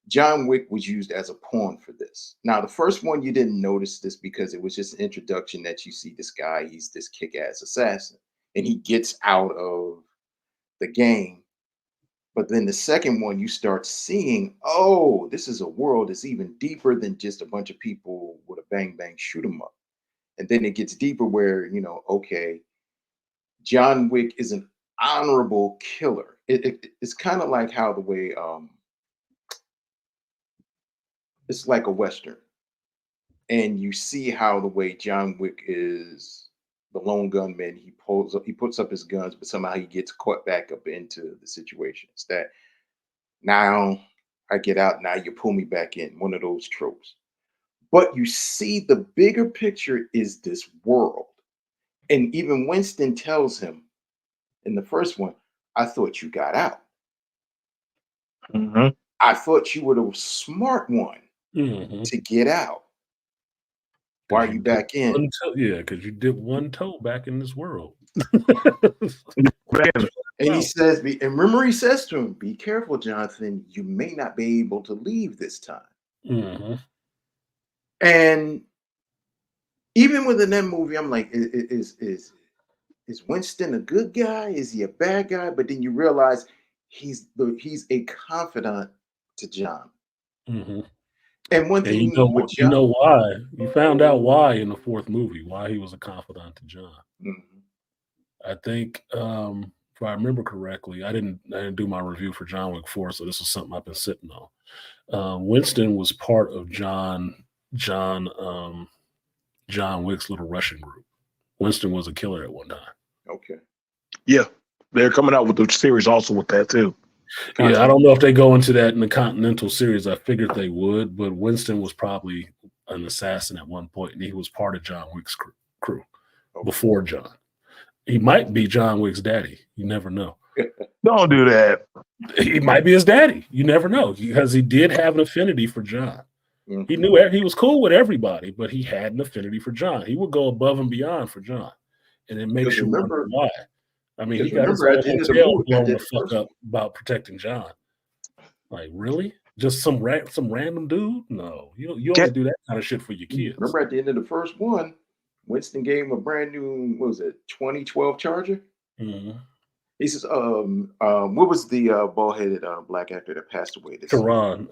John Wick was used as a pawn for this. Now, the first one, you didn't notice this because it was just an introduction that you see this guy, he's this kick-ass assassin, and he gets out of the game. But then the second one, you start seeing, oh, this is a world that's even deeper than just a bunch of people with a bang, bang, shoot 'em up. And then it gets deeper where, okay, John Wick is an honorable killer. It's kind of like how the way, it's like a Western. And you see how the way John Wick is the lone gunman, he puts up his guns, but somehow he gets caught back up into the situation. It's that now I get out, now you pull me back in, one of those tropes. But you see, the bigger picture is this world. And even Winston tells him in the first one, I thought you got out. Mm-hmm. I thought you were the smart one to get out. Why are you back in? Because you dipped one toe back in this world. And he says, and remember, he says to him, be careful, Jonathan, you may not be able to leave this time. Mm-hmm. And even within that movie, I'm like, is Winston a good guy? Is he a bad guy? But then you realize he's a confidant to John. Mm-hmm. And one thing you know why? You found out why in the fourth movie, why he was a confidant to John. Mm-hmm. I think, if I remember correctly, I didn't do my review for John Wick 4, so this is something I've been sitting on. Winston was part of John Wick's little Russian group. Winston was a killer at one time. Okay. Yeah, they're coming out with the series also with that too. Yeah, I don't know if they go into that in the Continental series. I figured they would, but Winston was probably an assassin at one point, and he was part of John Wick's crew before John. He might be John Wick's daddy. You never know. Don't do that. He might be his daddy. You never know, because he did have an affinity for John. Mm-hmm. He knew he was cool with everybody, but he had an affinity for John. He would go above and beyond for John, and it makes you wonder why. I mean, he got his whole hotel blown the fuck up about protecting John. Like, really? Just some random dude? No, you only do that kind of shit for your kids. Remember at the end of the first one, Winston gave him a brand new, what was it, 2012 Charger? Mm-hmm. He says, what was the bald-headed black actor that passed away? Tehran.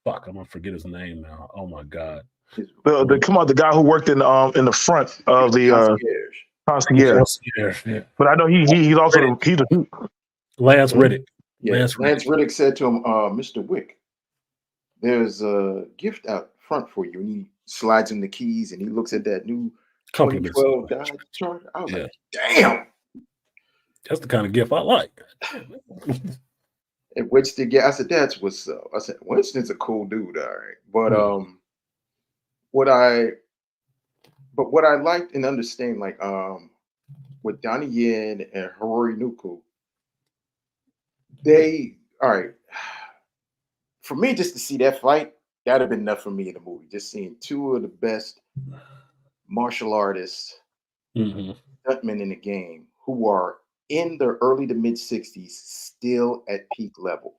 Fuck, I'm gonna forget his name now. Oh my god. The guy who worked in the front of the concierge. Yeah. But I know he's also he's Lance Riddick. Yeah, Lance Riddick said to him, Mr. Wick, there's a gift out front for you. And he slides him the keys and he looks at that new Compliments. 2012 Dodge Charger. I was Yeah. like, damn. That's the kind of gift I like. And Winston, I said, that's what's up. I said, Winston's a cool dude, all right. But what I liked and understand, like with Donnie Yen and Hirori Nuku, all right. For me, just to see that fight, that'd have been enough for me in the movie. Just seeing two of the best martial artists, stuntmen in the game who are in their early to mid 60s, still at peak level.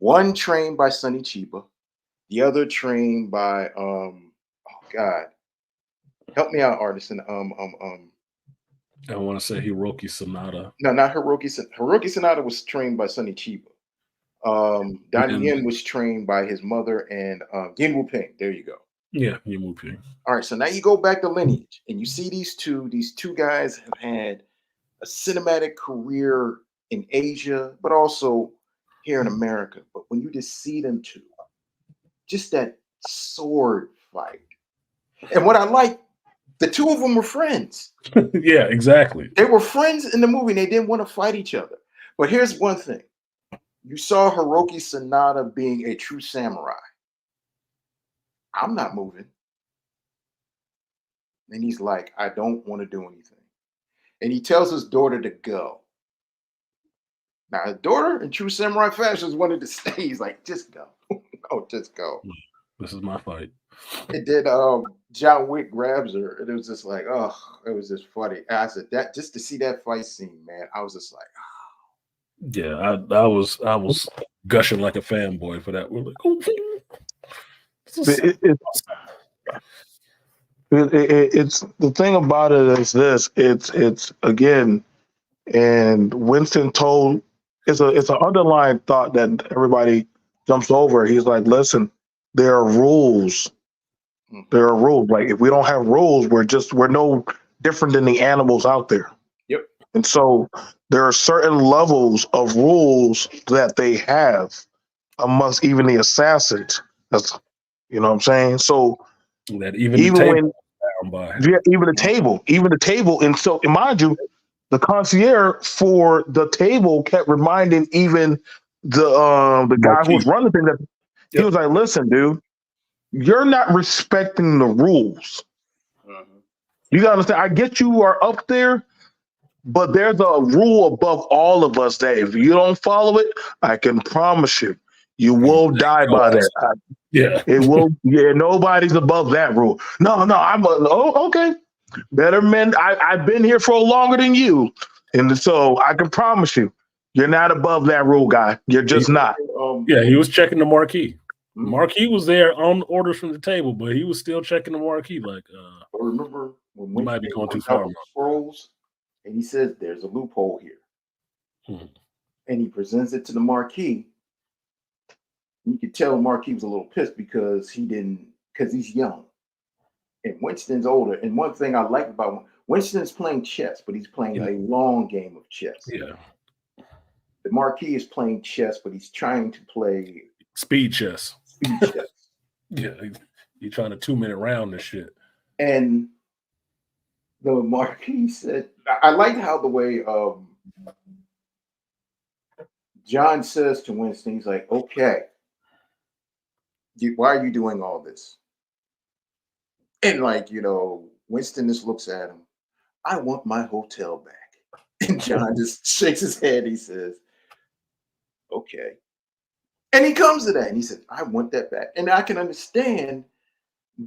One trained by Sonny Chiba, the other trained by oh God, help me out, artisan. I want to say Hiroki Sanada. No, not Hiroki. Hiroki Sanada was trained by Sonny Chiba. Donnie Yen was trained by his mother and Yin Wu Ping. There you go. Yeah, Yin Wu Ping. All right, so now you go back to lineage and you see these two guys have had a cinematic career in Asia, but also here in America. But when you just see them two, just that sword fight. And what I like, the two of them were friends. Yeah, exactly. They were friends in the movie and they didn't want to fight each other. But here's one thing. You saw Hiroki Sanada being a true samurai. I'm not moving. And he's like, I don't want to do anything. And he tells his daughter to go. Now, his daughter, in true samurai fashion, wanted to stay. He's like, just go. Oh, just go. This is my fight. And then John Wick grabs her. And it was just like, oh, it was just funny. And I said, that just to see that fight scene, man, I was just like, oh. Yeah, I was gushing like a fanboy for that. We're like, oh, it's the thing about it is this. It's again, and Winston told it's an underlying thought that everybody jumps over. He's like, listen, there are rules. There are rules. Like if we don't have rules, we're no different than the animals out there. Yep. And so there are certain levels of rules that they have amongst even the assassins. That's, you know what I'm saying? So that even the table, even the table, and so mind you, the concierge for the table kept reminding even the guy who was running the thing that he was like, listen, dude, you're not respecting the rules. You gotta understand, I get you are up there, but there's a rule above all of us that if you don't follow it, I can promise you, you will die by that. It will. Yeah, nobody's above that rule. No, I'm okay. Better men. I've been here for longer than you, and so I can promise you, you're not above that rule, guy. You're just not. Yeah, he was checking the marquee. Marquee was there on orders from the table, but he was still checking the marquee. Like, remember when we might be going too far. Scrolls, and he says there's a loophole here, and he presents it to the marquee. You could tell Marquis was a little pissed because he's young. And Winston's older. And one thing I like about Winston's playing chess, but he's playing a long game of chess. Yeah. The Marquis is playing chess, but he's trying to play speed chess. Yeah. You're trying to 2-minute round this shit. And the Marquis said, I liked how the way John says to Winston, he's like, okay, why are you doing all this? And Winston just looks at him. I want my hotel back. And John just shakes his head. He says, okay. And he comes to that and he said, I want that back. And I can understand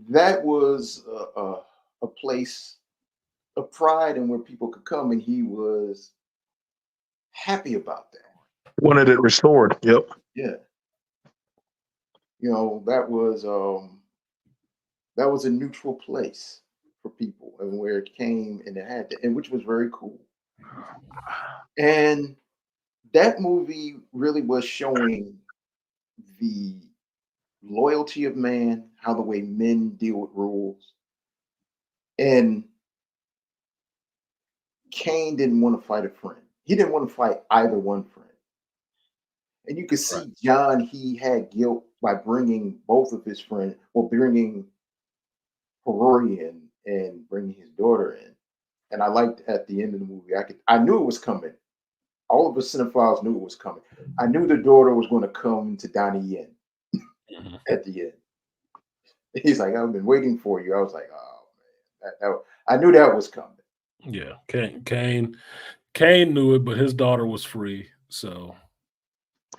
that was a place of pride and where people could come, and he was happy about that. Wanted it restored. Yep. Yeah. That was a neutral place for people, and where it came and it had to, and which was very cool. And that movie really was showing the loyalty of man, how the way men deal with rules. And Cain didn't want to fight a friend. he didn't want to fight either one friend. And you could Right. see John, he had guilt by bringing both of his friends, or bringing Harori in and bringing his daughter in. And I liked at the end of the movie, I knew it was coming. All of us cinephiles knew it was coming. I knew the daughter was going to come to Donnie Yen Mhm. at the end. He's like, I've been waiting for you. I was like, oh man, I knew that was coming. Yeah, Kane knew it, but his daughter was free, so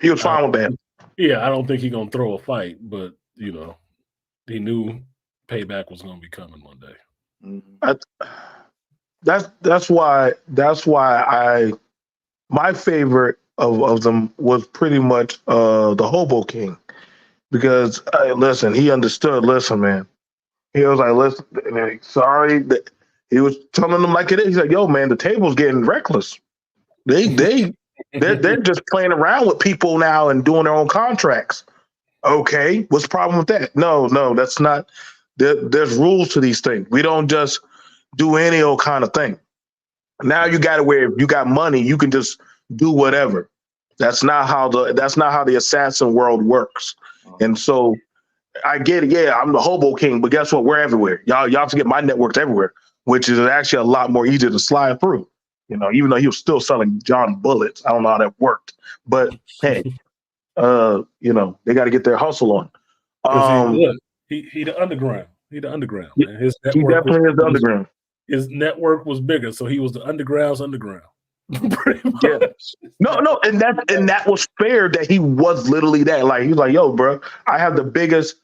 He was I don't fine with that. yeah, I don't think he's gonna throw a fight, but he knew payback was gonna be coming one day. Mhm. That's why my favorite of them was pretty much the Hobo King, because listen, he understood. Listen, man, he was like, listen, sorry that he was telling them like it is. He's like, yo, man, the table's getting reckless. They're just playing around with people now and doing their own contracts. Okay, what's the problem with that? No, that's not. There's rules to these things. We don't just do any old kind of thing. Now you got to where if you got money, you can just do whatever. That's not how the assassin world works. And so I get it. Yeah, I'm the Hobo King, but guess what? We're everywhere. Y'all forget my network's everywhere, which is actually a lot more easier to slide through. Even though he was still selling John bullets. I don't know how that worked, but hey, they got to get their hustle on. Because Um, he the underground. He the underground, he man. His he network definitely is the underground. his network was bigger, so he was the underground's underground. Pretty Yeah. much. No, and that was fair that he was literally that. Like he was like, yo, bro, I have the biggest.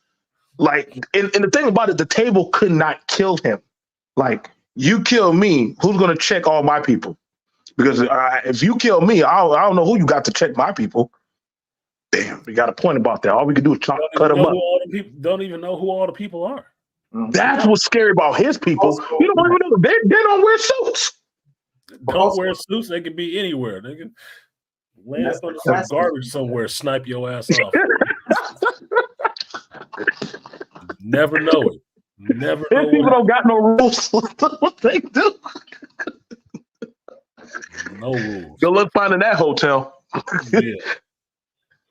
Like, and the thing about it, the table could not kill him. Like, you kill me, who's gonna check all my people? Because if you kill me, I don't know who you got to check my people. Damn, we got a point about that. All we can do is cut him up. Don't even know who all the people are. That's what's scary about his people. Also, You don't even know they don't wear suits. Don't wear suits. They can be anywhere. They can land that's up the under some classic. garbage somewhere, snipe your ass off. Never know it. Never His know people what don't got no rules. What they do? no rules. Good luck finding that hotel. Yeah.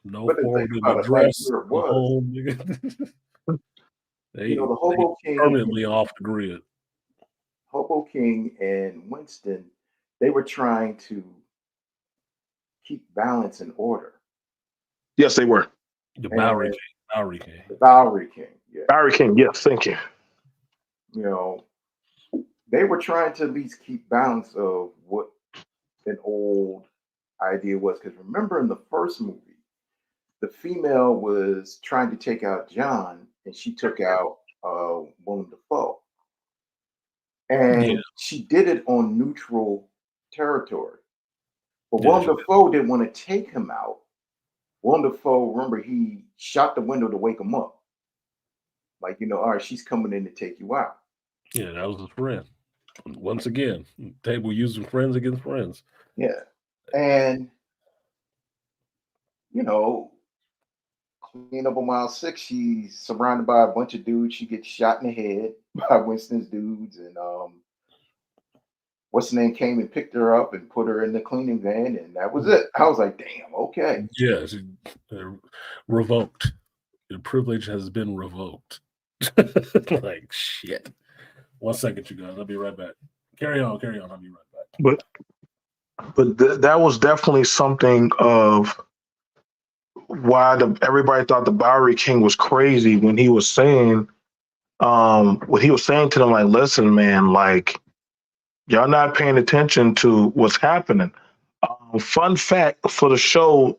No But the thing forwarding about it, like address. where it was, Home, nigga. They the Hobo King, permanently off the grid. Hobo King and Winston, they were trying to keep balance and order. Yes, they were. The And Bowery King. the Bowery King, yeah, Barry King, yes, thank you. you know, they were trying to at least keep balance of what an old idea was. Because remember in the first movie, the female was trying to take out John, and she took out Willem Dafoe, Yeah. and she did it on neutral territory. But Yeah. Willem Dafoe didn't want to take him out. Willem Dafoe, remember, he shot the window to wake him up. Like, all right, she's coming in to take you out. Yeah, that was his friend. Once again, table using friends against friends. Yeah. And, you know, clean up on mile 6, she's surrounded by a bunch of dudes. She gets shot in the head by Winston's dudes. And what's the name came and picked her up and put her in the cleaning van. And that was it. I was like, damn, okay. Yeah, revoked. Your privilege has been revoked. Like shit. 1 second, you guys. I'll be right back. Carry on. I'll be right back. But that was definitely something of why everybody thought the Bowery King was crazy when he was saying to them, like, listen, man, like, y'all not paying attention to what's happening. Fun fact for the show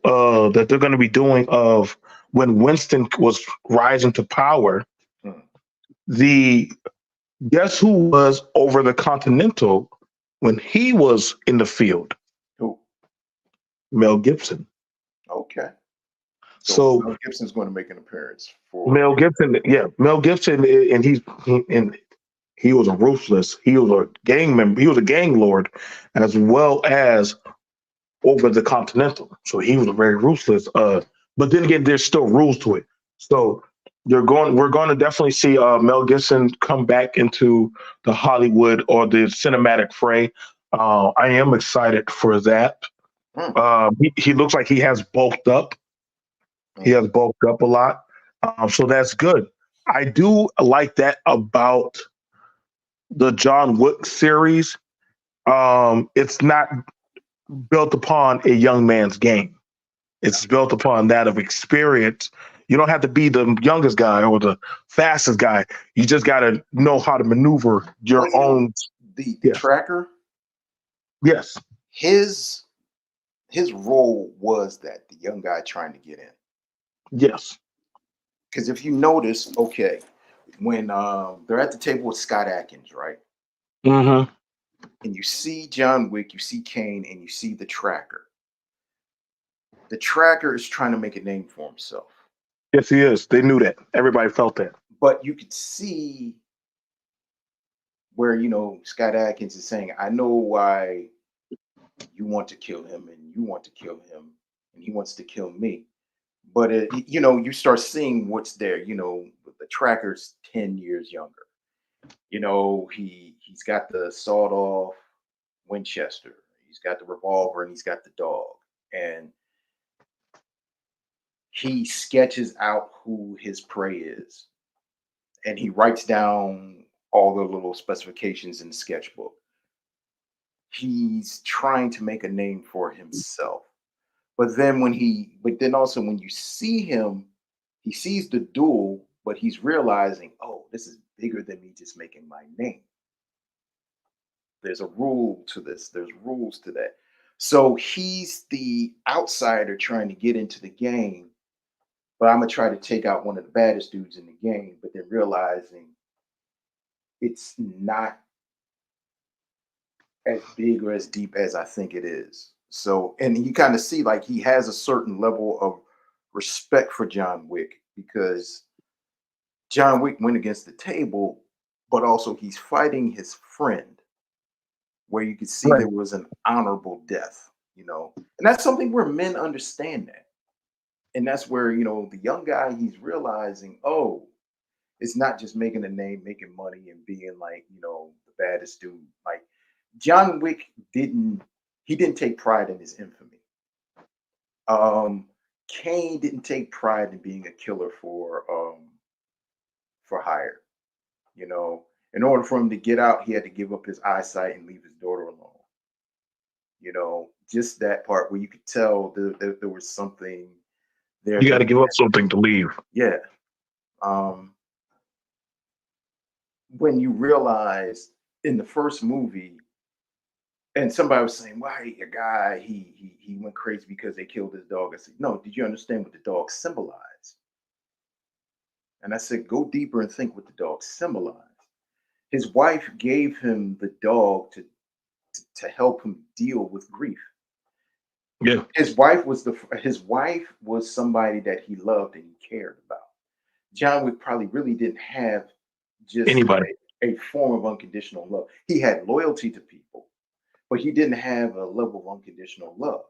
that they're going to be doing of when Winston was rising to power, the guess who was over the Continental when he was in the field? Who? Mel Gibson. Okay. So Mel Gibson's going to make an appearance for Mel Gibson, and he was a ruthless. He was a gang member. He was a gang lord, as well as over the Continental. So he was very ruthless. But then again, there's still rules to it. So we're going to definitely see Mel Gibson come back into the Hollywood or the cinematic fray. I am excited for that. Mm, He looks like he has bulked up. He has mhm. bulked up a lot, so that's good. I do like that about the John Wick series. It's not built upon a young man's game. It's built upon that of experience. You don't have to be the youngest guy or the fastest guy. You just got to know how to maneuver Well, your own. the Yes, tracker, yes, his his role was that the young guy trying to get in. yes. Because if you notice, okay, when they're at the table with Scott Atkins, right? Hmm. And you see John Wick, you see Kane, and you see the tracker. The tracker is trying to make a name for himself. Yes, he is. They knew that. Everybody felt that. But you could see where, Scott Atkins is saying, I know why you want to kill him and you want to kill him and he wants to kill me. But, you start seeing what's there. The tracker's 10 years younger. He's got the sawed off Winchester. He's got the revolver and he's got the dog. And he sketches out who his prey is. And he writes down all the little specifications in the sketchbook. He's trying to make a name for himself. But then also when you see him, he sees the duel, but he's realizing, oh, this is bigger than me just making my name. There's a rule to this. There's rules to that. So he's the outsider trying to get into the game, but I'm gonna try to take out one of the baddest dudes in the game. But then realizing it's not as big or as deep as I think it is. So, and you kind of see like he has a certain level of respect for John Wick because John Wick went against the table, but also he's fighting his friend where you could see Right. there was an honorable death. And that's something where men understand that. And that's where, the young guy, he's realizing, oh, it's not just making a name, making money, and being like, the baddest dude. Like John Wick he didn't take pride in his infamy. Um, Kane didn't take pride in being a killer for hire. You know, in order for him to get out, he had to give up his eyesight and leave his daughter alone. Just that part where you could tell there was something there You got that to give up something to leave. yeah. Um, when you realize in the first movie, and somebody was saying, "Why a guy he went crazy because they killed his dog?" I said, "No, did you understand what the dog symbolized?" And I said, "Go deeper and think what the dog symbolized." His wife gave him the dog to help him deal with grief. Yeah. His wife was somebody that he loved and he cared about. John Wick probably really didn't have just Anybody. a form of unconditional love. He had loyalty to people, but he didn't have a level of unconditional love.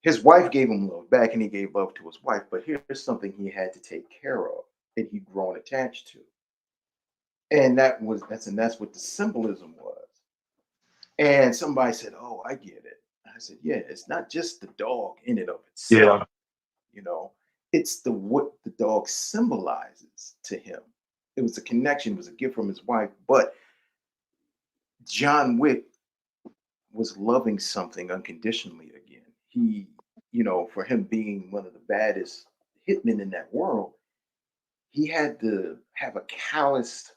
His wife gave him love back and he gave love to his wife, but here's something he had to take care of and he'd grown attached to. And that's what the symbolism was. And somebody said, "Oh, I get it." I said, "Yeah, it's not just the dog in and of itself, Yeah. you know, it's the what the dog symbolizes to him." It was a connection, it was a gift from his wife, but John Wick was loving something unconditionally again. For him being one of the baddest hitmen in that world, he had to have a calloused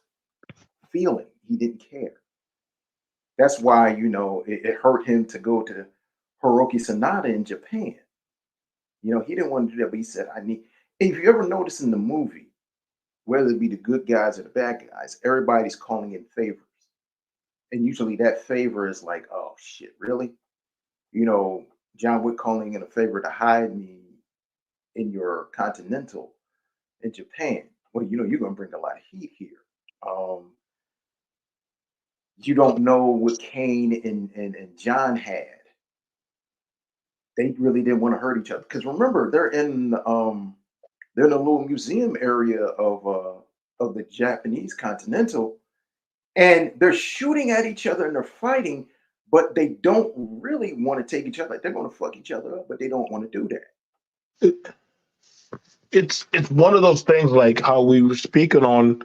feeling. He didn't care. That's why, it hurt him to go to Hiroki Sanada in Japan. He didn't want to do that, but he said, I need. If you ever notice in the movie, whether it be the good guys or the bad guys, everybody's calling in favors. And usually that favor is like, oh shit, really? You know, John Wick calling in a favor to hide me in your continental in Japan. Well, you're gonna bring a lot of heat here. Um, you don't know what Kane and John had. They really didn't want to hurt each other. Because remember, they're in a little museum area of the Japanese continental, And they're shooting at each other and they're fighting, but they don't really want to take each other. Like they're going to fuck each other up, but they don't want to do that. It's one of those things like how we were speaking on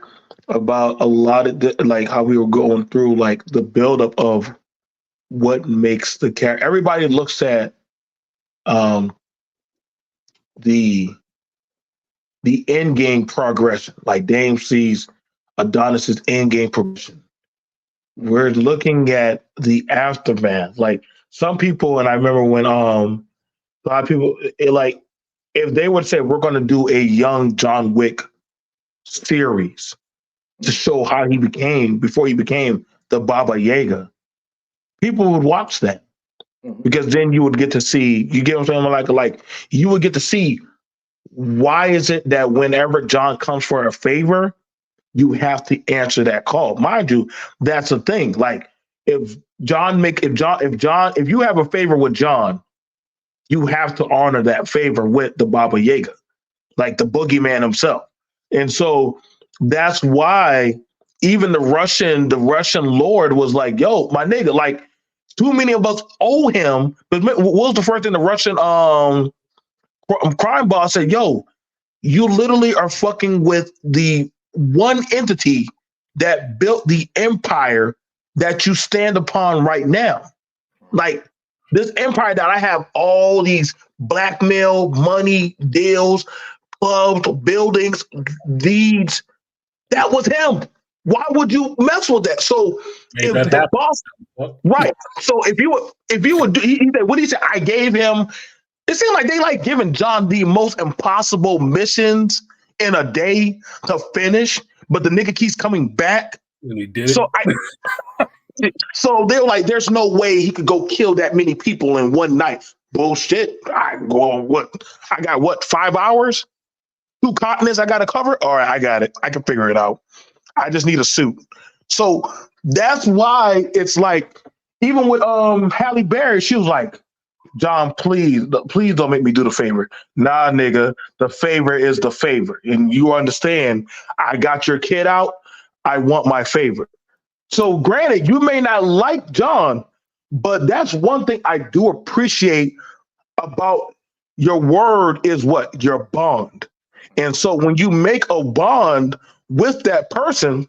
about a lot of like how we were going through like the buildup of what makes the character. Everybody looks at um the end game progression. Like Dame sees Adonis's end game progression. We're looking at the aftermath. Like some people, and I remember when a lot of people like if they would say we're going to do a young John Wick series to show how he became before he became the Baba Yaga, people would watch that because then you would get to see. You get what I'm saying? Like you would get to see why is it that whenever John comes for a favor, you have to answer that call. Mind you, that's the thing. Like if if you have a favor with John, you have to honor that favor with the Baba Yaga, like the boogeyman himself. And so that's why even the Russian Lord was like, yo, my nigga, like too many of us owe him. But what was the first thing the Russian crime boss said? Yo, you literally are fucking with the one entity that built the empire that you stand upon right now. Like this empire that I have all these blackmail, money, deals, clubs, buildings, deeds. That was him. Why would you mess with that? So Made if that the happen. boss, right? So if you would do, he said, what did he say? I gave him. It seemed like they like giving John the most impossible missions in a day to finish, but the nigga keeps coming back. And he did So it. so they were like, there's no way he could go kill that many people in one night. Bullshit. I got what, 5 hours? 2 continents I gotta cover? All right, I got it. I can figure it out. I just need a suit. So that's why it's like, even with Halle Berry, she was like, John, please don't make me do the favor. Nah, nigga, the favor is the favor. And you understand, I got your kid out. I want my favor. So granted, you may not like John, but that's one thing I do appreciate about your word is what? Your bond. And so when you make a bond with that person,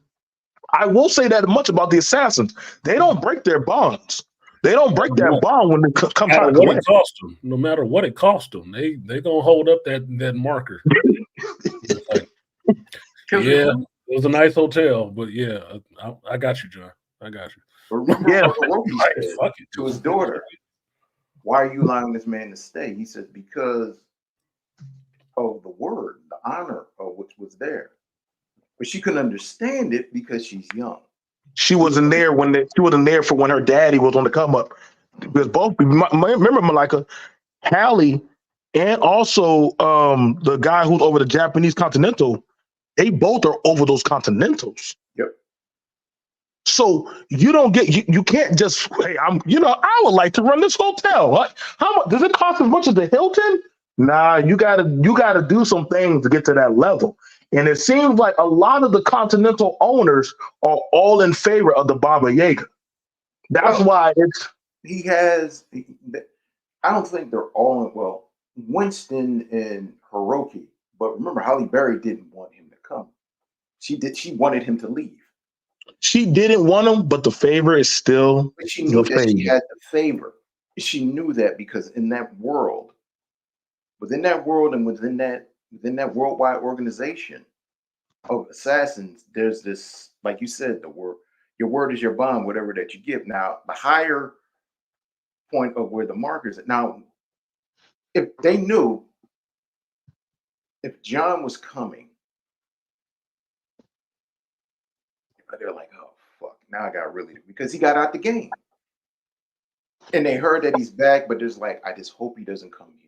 I will say that much about the assassins. They don't break their bonds. They don't break that bond when it comes time to collect. No matter what it cost them, they gonna hold up that marker. Like, yeah, it was a nice hotel, but yeah, I got you, John. I got you. But remember what Roki said to his daughter, why are you allowing this man to stay? He said, because of the word, the honor of which was there. But she couldn't understand it because she's young. She wasn't there for when her daddy was on the come up. Because both, remember, Malika, Hallie, and also the guy who's over the Japanese Continental, they both are over those Continentals. Yep. So you don't get you can't just, hey, I would like to run this hotel. What? How much does it cost as much as the Hilton? Nah, you gotta do some things to get to that level. And it seems like a lot of the Continental owners are all in favor of the Baba Yaga. That's why I don't think they're all in, well, Winston and Hiroki, but remember, Halle Berry didn't want him to come. She wanted him to leave. She didn't want him, but the favor is still. But she knew that she had the favor. She knew that because within that world and within that worldwide organization of assassins, there's this, like you said, your word is your bond, whatever that you give. Now, the higher point of where the markers. Now, if they knew if John was coming, they're like, oh fuck, now I got really, because he got out the game. And they heard that he's back, but there's like, I just hope he doesn't come here.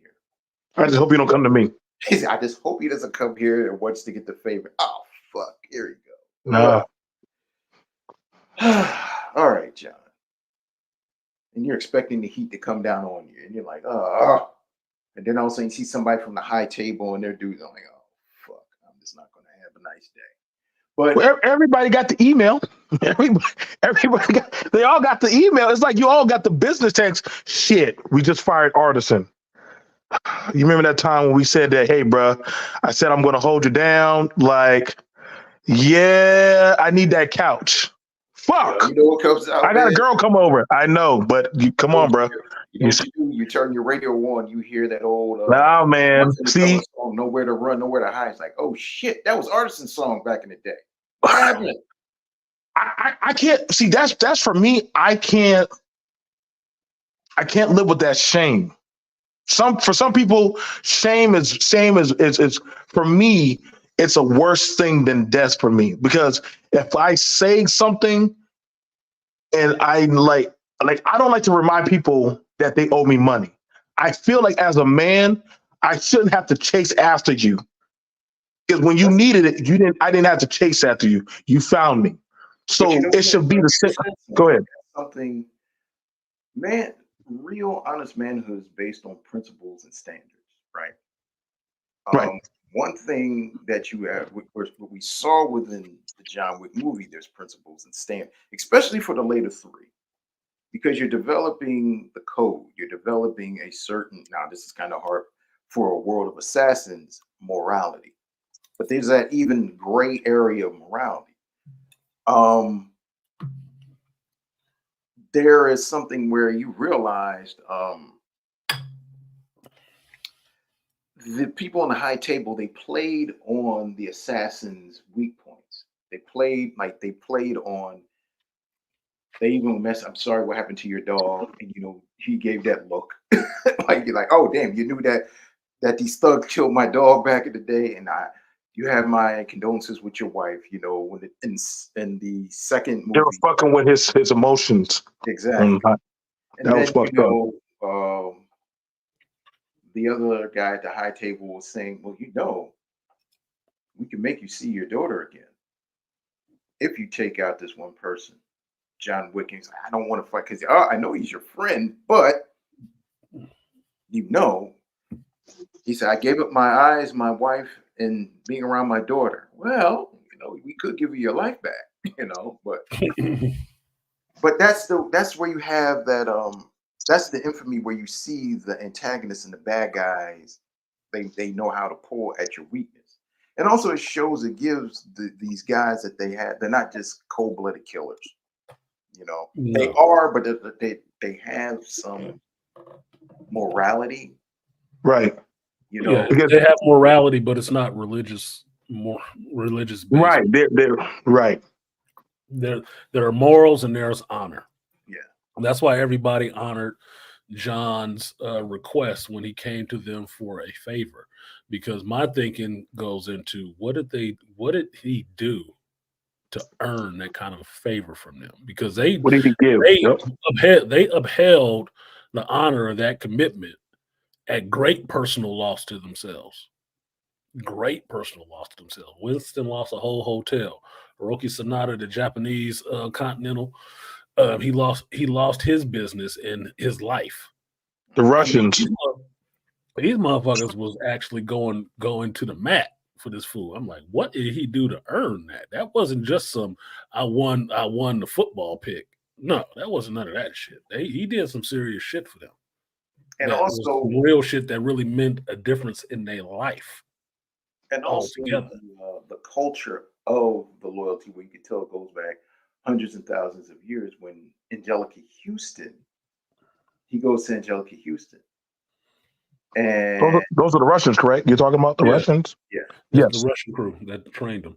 I just hope he don't come to me. I just hope he doesn't come here and wants to get the favor. Oh fuck, here you go. Nah. All right, John. And you're expecting the heat to come down on you, and you're like, oh. And then all of a sudden you see somebody from the high table and they're dudes. I'm like, oh fuck, I'm just not gonna have a nice day. But well, everybody got the email. Everybody they all got the email. It's like you all got the business text. Shit, we just fired Artisan. You remember that time when we said that, hey, bro, I said I'm going to hold you down. Like, yeah, I need that couch. Fuck. You know what comes out, I got a man? girl come over. I know, but come on, bro. You know what you do? You turn your radio on, you hear that old Nah, man. See, song, Nowhere to Run, Nowhere to Hide. It's like, oh shit, that was Artisan's song back in the day. What happened? I can't see that's for me. I can't live with that shame. For some people, shame is for me, it's a worse thing than death for me. Because if I say something and I I don't like to remind people that they owe me money. I feel like as a man, I shouldn't have to chase after you. Because when you needed it, I didn't have to chase after you. You found me. So it should be the same. Go ahead. Something, man, real honest manhood is based on principles and standards, right? Right. One thing that you have, what we saw within the John Wick movie, there's principles and standards, especially for the later three, because you're developing the code, you're developing a certain, now this is kind of hard for a world of assassins, morality. But there's that even gray area of morality. There is something where you realized the people on the high table, they played on the assassin's weak points. They played on, they even mess, I'm sorry, what happened to your dog? And he gave that look. Like you're like, oh damn, you knew that these thugs killed my dog back in the day, and you have my condolences with your wife. When in the second movie, they were fucking with his emotions. Exactly. And that then was fucked up. The other guy at the high table was saying, well, we can make you see your daughter again if you take out this one person. John Wick, he's like, I don't want to fight because I know he's your friend, but he said, I gave up my eyes, my wife, and being around my daughter. Well, we could give you your life back, but that's where you have that that's the infamy where you see the antagonists and the bad guys, they know how to pull at your weakness. And also it gives these guys that they're not just cold-blooded killers. No. They are, but they have some morality. Right. They have morality, but it's not religious, more religious based. Right. They're right. There are morals and there's honor. Yeah. And that's why everybody honored John's request when he came to them for a favor, because my thinking goes into what did he do to earn that kind of favor from them? Because what did he give? They upheld the honor of that commitment at great personal loss to themselves. Great personal loss to themselves. Winston lost a whole hotel. Hiroki Sanada, the Japanese Continental, he lost his business and his life. The Russians, these motherfuckers was actually going to the mat for this fool. I'm like, what did he do to earn that? That wasn't just some I won the football pick. No, that wasn't none of that shit. He did some serious shit for them. And that also was real shit that really meant a difference in their life. And also the culture of the loyalty, where you can tell it goes back hundreds and thousands of years. When Angelica Houston, he goes to Angelica Houston. And those are the Russians, correct? You're talking about the Russians? Yeah. Yes. The Russian crew that trained him.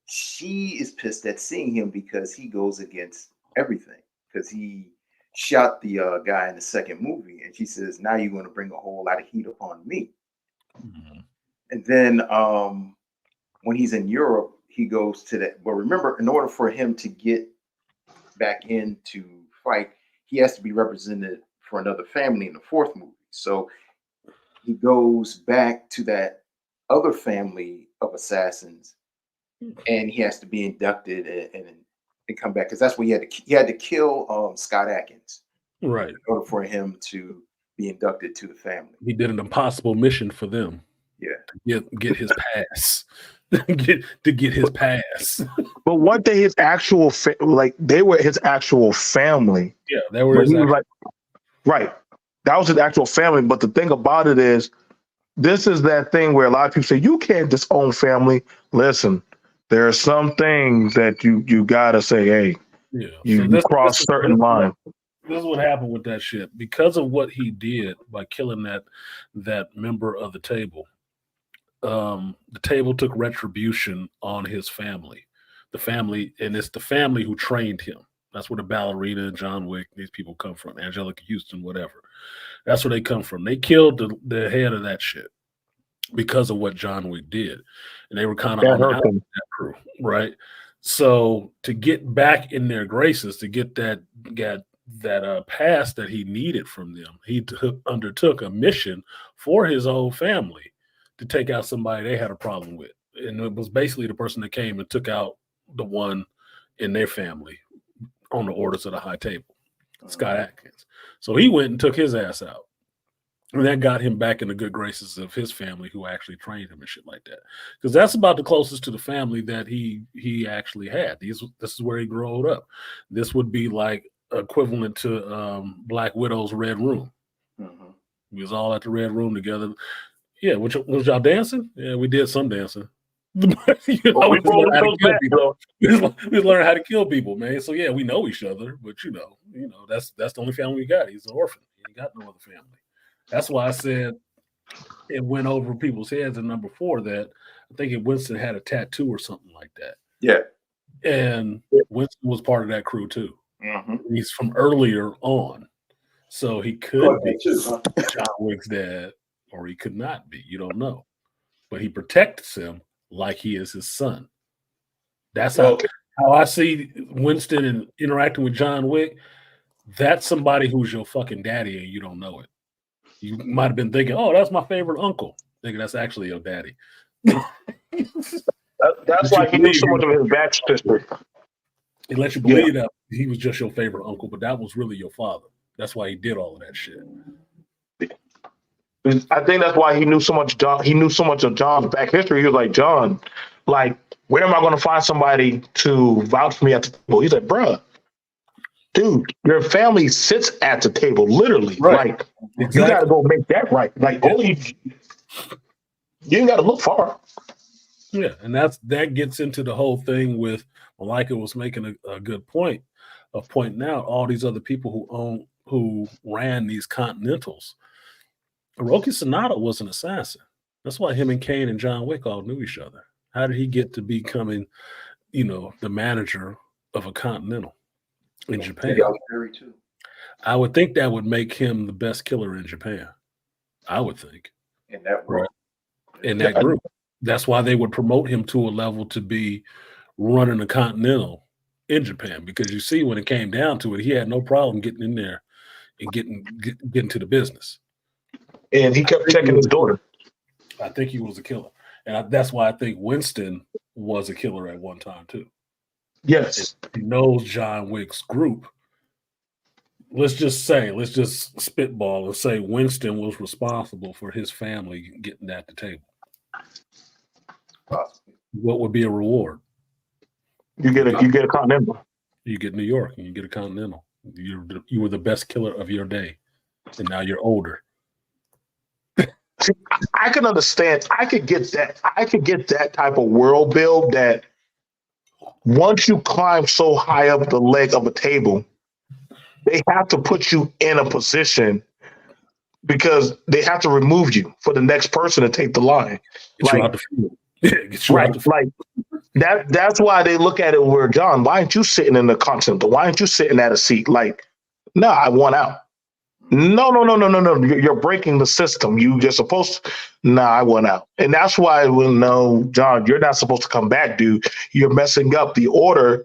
She is pissed at seeing him because he goes against everything. Because he shot the guy in the second movie. And she says, now you're going to bring a whole lot of heat upon me. Mm-hmm. And then when he's in Europe, he goes to that. Well, remember, in order for him to get back in to fight, he has to be represented for another family in the fourth movie. So he goes back to that other family of assassins, and he has to be inducted and come back, because that's what he had to kill Scott Adkins, right, in order for him to be inducted to the family. He did an impossible mission for them. Yeah, to get his pass. to get his pass. But weren't they his actual they were his actual family? Yeah, that were But his he was actual. like, right, that was his actual family. But the thing about it is, this is that thing where a lot of people say you can't disown family. Listen, there are some things that you gotta say, hey, Yeah. So you cross certain lines. this is what happened with that shit because of what he did by killing that member of the table. The table took retribution on his family. The family, and it's the family who trained him. That's where the ballerina, John Wick, these people come from, Angelica Houston, whatever. That's where they come from. They killed the head of that shit because of what John Wick did. And they were kind of That on the hurt out of them. that crew, right? So to get back in their graces, to get that pass that he needed from them, he undertook a mission for his whole family to take out somebody they had a problem with. And it was basically the person that came and took out the one in their family on the orders of the high table, Scott Atkins. So he went and took his ass out. And that got him back in the good graces of his family, who actually trained him and shit like that. Because that's about the closest to the family that he actually had. This is where he grew up. This would be like equivalent to Black Widow's Red Room. Mm-hmm. We was all at the Red Room together. Yeah, was y'all dancing? Yeah, we did some dancing. We rolled how to those kill back, people. though. We learned how to kill people, man. So yeah, we know each other, but that's the only family we got. He's an orphan. He ain't got no other family. That's why I said it went over people's heads in number 4 that I think Winston had a tattoo or something like that. Yeah. And Winston was part of that crew too. Mm-hmm. He's from earlier on. So he could be John Wick's dad, or he could not be. You don't know. But he protects him like he is his son. That's how I see Winston and interacting with John Wick. That's somebody who's your fucking daddy and you don't know it. You might have been thinking, oh, that's my favorite uncle. Thinking that's actually your daddy. That's why he knew so much of his back history. He let you believe that he was just your favorite uncle, but that was really your father. That's why he did all of that shit. I think that's why he knew so much. He knew so much of John's back history. He was like, John, like, where am I going to find somebody to vouch for me at the table? He's like, bruh, dude, your family sits at the table, literally. Right. Like, you got to go make that right. Like, only you ain't got to look far. Yeah, and that gets into the whole thing with Malika was making a good point of pointing out all these other people who ran these Continentals. Hiroki Sanada was an assassin. That's why him and Kane and John Wick all knew each other. How did he get to becoming, the manager of a Continental in Japan? I would think that would make him the best killer in Japan. I would think. In that world. Right. In that group. That's why they would promote him to a level to be running a Continental in Japan. Because you see, when it came down to it, he had no problem getting in there and getting to the business. And he kept checking his daughter. I think he was a killer. And that's why I think Winston was a killer at one time, too. Yes. He knows John Wick's group. Let's just spitball and say Winston was responsible for his family getting at the table. What would be a reward? You get a Continental. You get New York and you get a Continental. You were the best killer of your day, and now you're older. See, I can understand. I could get that. I could get that type of world build that once you climb so high up the leg of a table, they have to put you in a position because they have to remove you for the next person to take the line. Get you out the field. Right. Like that's why they look at it where, John, why aren't you sitting in the Continental? Why aren't you sitting at a seat? Like, no, I want out. No. You're breaking the system. You're supposed to. Nah, I want out. And that's why no, John, you're not supposed to come back, dude. You're messing up the order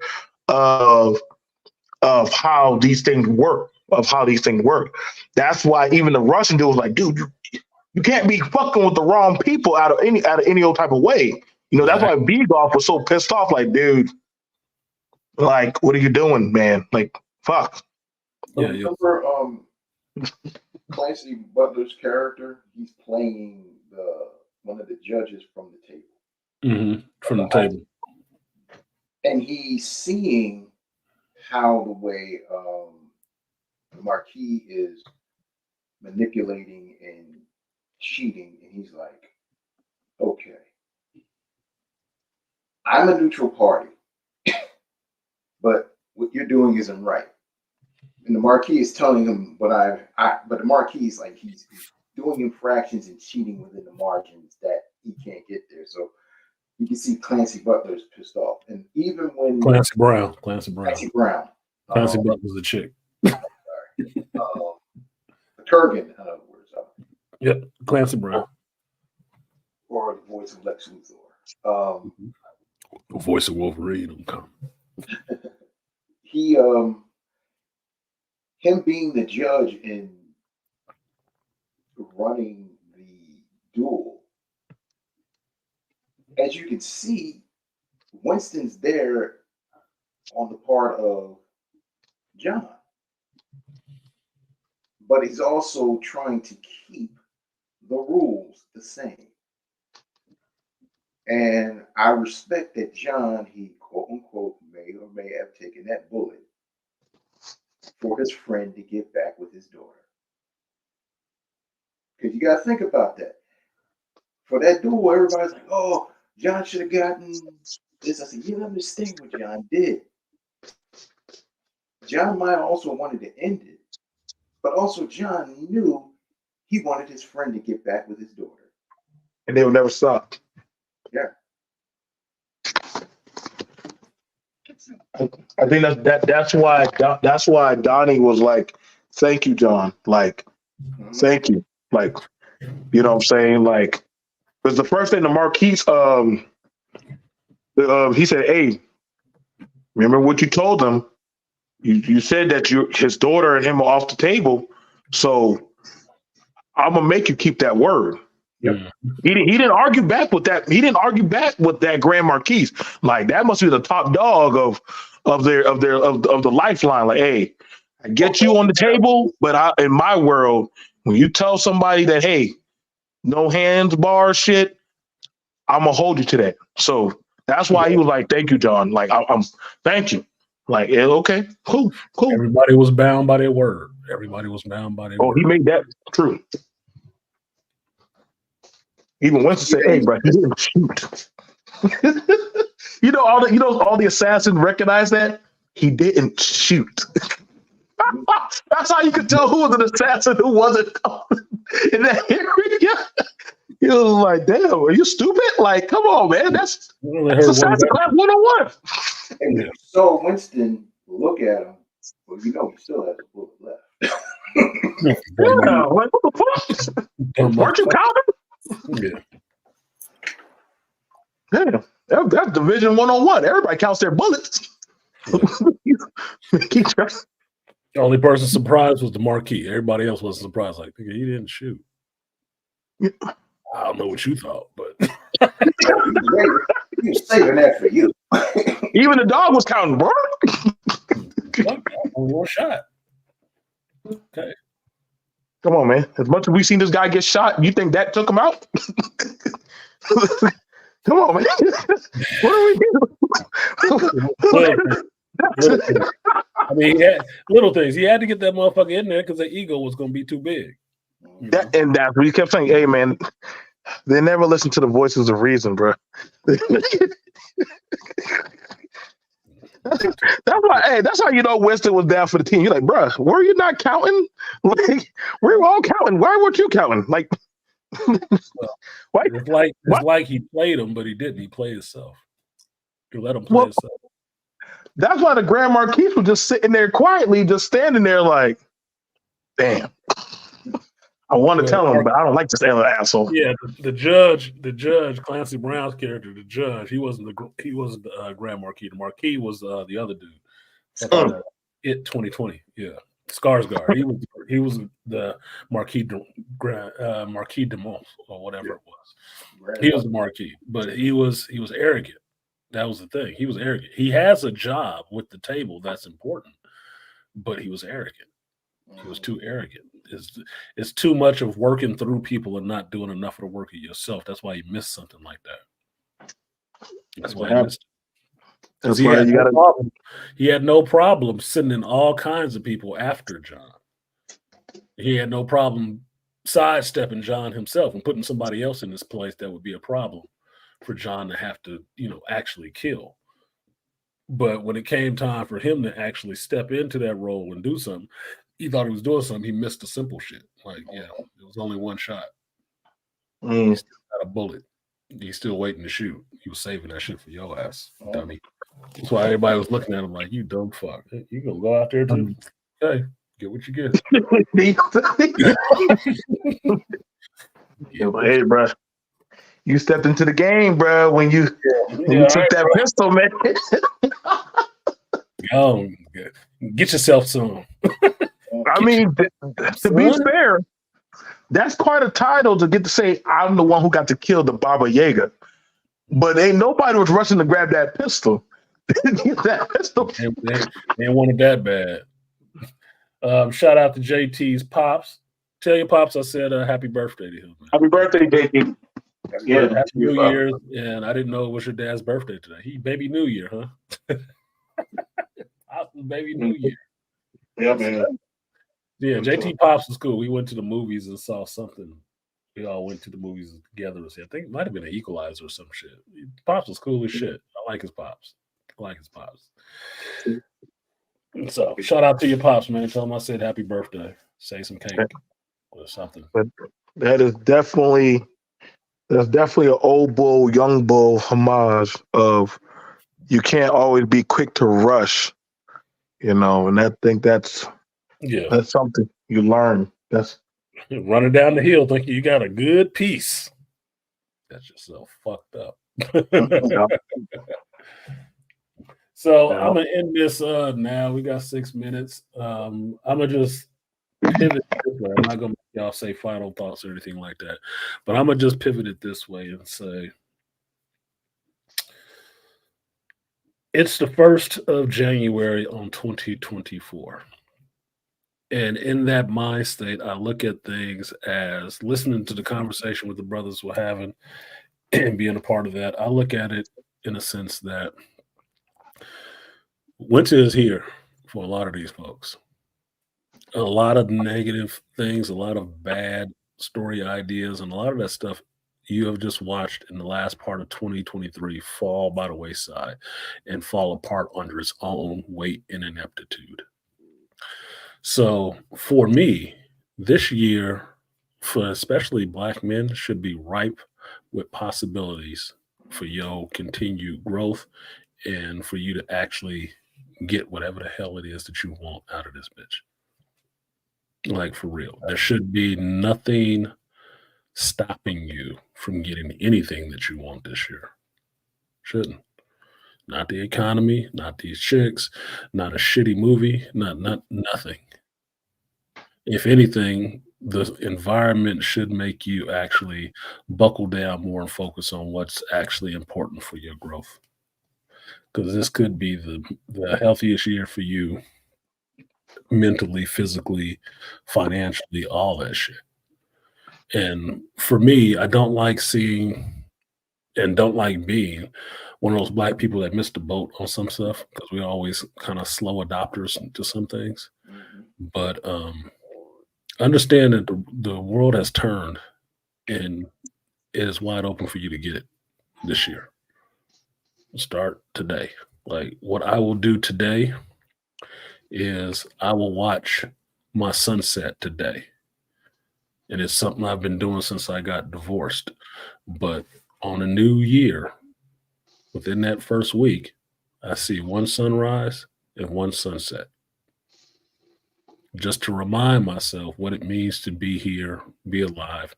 of how these things work. That's why even the Russian dude was like, dude, you can't be fucking with the wrong people out of any old type of way. That's why B.O.Y was so pissed off. Like, dude, like, what are you doing, man? Like, fuck. Yeah, remember Clancy Butler's character? He's playing one of the judges from the table. From the table. And he's seeing how the way the Marquis is manipulating and cheating, and he's like, okay, I'm a neutral party, but what you're doing isn't right. And the Marquis is telling him what but the Marquis is like, he's doing infractions and cheating within the margins that he can't get there. So you can see Clancy Butler's pissed off. And even when Clancy Brown. Clancy Butler's the chick. Kurgan, in other words. Yep, Clancy Brown. Or the voice of Lex Luthor. The voice of Wolverine. He, him being the judge in running the duel, as you can see, Winston's there on the part of John. But he's also trying to keep the rules the same. And I respect that John, he quote unquote may or may have taken that bullet for his friend to get back with his daughter. Because you got to think about that. For that duel, everybody's like, oh, John should have gotten this. I said, you don't understand what John did. John might have also wanted to end it, but also John knew he wanted his friend to get back with his daughter. And they would never stop. Yeah. I think that's why Donnie was like, thank you, John. Like, thank you. Like, you know what I'm saying? Like, because the first thing the Marquis, he said, hey, remember what you told him? You said that his daughter and him are off the table, so I'm gonna make you keep that word. Yep. He didn't argue back with that. He didn't argue back with that Grand Marquis. Like, that must be the top dog of the lifeline. Like, hey, I get you on the table, but in my world, when you tell somebody that, hey, no hands bar shit, I'm gonna hold you to that. So that's why he was like, thank you, John. Like, I'm thank you. Like, yeah, okay, cool. Everybody was bound by their word. Oh, he made that true. Even Winston said, hey, bro, he didn't shoot. all the assassins recognize that he didn't shoot. That's how you could tell who was an assassin, who wasn't in that area. He was like, damn, are you stupid? Like, come on, man. That's assassin class 101. And when you saw Winston look at him, well, you know he still has a bullet left. Yeah, like, what the fuck? Weren't you counting? Yeah. That's Division 101. Everybody counts their bullets. The only person surprised was the Marquis. Everybody else was surprised. Like, he didn't shoot. Yeah. I don't know what you thought, but he was saving that for you. Even the dog was counting, bro. One more shot. Okay. Come on, man. As much as we've seen this guy get shot, you think that took him out? Come on, man. What are we doing? I mean, he had little things. He had to get that motherfucker in there because the ego was going to be too big. And that's what he kept saying. Hey, man, they never listen to the voices of reason, bro. That's how you know Winston was down for the team. You're like, bro, were you not counting? Like, we were all counting. Why weren't you counting? Like, it's like he played him, but he didn't. He played himself. He let him play himself. That's why the Grand Marquis was just sitting there quietly, just standing there like, damn. I want to tell him, but I don't like this asshole. Yeah, the judge, Clancy Brown's character, the judge, he wasn't the Grand Marquis. The Marquis was the other dude. It 2020, yeah, Skarsgård. He was the Marquis Marquis de Mont or whatever it was. He was the Marquis, but he was arrogant. That was the thing. He was arrogant. He has a job with the table that's important, but he was arrogant. He was too arrogant. It's too much of working through people and not doing enough of the work of yourself. That's why you miss something like that. That's what why he missed. Because That's why you got to. problem. He had no problem sending all kinds of people after John. He had no problem sidestepping John himself and putting somebody else in this place that would be a problem for John to have to, actually kill. But when it came time for him to actually step into that role and do something, he thought he was doing something. He missed the simple shit. Like, yeah, it was only one shot. He still got a bullet. He's still waiting to shoot. He was saving that shit for your ass, dummy. That's why everybody was looking at him like, you dumb fuck. You gonna go out there too? Okay, get what you get. Hey, bro, you stepped into the game, bro. When you took that pistol, man. Get yourself some. I mean, to be fair, that's quite a title to get to say I'm the one who got to kill the Baba Yaga. But ain't nobody was rushing to grab that pistol. That pistol. They wanted that bad. Shout out to JT's pops. Tell your pops I said happy birthday to him. Man. Happy birthday, JT. Yeah, happy New Year's. And I didn't know it was your dad's birthday today. Baby New Year, huh? Baby New Year. Yeah, man. Yeah, JT Pops was cool. We went to the movies and saw something. We all went to the movies together. I think it might have been an Equalizer or some shit. Pops was cool as shit. I like his pops. So shout out to your pops, man. Tell him I said happy birthday. Say some cake or something. But that's definitely an old bull, young bull homage of you can't always be quick to rush, and I think that's something you learn. That's running down the hill thinking you got a good piece. That's just so fucked up. So I'm gonna end this now. We got 6 minutes. I'm gonna just pivot this way. I'm not gonna make y'all say final thoughts or anything like that, but I'm gonna just pivot it this way and say it's the 1st of January on 2024. And in that mind state, I look at things as listening to the conversation with the brothers we're having and being a part of that. I look at it in a sense that winter is here for a lot of these folks. A lot of negative things, a lot of bad story ideas, and a lot of that stuff you have just watched in the last part of 2023 fall by the wayside and fall apart under its own weight and ineptitude. So for me, this year, for especially Black men, should be ripe with possibilities for your continued growth and for you to actually get whatever the hell it is that you want out of this bitch. Like, for real. There should be nothing stopping you from getting anything that you want this year. Shouldn't. Not the economy, not these chicks, not a shitty movie, not nothing. If anything, the environment should make you actually buckle down more and focus on what's actually important for your growth. Because this could be the healthiest year for you mentally, physically, financially, all that shit. And for me, I don't like seeing and don't like being one of those Black people that missed the boat on some stuff because we're always kind of slow adopters to some things. But understand that the world has turned and it is wide open for you to get it this year. Start today. Like, what I will do today is I will watch my sunset today. And it's something I've been doing since I got divorced. But on a new year, within that first week, I see one sunrise and one sunset. Just to remind myself what it means to be here, be alive,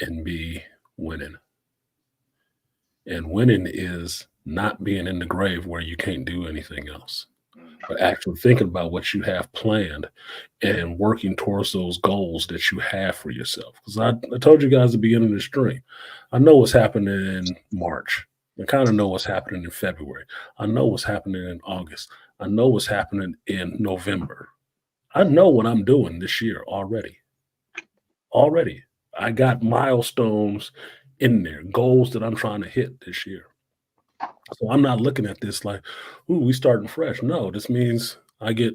and be winning. And winning is not being in the grave where you can't do anything else, but actually thinking about what you have planned and working towards those goals that you have for yourself. Because I told you guys at the beginning of the stream, I know what's happening in March. I kind of know what's happening in February. I know what's happening in August. I know what's happening in November. I know what I'm doing this year already. I got milestones in there, goals that I'm trying to hit this year. So I'm not looking at this like, ooh, we starting fresh. No, this means I get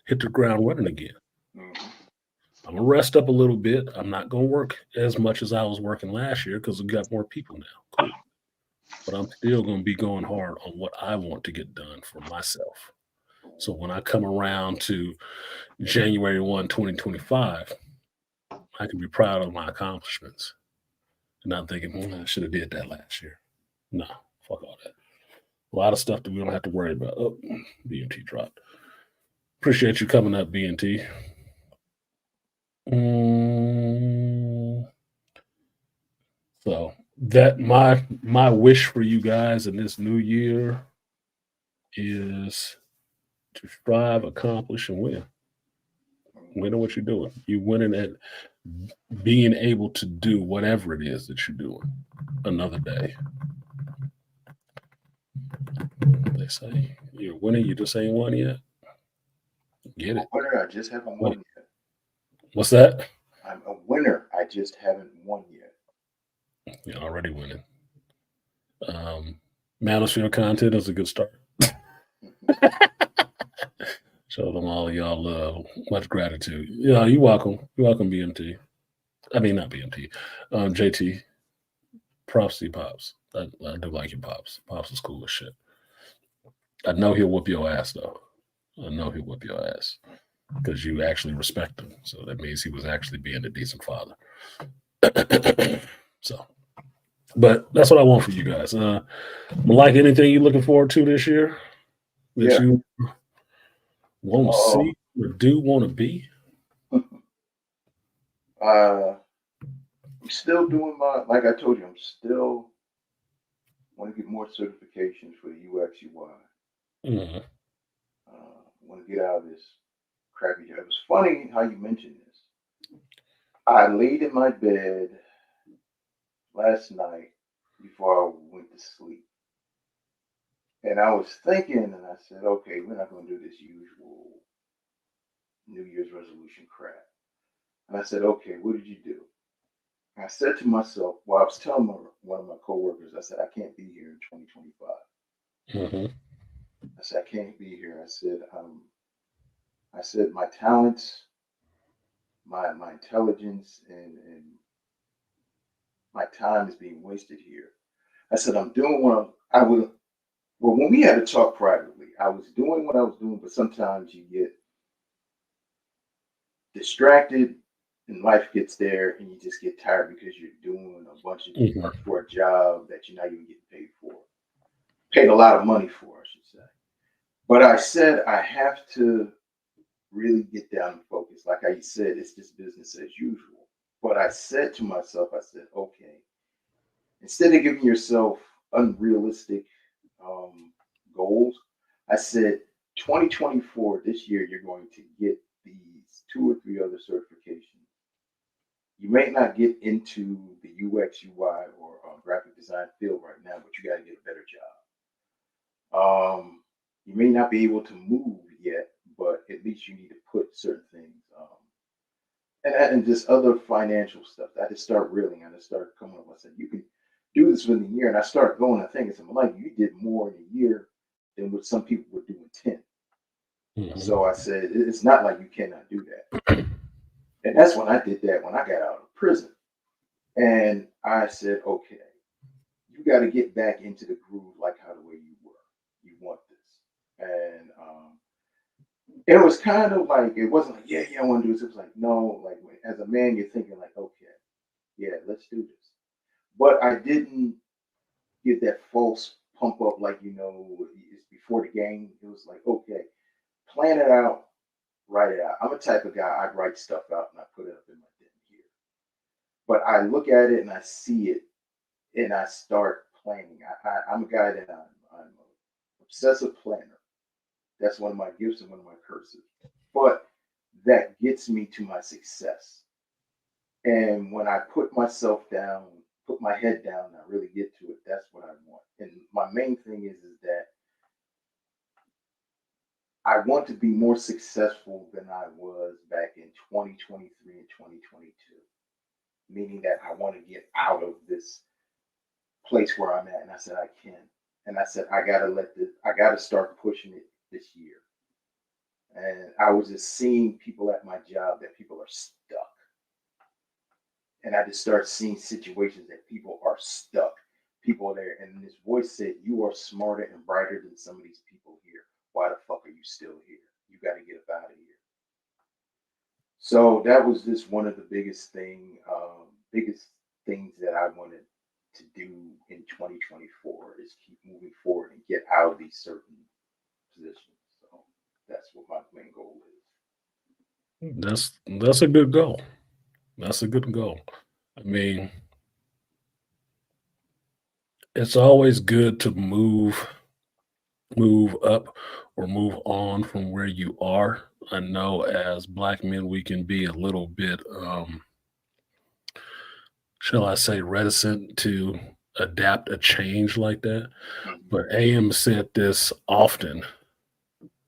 hit the ground running again. Mhm. I'm gonna rest up a little bit. I'm not gonna work as much as I was working last year because we got more people now. Cool. But I'm still gonna be going hard on what I want to get done for myself. So when I come around to January 1, 2025, I can be proud of my accomplishments and not thinking, I should have did that last year. No, fuck all that. A lot of stuff that we don't have to worry about. Oh, BMT dropped. Appreciate you coming up, BNT. Mm, so that my wish for you guys in this new year is to strive, accomplish, and win. Win at what you're doing. You winning at being able to do whatever it is that you're doing another day. They say you're winning, you just ain't won yet. Get I'm a it. winner. I just haven't Wait, won yet. what's that? I'm a winner. I just haven't won yet. You're already winning. Manosphere content is a good start. Show them all y'all much gratitude. Yeah, you welcome. You're welcome, BMT. I mean, not BMT. JT. Props to you, Pops. I do like your Pops. Pops is cool as shit. I know he'll whoop your ass, though. I know he'll whoop your ass because you actually respect him. So that means he was actually being a decent father. So, but that's what I want for you guys. Like anything you looking forward to this year that Yeah. you want to Um. see or do want to be? I'm still doing my, like I told you, I'm still want to get more certifications for the UX UI. Mhm. Want to get out of this crappy job. It's funny how you mentioned this. I laid in my bed last night before I went to sleep. And I was thinking, and I said, okay, we're not going to do this usual New Year's resolution crap. And I said, okay, what did you do? And I said to myself, well, I was telling one of my coworkers, I said, I can't be here in 2025. Mhm. I said, I can't be here. I said, my talents, my intelligence, and my time is being wasted here. I said, I'm doing what I was. Well, when we had to talk privately, I was doing what I was doing, but sometimes you get distracted and life gets there and you just get tired because you're doing a bunch of Mhm. work for a job that you're not even getting paid for. Paid a lot of money for, I should say. But I said I have to really get down and focus. Like I said, it's just business as usual. But I said to myself, I said, okay, instead of giving yourself unrealistic um, goals, I said 2024, this year, you're going to get these two or three other certifications. You may not get into the UX, UI, or graphic design field right now, but you got to get a better job. You may not be able to move yet, but at least you need to put certain things. And just other financial stuff. I just start reeling. I just start coming up. I said, you can do this within a year. And I started going, I think, it's like you did more in a year than what some people would do in 10. So Mhm. I said, it's not like you cannot do that. And that's when I did that when I got out of prison. And I said, okay, you got to get back into the groove like how the way you were. You want this. And it was kind of like, it wasn't like, yeah, yeah, I want to do this. It was like, no, like as a man, you're thinking like, okay, yeah, let's do this. But I didn't get that false pump up like, it's before the game. It was like, okay, plan it out, write it out. I'm a type of guy, I write stuff out and I put it up in my den here. But I look at it and I see it and I start planning. I'm a guy that I'm an obsessive planner. That's one of my gifts and one of my curses. But that gets me to my success. And when I put myself down, put my head down, and I really get to it, that's what I want. And my main thing is that I want to be more successful than I was back in 2023 and 2022, meaning that I want to get out of this place where I'm at. And I said, I can. And I said, I gotta start pushing it this year. And I was just seeing people at my job that people are stuck. And I just started seeing situations that people are stuck. People are there. And this voice said, you are smarter and brighter than some of these people here. Why the fuck are you still here? You got to get up out of here. So that was just one of the biggest things that I wanted to do in 2024 is keep moving forward and get out of these certain positions. So that's what my main goal is. That's a good goal. That's a good goal. I mean, it's always good to move up or move on from where you are. I know as black men we can be a little bit shall I say reticent to adapt a change like that. Mhm. But AM said this often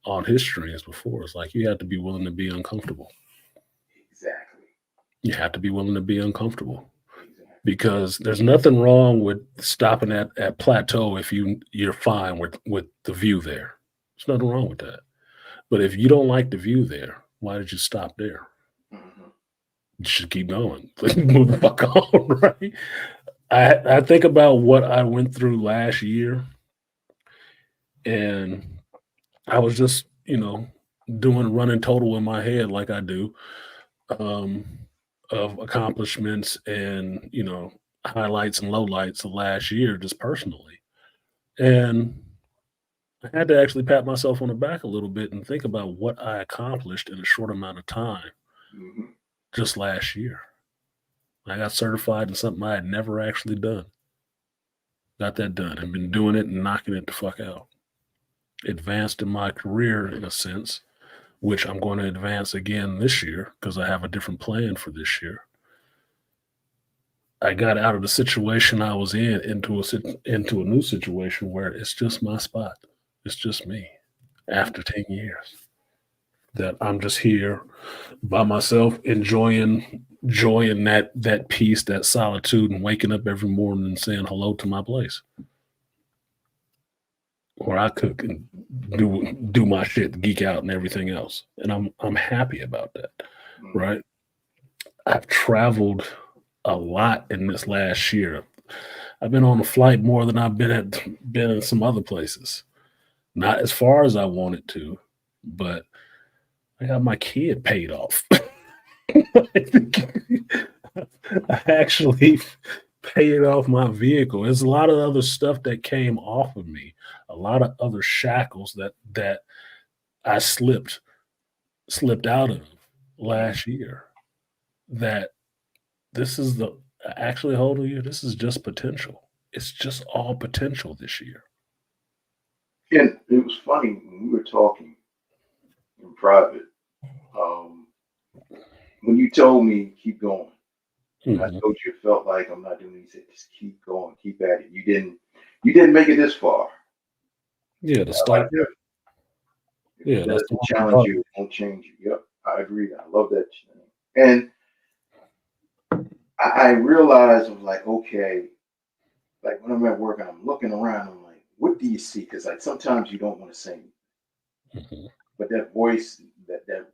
on his streams before. It's like you have to be willing to be uncomfortable. Exactly. You have to be willing to be uncomfortable. Exactly. Because there's nothing wrong with stopping at plateau if you're fine with the view there. There's nothing wrong with that. But if you don't like the view there, why did you stop there? Mhm. You should keep going. Move the fuck on, right? I think about what I went through last year, and I was just, doing running total in my head like I do, um, of accomplishments and, highlights and lowlights of last year just personally. And I had to actually pat myself on the back a little bit and think about what I accomplished in a short amount of time Mhm. just last year. I got certified in something I had never actually done. Got that done and been doing it and knocking it the fuck out. Advanced in my career in a sense, which I'm going to advance again this year because I have a different plan for this year. I got out of the situation I was in into a new situation where it's just my spot. It's just me after 10 years that I'm just here by myself enjoying that peace, that solitude, and waking up every morning and saying hello to my place where I cook and do my shit, geek out and everything else. And I'm happy about that. Mhm. Right. I've traveled a lot in this last year. I've been on a flight more than I've been in some other places. Not as far as I wanted to, but I got my kid paid off. I actually paid off my vehicle. There's a lot of other stuff that came off of me, a lot of other shackles that I slipped out of last year. That this is the actually hold on you. This is just potential. It's just all potential this year. And it was funny when we were talking in private. Um, when you told me keep going, and I Mhm. told you it felt like I'm not doing it, you said just keep going, keep at it. You didn't make it this far. Yeah, the I like start. that. If Yeah, it that's the doesn't one I'm challenge talking. you, it won't change you. Yep, I agree. I love that. And I realized I was like, okay, like when I'm at work and I'm looking around, I'm like, what do you see? Because like sometimes you don't want to say, Mhm. but that voice, that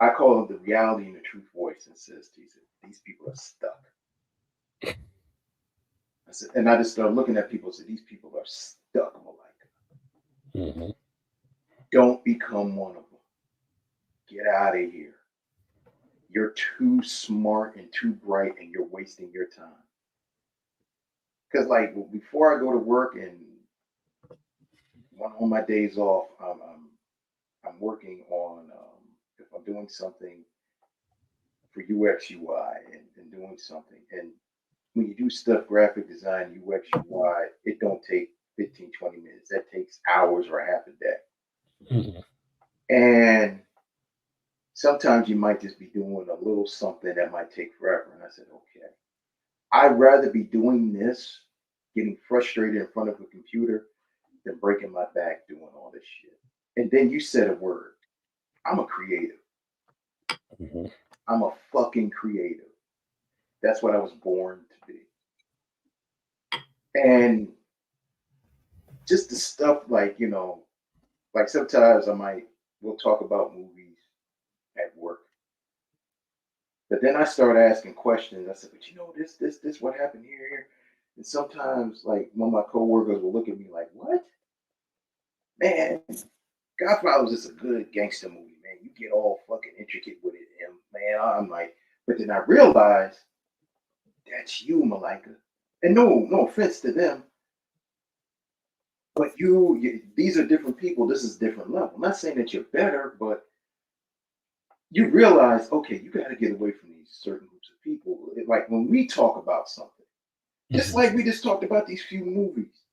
I call it the reality and the truth voice, and says to you, these people are stuck. I said, and I just started looking at people and said, these people are stuck. I'm like, Mhm. don't become one of them. Get out of here. You're too smart and too bright, and you're wasting your time. Because like before I go to work and one on my days off, I'm working on if I'm doing something for UX UI and doing something. And when you do stuff graphic design, UX UI, it don't take 15, 20 minutes. That takes hours or half a day. Mhm. And sometimes you might just be doing a little something that might take forever. And I said, okay, I'd rather be doing this, getting frustrated in front of a computer, than breaking my back doing all this shit. And then you said a word. I'm a creative. Mhm. I'm a fucking creative. That's what I was born to be. And just the stuff like, like sometimes we'll talk about movies at work. But then I start asking questions. I said, but this, what happened here? And sometimes, like, one of my coworkers will look at me like, what? Man, Godfather was just a good gangster movie, man. You get all fucking intricate with it. And, man, I'm like, but then I realized that's you, Malika. And no offense to them, but these are different people. This is different level. I'm not saying that you're better, but you realize, okay, you got to get away from these certain groups of people. Like when we talk about something, just like we just talked about these few movies,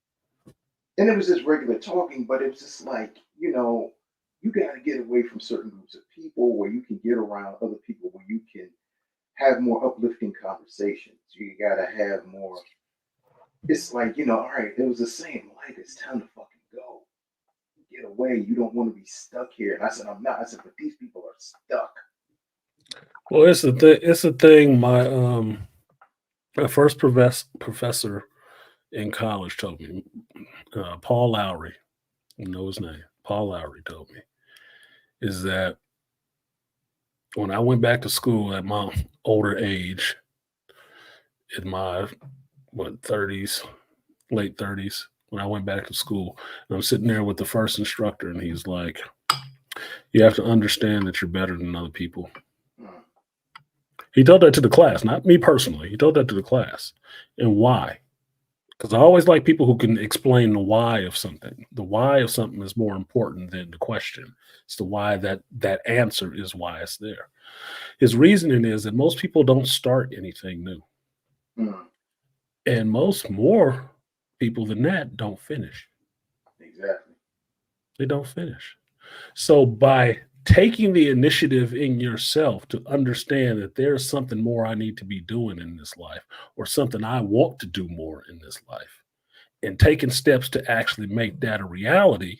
and it was just regular talking, but it was just like, you got to get away from certain groups of people where you can get around other people where you can have more uplifting conversations. You got to have more. It's like, all right, it was the same. Like, it's time to fucking go. Get away. You don't want to be stuck here. And I said, I'm not. I said, but these people are stuck. Well, it's the thing. It's the thing. My first professor in college told me, Paul Lowry, you know his name. Paul Lowry told me is that when I went back to school at my older age, in my 30s, late 30s, when I went back to school, and I'm sitting there with the first instructor, and he's like, "You have to understand that you're better than other people." He told that to the class, not me personally. He told that to the class. And why? Because I always like people who can explain the why of something. The why of something is more important than the question. It's the why that answer is why it's there. His reasoning is that most people don't start anything new. And more people than that don't finish. Exactly. They don't finish. So by taking the initiative in yourself to understand that there's something more I need to be doing in this life, or something I want to do more in this life, and taking steps to actually make that a reality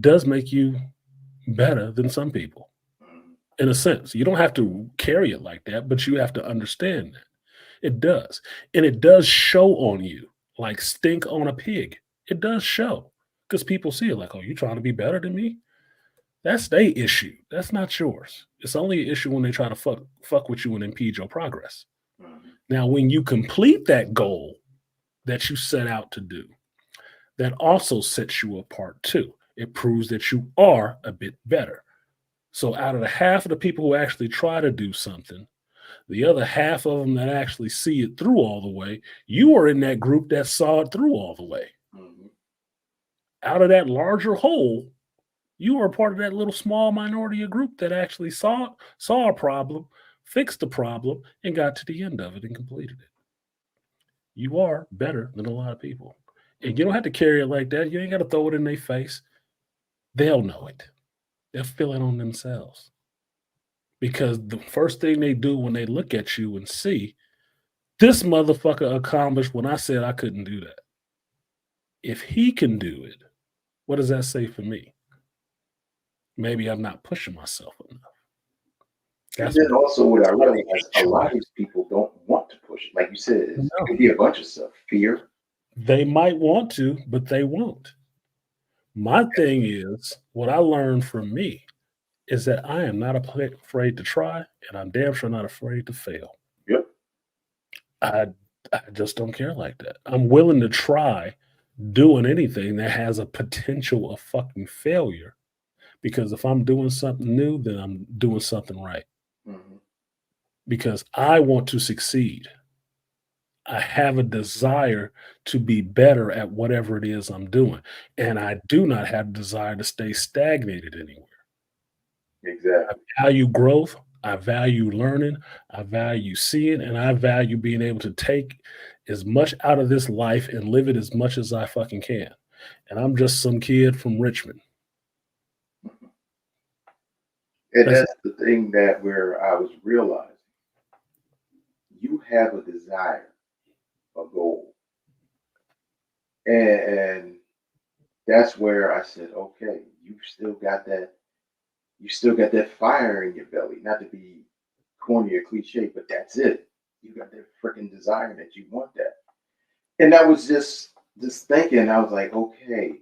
does make you better than some people. In a sense, you don't have to carry it like that, but you have to understand that it does. And it does show on you like stink on a pig. It does show because people see it like, oh, you trying to be better than me? That's their issue. That's not yours. It's only an issue when they try to fuck with you and impede your progress. Now, when you complete that goal that you set out to do, that also sets you apart too. It proves that you are a bit better. So out of the half of the people who actually try to do something, the other half of them that actually see it through all the way, you are in that group that saw it through all the way. Out of that larger whole, you are part of that little small minority of group that actually saw a problem, fixed the problem, and got to the end of it and completed it. You are better than a lot of people. And you don't have to carry it like that. You ain't got to throw it in their face. They'll know it. They'll feel it on themselves. Because the first thing they do when they look at you and see, this motherfucker accomplished when I said I couldn't do that. If he can do it, what does that say for me? Maybe I'm not pushing myself enough. And then also what I realized, a lot of these people don't want to push it. Like you said, it could be a bunch of stuff. Fear. They might want to, but they won't. My thing is, what I learned from me is that I am not afraid to try, and I'm damn sure not afraid to fail. Yep. I just don't care like that. I'm willing to try doing anything that has a potential of fucking failure, because if I'm doing something new, then I'm doing something right. Because I want to succeed. I have a desire to be better at whatever it is I'm doing. And I do not have a desire to stay stagnated anywhere. Exactly. I value growth. I value learning. I value seeing, and I value being able to take as much out of this life and live it as much as I fucking can. And I'm just some kid from Richmond. And that's the thing that where I was realizing, you have a desire, a goal. And that's where I said, okay, you still got that fire in your belly. Not to be corny or cliche, but that's it. You got that freaking desire that you want that. And that was just just thinking, I was like, okay,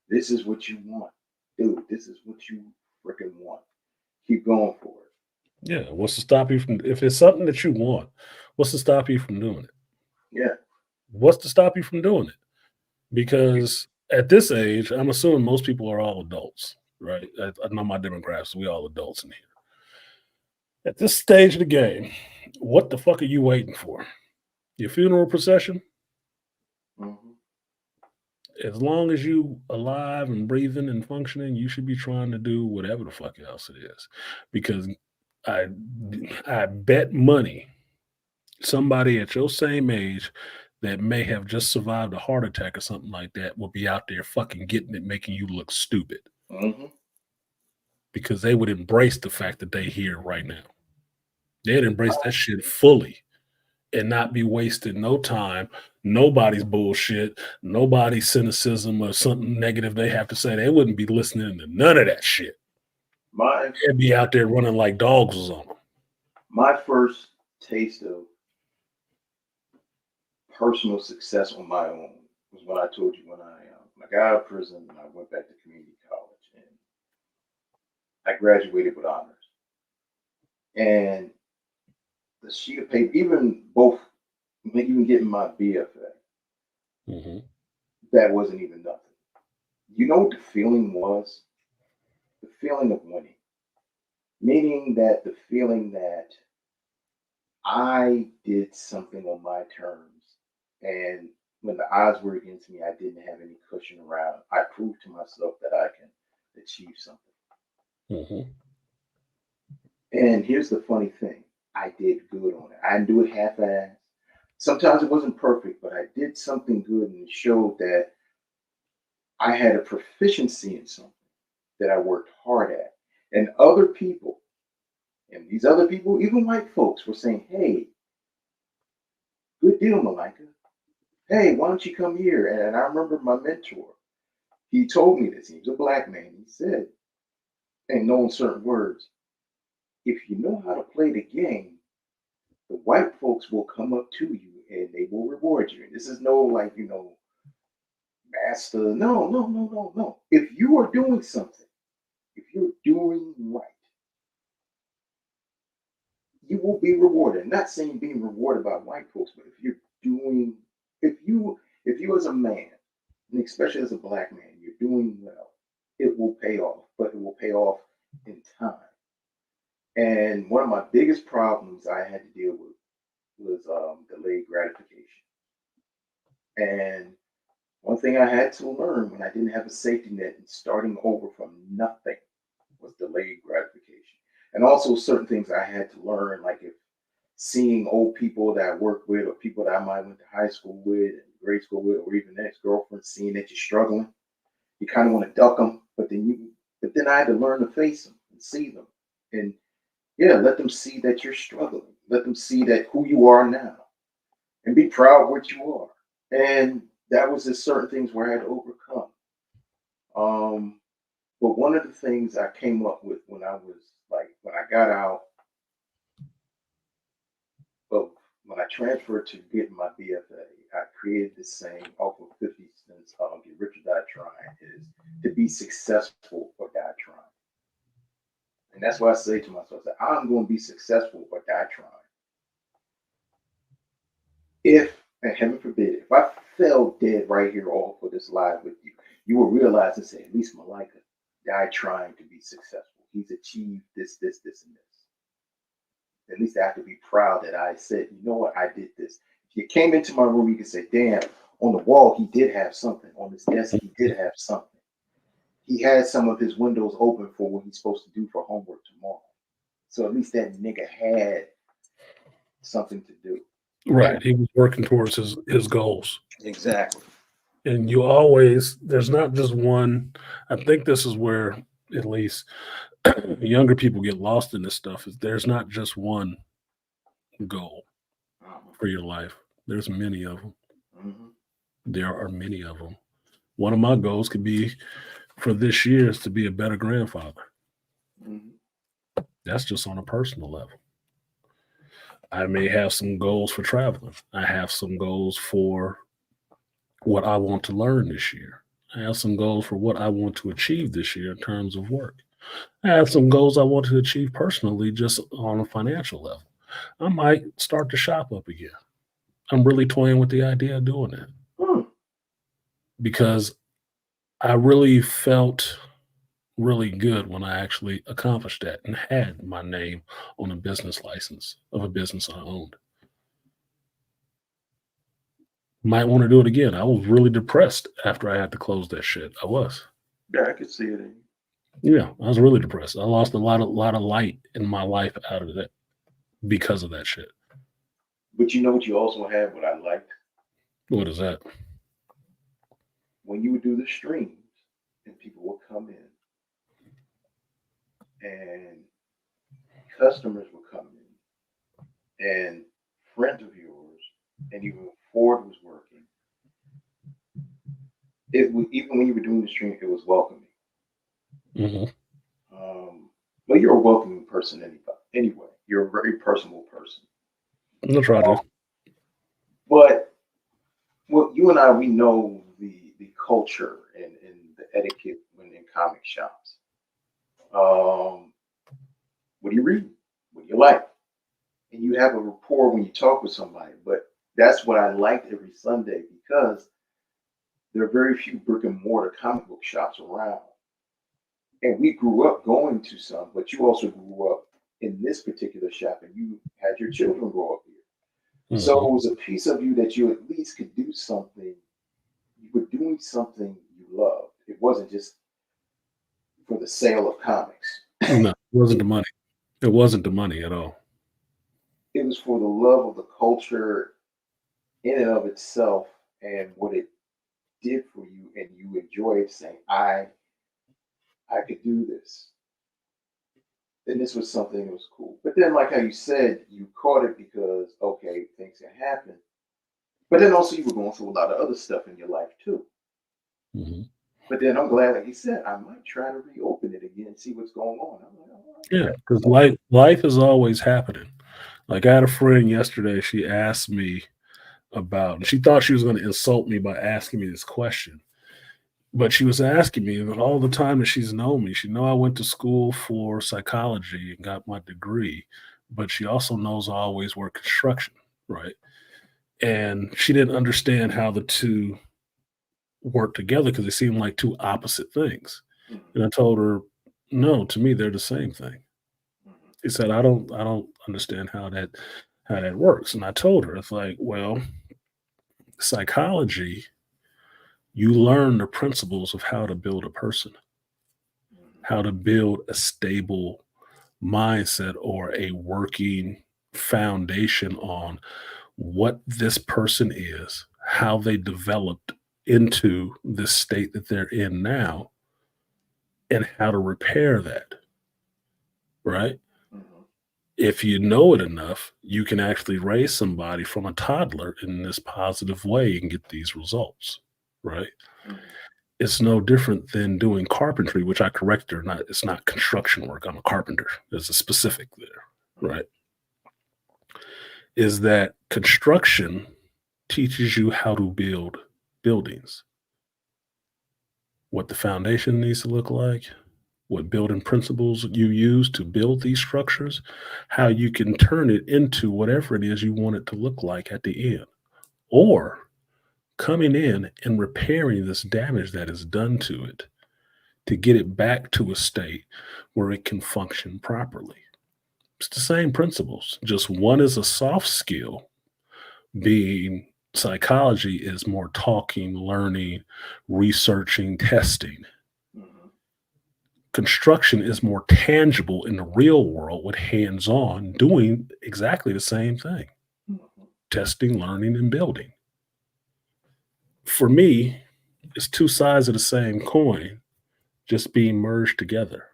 this is what you want, dude. This is what you freaking want. Keep going for it. Yeah. What's to stop you from if it's something that you want? What's to stop you from doing it? Yeah. What's to stop you from doing it? Because at this age, I'm assuming most people are all adults, right? I know my demographics. We all adults in here. At this stage of the game, what the fuck are you waiting for? Your funeral procession? Hmm. As long as you alive and breathing and functioning, you should be trying to do whatever the fuck else it is. Because I I bet money somebody at your same age that may have just survived a heart attack or something like that will be out there fucking getting it, making you look stupid Hmm. because they would embrace the fact that they here right now. They'd embrace that shit fully and not be wasting no time, nobody's bullshit, nobody's cynicism or something negative they have to say. They wouldn't be listening to none of that shit. My They'd be out there running like dogs was on them. my first taste of personal success on my own was when I told you when I got out of prison and I went back to community college and I graduated with honors. And the sheet of paper, even getting my BFA, Hmm. that wasn't even nothing. You know what the feeling was? The feeling of winning, meaning that the feeling that I did something on my terms. And when the odds were against me, I didn't have any cushion around. I proved to myself that I can achieve something. Hmm. And here's the funny thing, I did good on it. I didn't do it half assed. Sometimes it wasn't perfect, but I did something good and it showed that I had a proficiency in something that I worked hard at. And other people, and these other people, even white folks, were saying, hey, good deal, Malika. Hey, why don't you come here? And I remember my mentor, he told me this. He was a black man. He said, in no uncertain words, if you know how to play the game, the white folks will come up to you and they will reward you. And this is no like, master. No, no, no, no, no. If you are doing something, if you're doing right, you will be rewarded. I'm not saying being rewarded by white folks, but if you're doing, if you as a man, and especially as a black man, you're doing well, it will pay off, but it will pay off in time. And one of my biggest problems I had to deal with was delayed gratification. And one thing I had to learn when I didn't have a safety net and starting over from nothing was delayed gratification. And also certain things I had to learn, like if seeing old people that I work with or people that I might went to high school with and grade school with, or even ex-girlfriends, seeing that you're struggling, you kind of want to duck them, but then I had to learn to face them and see them. And yeah, let them see that you're struggling. Let them see that who you are now and be proud of what you are. And that was just certain things where I had to overcome. Um, but one of the things I came up with when I was like, when I got out of, when I transferred to get my BFA, I created this saying off of 50 cents, get rich or die trying, is to be successful or die trying. And that's what I say to myself, that I'm going to be successful or die trying. If, and heaven forbid, if I fell dead right here off of this live with you, you will realize and say, at least Malika died trying to be successful. He's achieved this, this, this, and this. At least I have to be proud that I said, you know what, I did this. If you came into my room, you could say, damn, on the wall, he did have something. On his desk, he did have something. He had some of his windows open for what he's supposed to do for homework tomorrow. So at least that nigga had something to do. Right. He was working towards his goals. Exactly. And you always, there's not just one. I think this is where at least younger people get lost in this stuff is there's not just one goal for your life. There's many of them. Mm-hmm. There are many of them. One of my goals could be for this year is to be a better grandfather. Mm-hmm. That's just on a personal level. I may have some goals for traveling. I have some goals for what I want to learn this year. I have some goals for what I want to achieve this year in terms of work. I have some goals I want to achieve personally, just on a financial level. I might start to shop up again. I'm really toying with the idea of doing that Hmm. because I really felt really good when I actually accomplished that and had my name on a business license of a business I owned. Might want to do it again. I was really depressed after I had to close that shit. I was. Yeah, I could see it in Yeah, I was really depressed. I lost a lot of light in my life out of that because of that shit. But you know what you also have, what I liked? What is that? When you would do the streams and people would come in and customers would come in and friends of yours and even Ford was working. It would, even when you were doing the stream, it was welcoming. Hmm. But you're a welcoming person anyway. You're a very personable person. I'm try to. But well, you and I, we know the culture and the etiquette when in comic shops. Um, what do you read? What do you like? And you have a rapport when you talk with somebody. But that's what I liked every Sunday because there are very few brick and mortar comic book shops around. And we grew up going to some, but you also grew up in this particular shop and you had your children grow up here. So Hmm. it was a piece of you that you at least could do something. You were doing something you loved. It wasn't just for the sale of comics. No, it wasn't It, the money. It wasn't the money at all. it was for the love of the culture in and of itself and what it did for you, and you enjoyed saying, I could do this. And this was something that was cool. But then, like how you said, you caught it because okay, things can happen. But then also you were going through a lot of other stuff in your life too. Hmm. But then I'm glad, like you said, I might try to reopen it again and see what's going on. I'm like, all right, Yeah, okay. because life is always happening. Like I had a friend yesterday. She asked me about. She thought she was going to insult me by asking me this question, but she was asking me that all the time that she's known me. She know I went to school for psychology and got my degree, but she also knows I always work construction, right? And she didn't understand how the two work together because they seem like two opposite things. Mhm, And I told her, no, to me they're the same thing. mhm, She said, I don't understand how that works. And I told her, it's like, well, psychology, you learn the principles of how to build a person, mhm, how to build a stable mindset or a working foundation on what this person is, how they developed into this state that they're in now, and how to repair that, right? mhm, If you know it enough, you can actually raise somebody from a toddler in this positive way and get these results, right? mhm, It's no different than doing carpentry, which I corrected her. Not, it's not construction work. I'm a carpenter. There's a specific there, mhm, right? Is that construction teaches you how to build buildings, what the foundation needs to look like, what building principles you use to build these structures, how you can turn it into whatever it is you want it to look like at the end, or coming in and repairing this damage that is done to it to get it back to a state where it can function properly. It's the same principles, just one is a soft skill, being psychology is more talking, learning, researching, testing. mhm, Construction is more tangible in the real world with hands on doing exactly the same thing, mhm, testing, learning, and building. For me, it's two sides of the same coin just being merged together.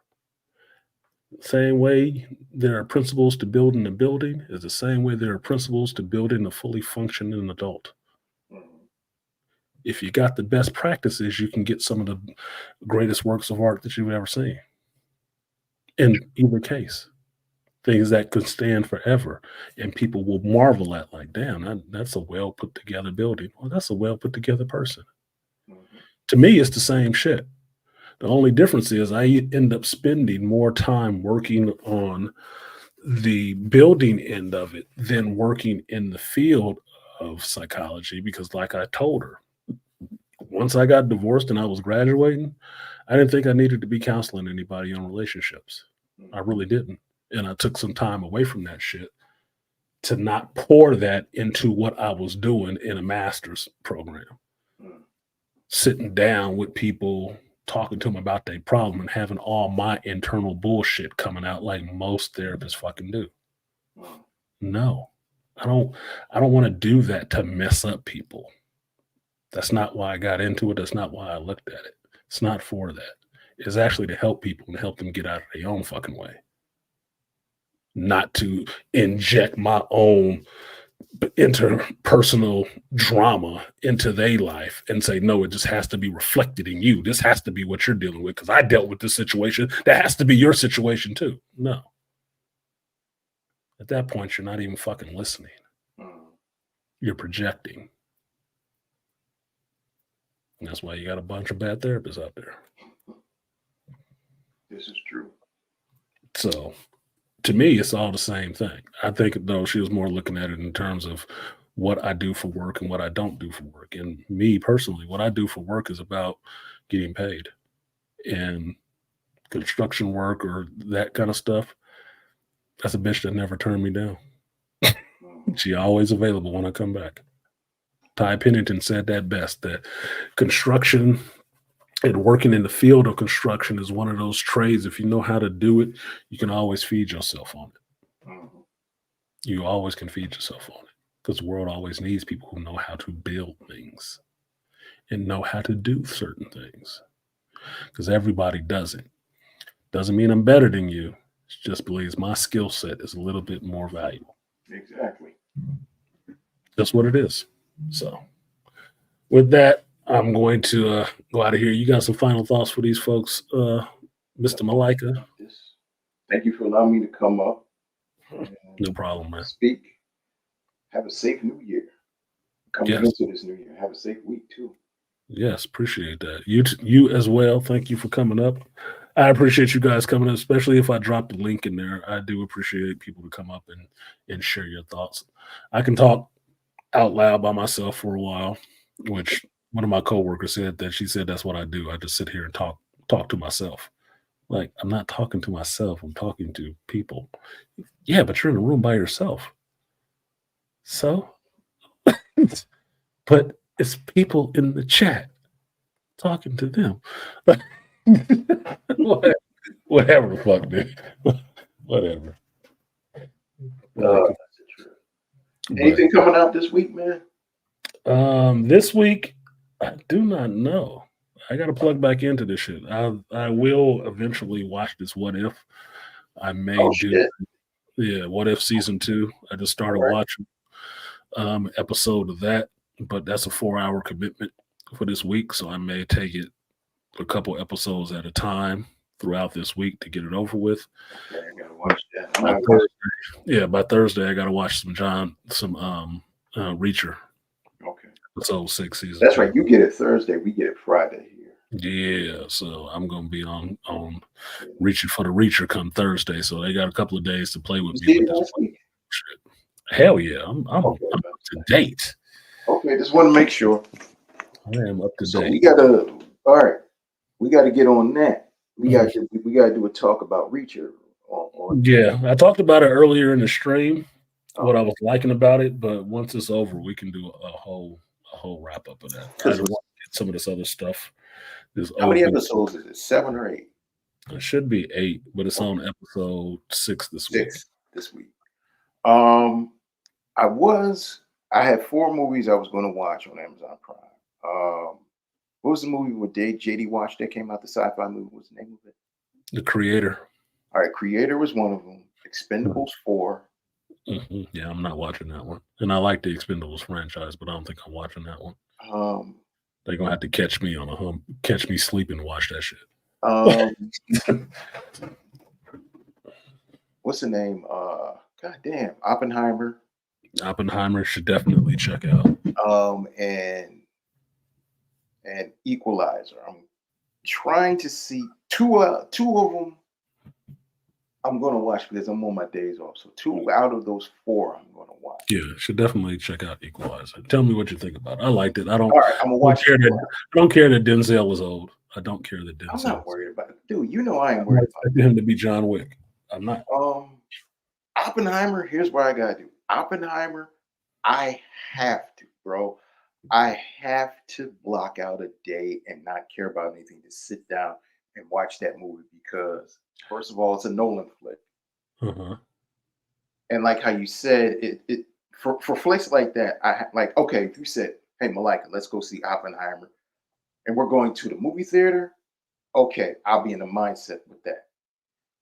Same way there are principles to building a building is the same way there are principles to building a fully functioning adult. mhm. If you got the best practices, you can get some of the greatest works of art that you've ever seen in either case. things that could stand forever. And people will marvel at, like, damn, that's a well put together building. Well, that's a well put together person. Mhm. To me, it's the same shit. The only difference is I end up spending more time working on the building end of it than working in the field of psychology because, like I told her, once I got divorced and I was graduating, I didn't think I needed to be counseling anybody on relationships. I really didn't. And I took some time away from that shit to not pour that into what I was doing in a master's program. Mhm. Sitting down with people, talking to them about their problem and having all my internal bullshit coming out like most therapists fucking do. Mhm. No. I don't want to do that to mess up people. That's not why I got into it. That's not why I looked at it. It's not for that. It's actually to help people and help them get out of their own fucking way. Not to inject my own interpersonal drama into their life and say, no, it just has to be reflected in you. This has to be what you're dealing with because I dealt with this situation. That has to be your situation too. No. At that point, you're not even fucking listening. Mhm. You're projecting. And that's why you got a bunch of bad therapists out there. This is true. So to me, it's all the same thing. I think, though, she was more looking at it in terms of what I do for work and what I don't do for work. And me personally, what I do for work is about getting paid. And construction work or that kind of stuff, that's a bitch that never turned me down. Mhm. She always available when I come back. Ty Pennington said that best, that construction and working in the field of construction is one of those trades. If you know how to do it, you can always feed yourself on it. Mhm. You always can feed yourself on it because the world always needs people who know how to build things and know how to do certain things because everybody doesn't. Doesn't mean I'm better than you. It just believes my skill set is a little bit more valuable. Exactly. That's what it is. So, with that, I'm going to go out of here. You got some final thoughts for these folks, Mr. Malika? This. Thank you for allowing me to come up and No problem, man. speak. Have a safe new year. Coming Yes, into this new year. Have a safe week too. yes, appreciate that. You as well. Thank you for coming up. I appreciate you guys coming up, especially if I drop the link in there. I do appreciate people to come up and share your thoughts. I can talk out loud by myself for a while, which one of my coworkers said that she said that's what I do. I just sit here and talk to myself. Like I'm not talking to myself. I'm talking to people. Yeah, but you're in a room by yourself. So, but it's people in the chat talking to them. What- Whatever the fuck, dude. Whatever. Like, That's the truth. but Anything coming out this week, man? this week, I do not know. I got to plug back into this shit. I will eventually watch this. What if I may Oh do? shit. Yeah, What If season 2. I just started All right. watching episode of that, but that's a 4-hour commitment for this week, so I may take it a couple episodes at a time throughout this week to get it over with. Okay, I gotta watch that. I'm By not Thursday, by Thursday, I got to watch some Reacher, okay. episode 6, season That's 2. right. You get it Thursday. We get it Friday here. Yeah, so I'm gonna be on Yeah. reaching for the Reacher come Thursday. So they got a couple of days to play You with me see with it this last week? shit. Hell yeah, I'm Okay. up to date. Okay. Just want to make sure. I am up to So date. we gotta. All right. We gotta get on that. We Mhm. gotta do a talk about Reacher. Yeah, I talked about it earlier in the stream, what I Okay. was liking about it, but once it's over, we can do a whole wrap up of that. I just want to get some of this other stuff is How many over. episodes is it? 7 or 8? It should be 8, but it's Okay. on episode 6 this week. 6 this week. Um, I had 4 movies I was going to watch on Amazon Prime. What was the movie with JD watched that came out? The sci-fi movie. What's the name of it? The creator. All right, Creator was one of them. Expendables 4. Yeah, I'm not watching that one. And I like the Expendables franchise, but I don't think I'm watching that one. Um, They're gonna have to catch me on catch me sleeping and watch that shit. um, what's the name? God damn, Oppenheimer. Oppenheimer should definitely check out. And Equalizer. I'm trying to see two of them. I'm gonna watch because I'm on my days off. So 2 out of those 4 I'm gonna watch. Yeah, should definitely check out Equalizer. Tell me what you think about it. I liked it. I All right, I'm gonna don't watch care that Equalizer. I don't care that Denzel is old. I don't care that I'm Denzel not is worried about it, dude. You know I ain't I'm not worried expecting him to be John Wick. I'm not. about it. Oppenheimer. Here's what I gotta do. Oppenheimer. I have to, bro. I have to block out a day and not care about anything to sit down and watch that movie because, first of all, it's a Nolan flick. Uh-huh. And like how you said, it for flicks like that, like, okay, if you said, hey, Malika, let's go see Oppenheimer, and we're going to the movie theater, okay, I'll be in the mindset with that.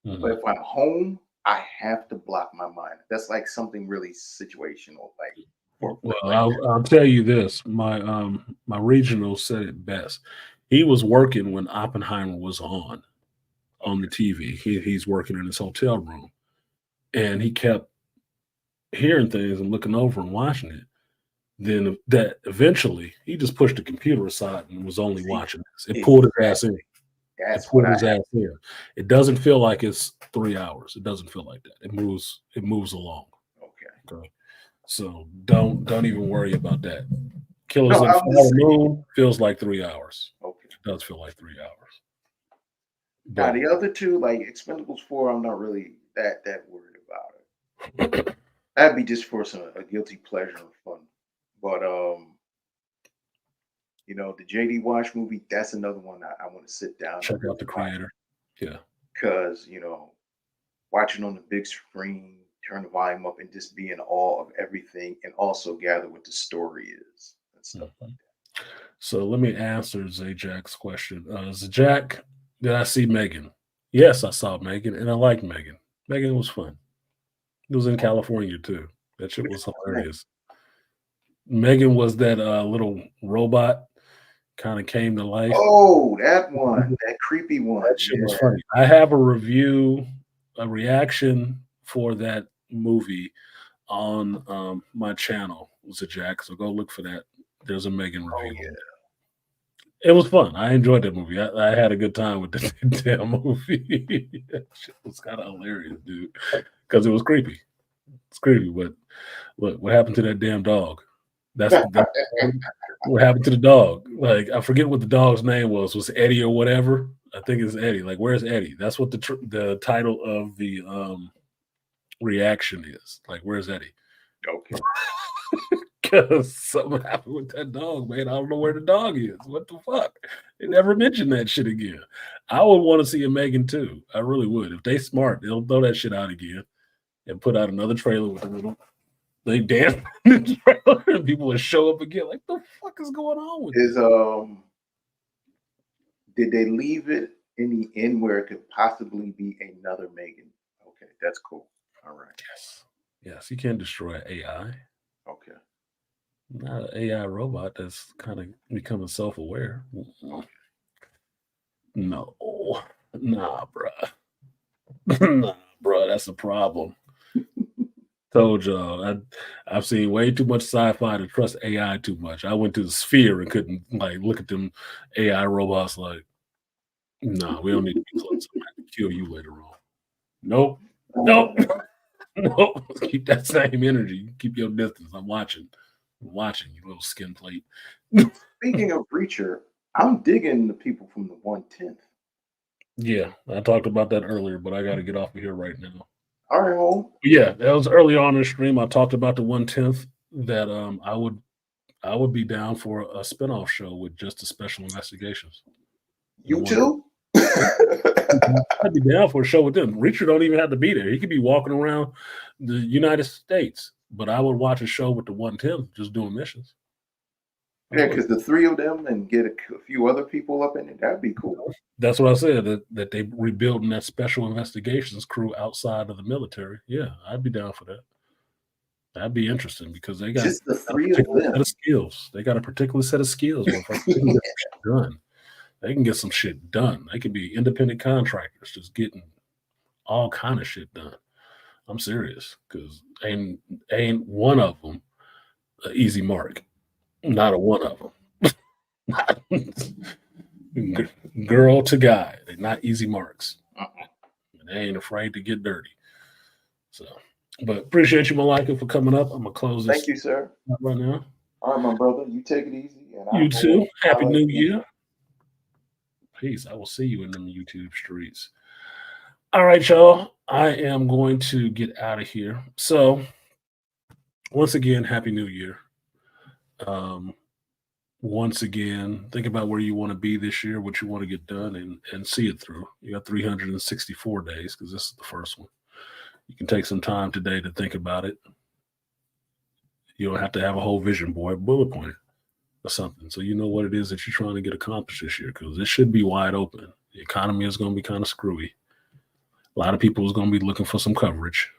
But Mhm. if I'm home, I have to block my mind. That's like something really situational, like for a Well, flick like I'll tell you this. My regional said it best. He was working when Oppenheimer was that. on the Okay. TV. He's working in his hotel room, and he kept hearing things and looking over and watching it. Then that eventually he just pushed the computer aside and was only See, watching this. It pulled his ass in. exactly. It That's what pulled I his have. ass in. It doesn't feel like it's 3 hours. It doesn't feel like that. It moves along. Okay. Okay. So don't even worry about that. Killers No, of the I'm just Flower Moon feels like 3 hours. okay. It does feel like 3 hours. Now But the other two, like Expendables 4, I'm not really that worried about it. That'd be just for a guilty pleasure and fun. But the JD Wash movie, that's another one I want to sit down check and out really the watch creator. Yeah. because watching on the big screen, turn the volume up, and just be in awe of everything, and also gather what the story is and stuff like Mhm. So let me answer Zajak's question. Zajak, did I see Megan? Yes, I saw Megan, and I liked Megan. Megan was fun. It was in that. California too. That shit Which was one's next? hilarious. Megan was that little robot, kind of came to life. Oh, that one, that creepy That one. shit was Yeah. funny. I have a reaction for that movie on my channel, Zajak. So go look for that. There's a Megan Oh review on yeah. there. It was fun. I enjoyed that movie. I had a good time with the damn movie. That shit was kind of hilarious, dude. Because it was creepy. It's creepy. But look, what happened to that damn dog? That's what happened to the dog. Like I forget what the dog's name was. Was Eddie or whatever? I think it's Eddie. Like where's Eddie? That's what the title of the reaction is. Like where's Eddie? Okay. Because something happened with that dog, man. I don't know where the dog is. What the fuck? They never mentioned that shit again. I would want to see a Megan too. I really would. If they smart, they'll throw that shit out again and put out another trailer with a little they dance in the trailer and people would show up again. Like the fuck is going on with Is this? did they leave it in the end where it could possibly be another Megan? Okay, that's cool. All right. Yes. Yes, you can't destroy AI. Okay. Not an AI robot that's kind of becoming self-aware. Okay. No. Nah, bruh. Nah, bruh, that's a problem. Told y'all, I've seen way too much sci-fi to trust AI too much. I went to the sphere and couldn't like look at them AI robots like, nah, we don't need to be close. I'm gonna have to kill you later on. Nope. Nope. Nope. Keep that same energy. Keep your distance. I'm watching. I'm watching, you little skin plate. Speaking of Reacher, I'm digging the people from the 110th. Yeah, I talked about that earlier, but I gotta get off of here right now. All right, home. Yeah, that was early on in the stream. I talked about the 110th that I would be down for a spinoff show with just the special investigations. The You one too? I'd be down for a show with them. Richard don't even have to be there. He could be walking around the United States, but I would watch a show with the 110th just doing missions. I Yeah, would. because the three of them and get a few other people up in it, that'd be cool. That's what I said, that they rebuilding that special investigations crew outside of the military. Yeah, I'd be down for that. That'd be interesting because they got Just the a three of particular set them. of skills. They got a particular set of skills, motherfucker. They can get some shit done. They can get some shit done. They can be independent contractors just getting all kind of shit done. I'm serious, because ain't one of them an easy mark. Not a one of them. Girl to guy, they're not easy marks. And they ain't afraid to get dirty. So, but appreciate you, Malika, for coming up. I'm gonna close this Thank you, sir. right now. All right, my brother. You take it easy. And You too. Happy New Year. Year. Peace. I will see you in them YouTube streets. All right, y'all. I am going to get out of here. So, once again, Happy New Year. Once again, think about where you want to be this year, what you want to get done, and see it through. You got 364 days, because this is the first one. You can take some time today to think about it. You don't have to have a whole vision board, bullet point or something, so you know what it is that you're trying to get accomplished this year, because it should be wide open. The economy is going to be kind of screwy. A lot of people is going to be looking for some coverage.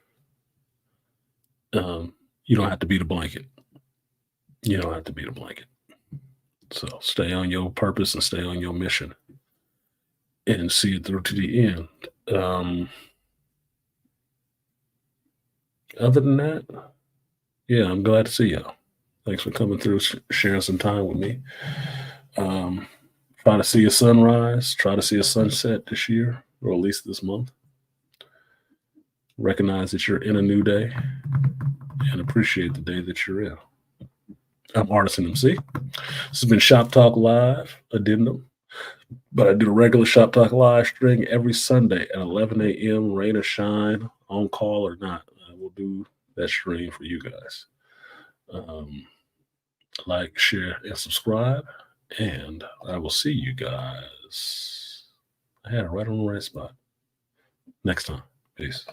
You don't have to be the blanket. You don't have to be the blanket. So stay on your purpose and stay on your mission and see it through to the end. Other than that, yeah, I'm glad to see y'all. Thanks for coming through, sharing some time with me. Try to see a sunrise, try to see a sunset this year, or at least this month. Recognize that you're in a new day and appreciate the day that you're in. I'm artisanmc. This has been Shop Talk Live, addendum. But I do the regular Shop Talk Live string every Sunday at 11 a.m., rain or shine, on call or not. I will do that stream for you guys. Like, share, and subscribe. And I will see you guys. I had it right on the right spot. Next time. Peace.